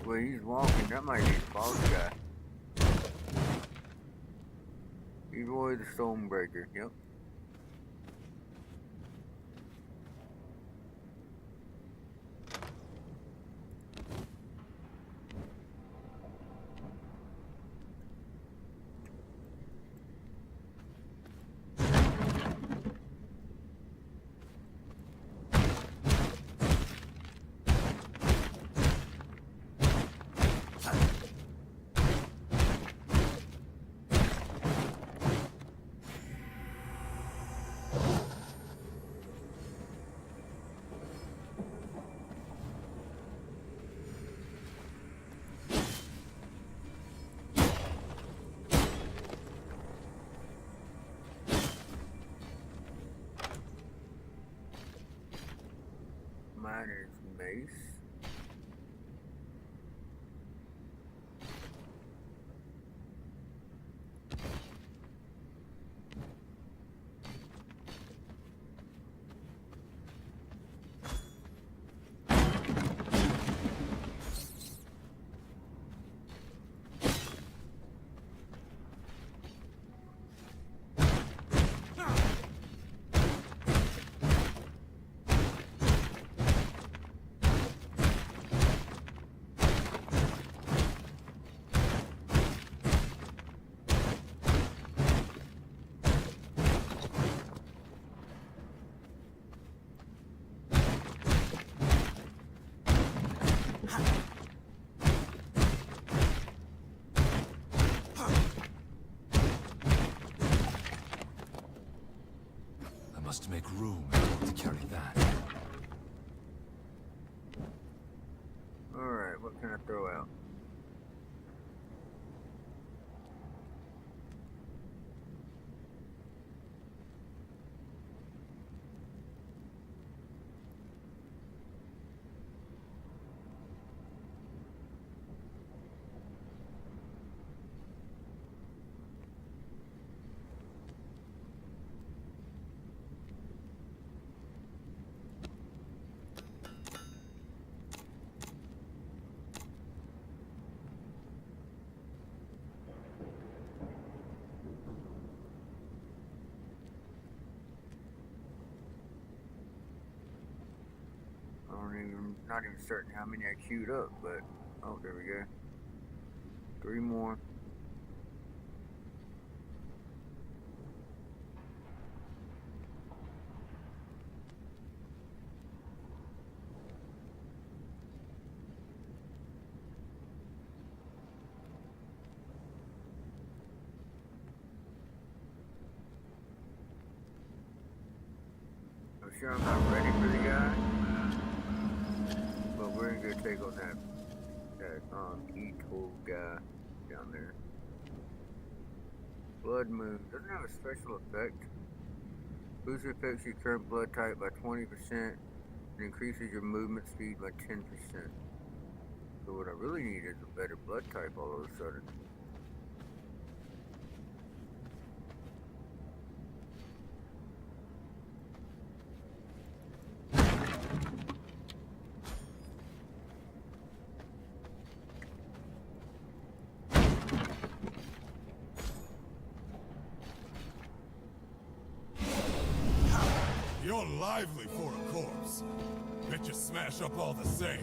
Speaker 3: Well, he's walking. That might be the boss guy. Leroy the Stonebreaker. Yep. Miner's mace.
Speaker 2: must make room to carry that.
Speaker 1: Alright, what can I throw out? Not even certain how many I queued up, but oh, there we go. 3 more. I'm sure I'm not ready for the guy. But we're gonna take on that E-tool guy down there. Blood Moon doesn't have a special effect. Booster affects your current blood type by 20% and increases your movement speed by 10%. So what I really need is a better blood type all of a sudden.
Speaker 5: You're lively for a corpse. Bet you smash up all the same.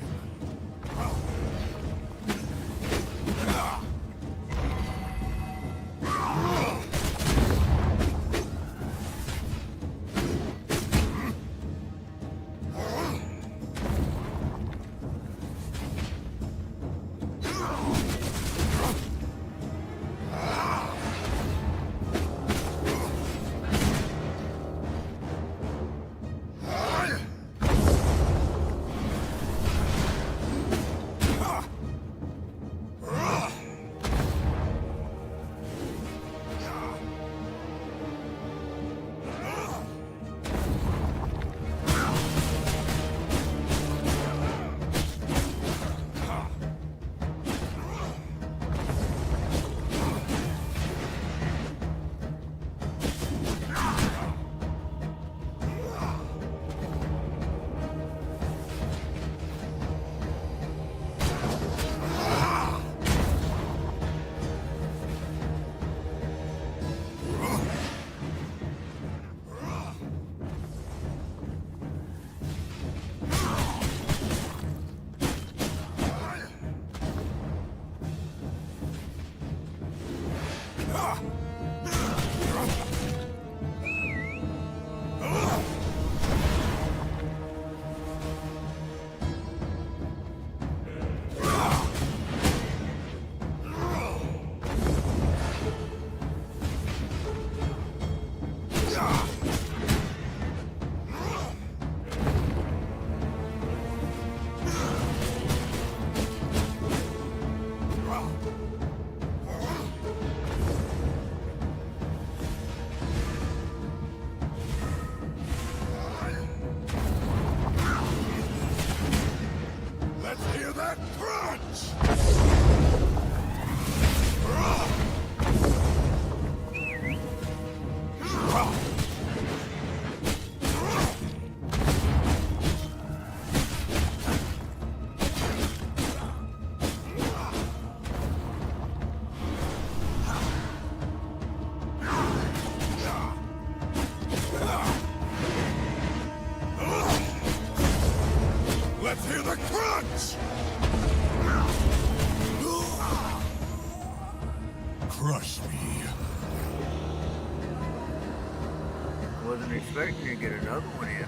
Speaker 5: Crush me.
Speaker 1: Wasn't expecting to get another one in.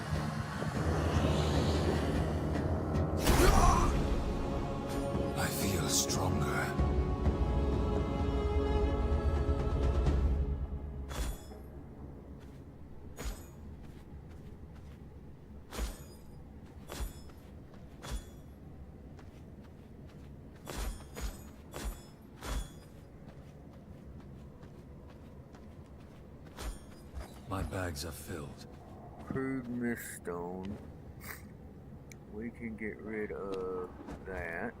Speaker 2: I feel stronger. bags are filled.
Speaker 1: Crude miststone. We can get rid of that.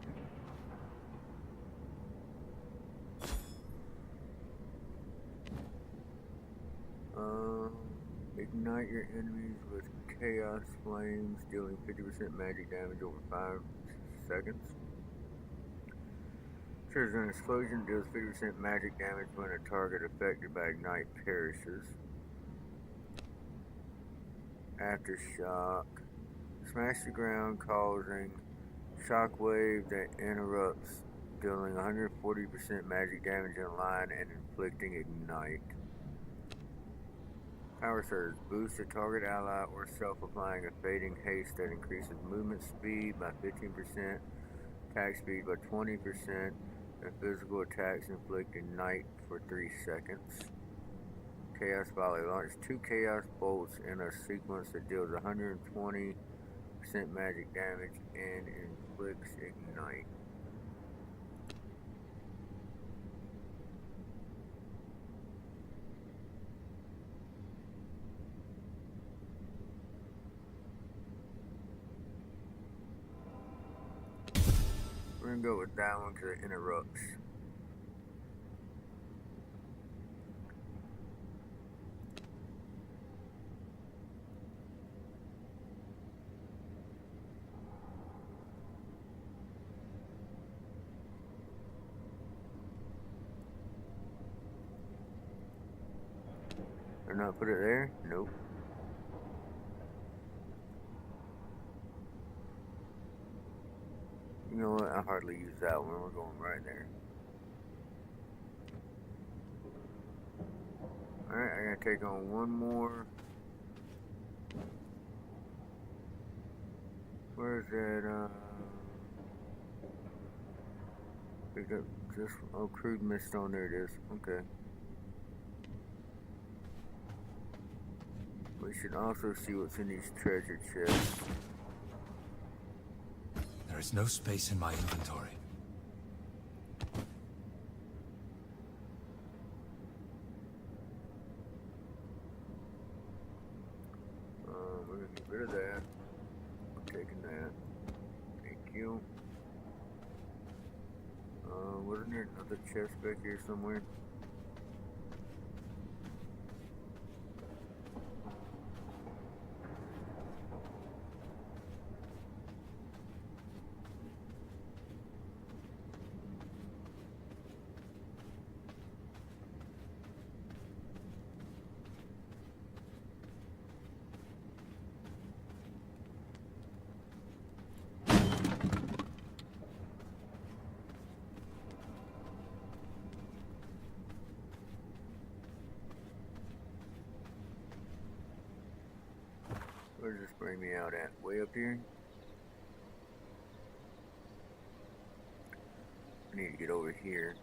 Speaker 1: Ignite your enemies with chaos flames, dealing 50% magic damage over 5 seconds. Triggers an explosion, deals 50% magic damage when a target affected by ignite perishes. Aftershock. Smash the ground, causing shockwave that interrupts, dealing 140% magic damage in line and inflicting ignite. Power Surge. Boosts a target ally or self applying a fading haste that increases movement speed by 15%, attack speed by 20%, and physical attacks inflict ignite for 3 seconds. Chaos Volley. Launch 2 Chaos Bolts in a sequence that deals 120% magic damage and inflicts ignite. We're gonna go with that one because it interrupts. Or not put it there? Nope. You know what? I hardly use that one. We're going right there. Alright, I gotta take on one more. Where's that, picked up just, oh, crude miststone, there it is. Okay. We should also see what's in these treasure chests.
Speaker 2: There is no space in my inventory.
Speaker 1: We're gonna get rid of that. I'm taking that. Thank you. Wasn't there another chest back here somewhere? Where does this bring me out at? Way up here? I need to get over here.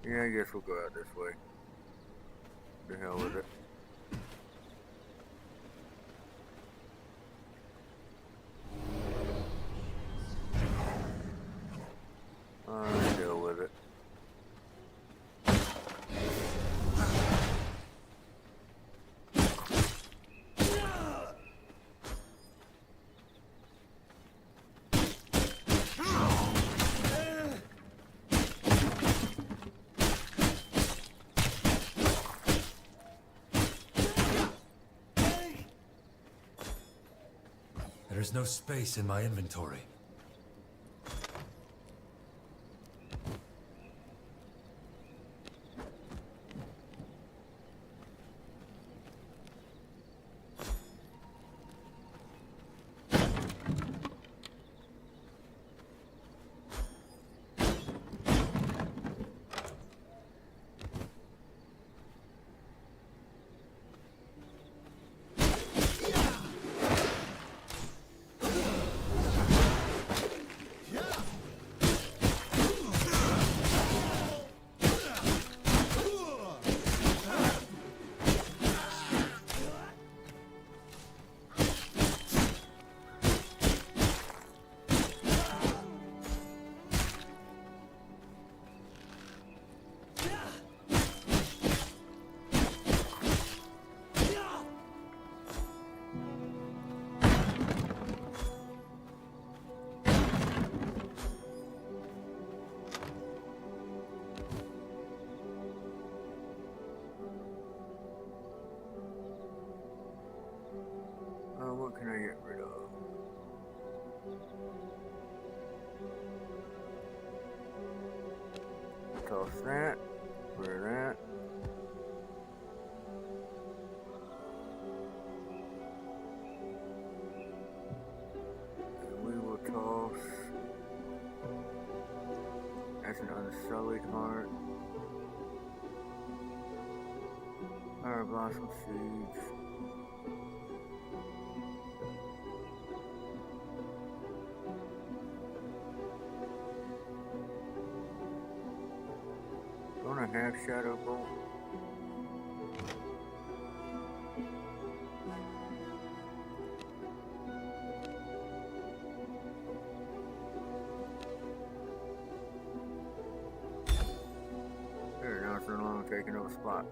Speaker 1: Yeah, I guess we'll go out this way. The hell with it. Deal with it.
Speaker 2: There is no space in my inventory.
Speaker 1: toss that. Clear that. And we will toss. That's an unsullied heart. Fire blossom seeds. Gonna have shadow bolt. There, now it's no longer taking over spot.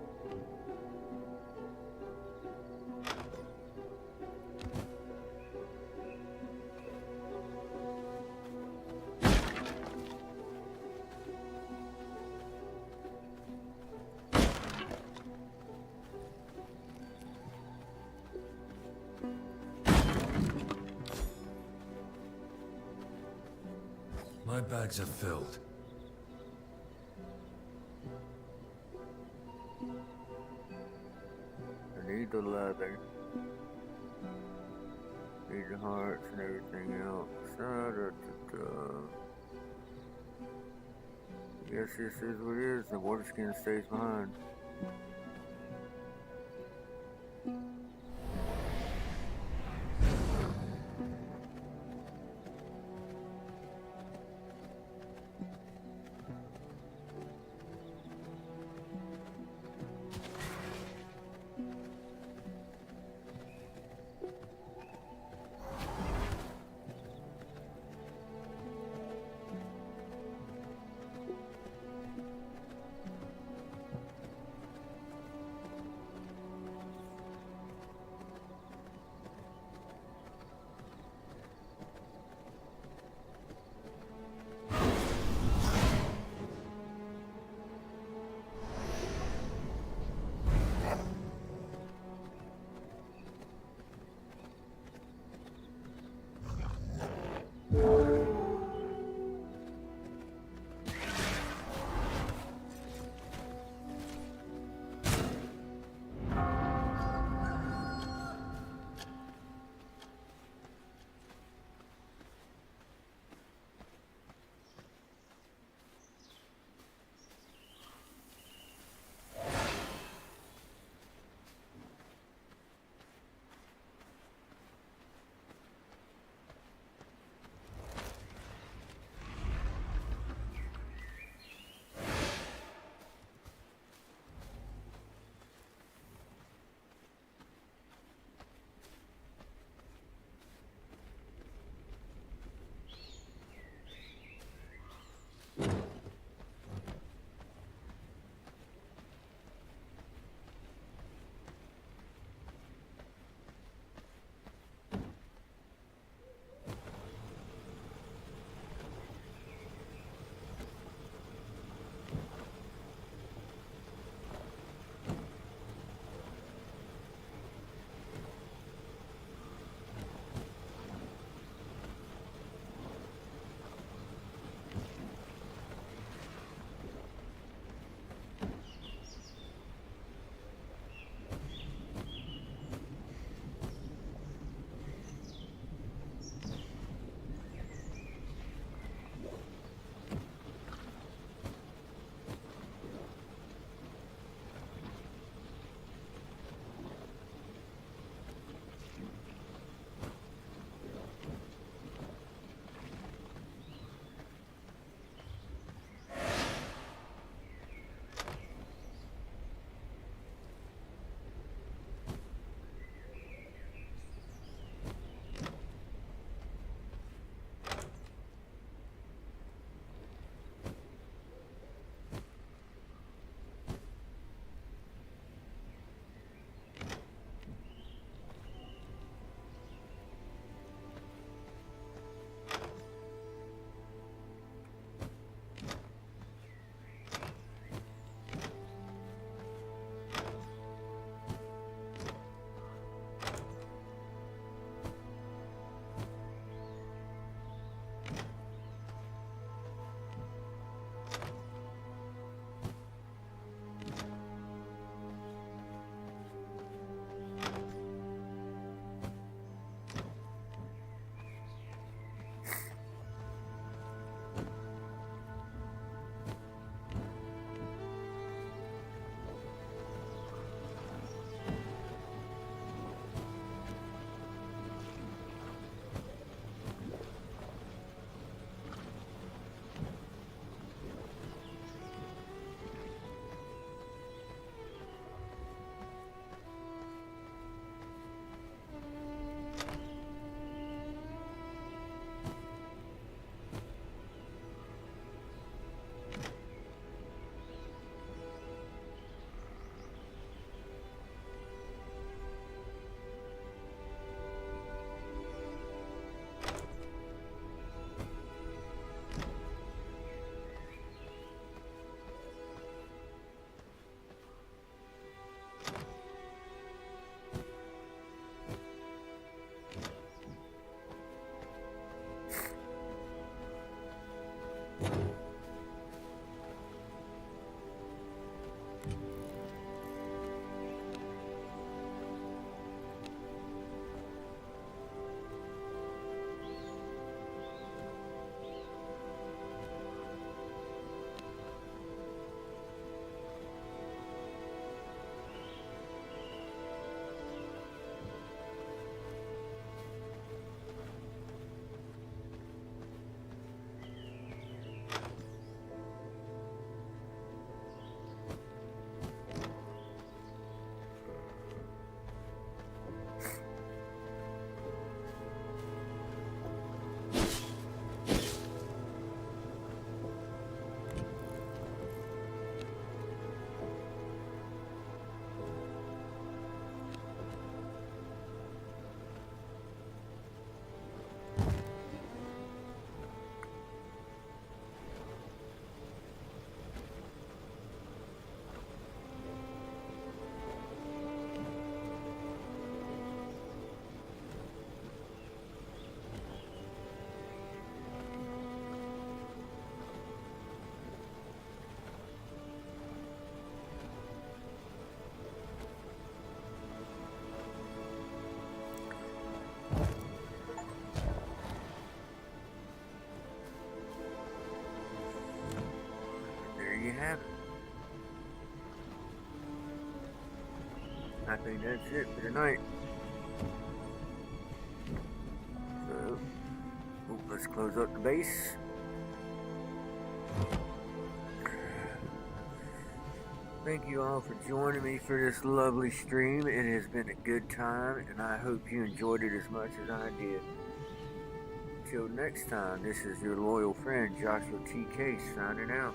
Speaker 2: My bags are filled.
Speaker 1: I need the leather. Need the hearts and everything else. Guess this is what it is. The water skin stays behind. have it. I think that's it for tonight. So, let's close up the base. Thank you all for joining me for this lovely stream. It has been a good time, and I hope you enjoyed it as much as I did. Until next time, this is your loyal friend Joshua TK signing out.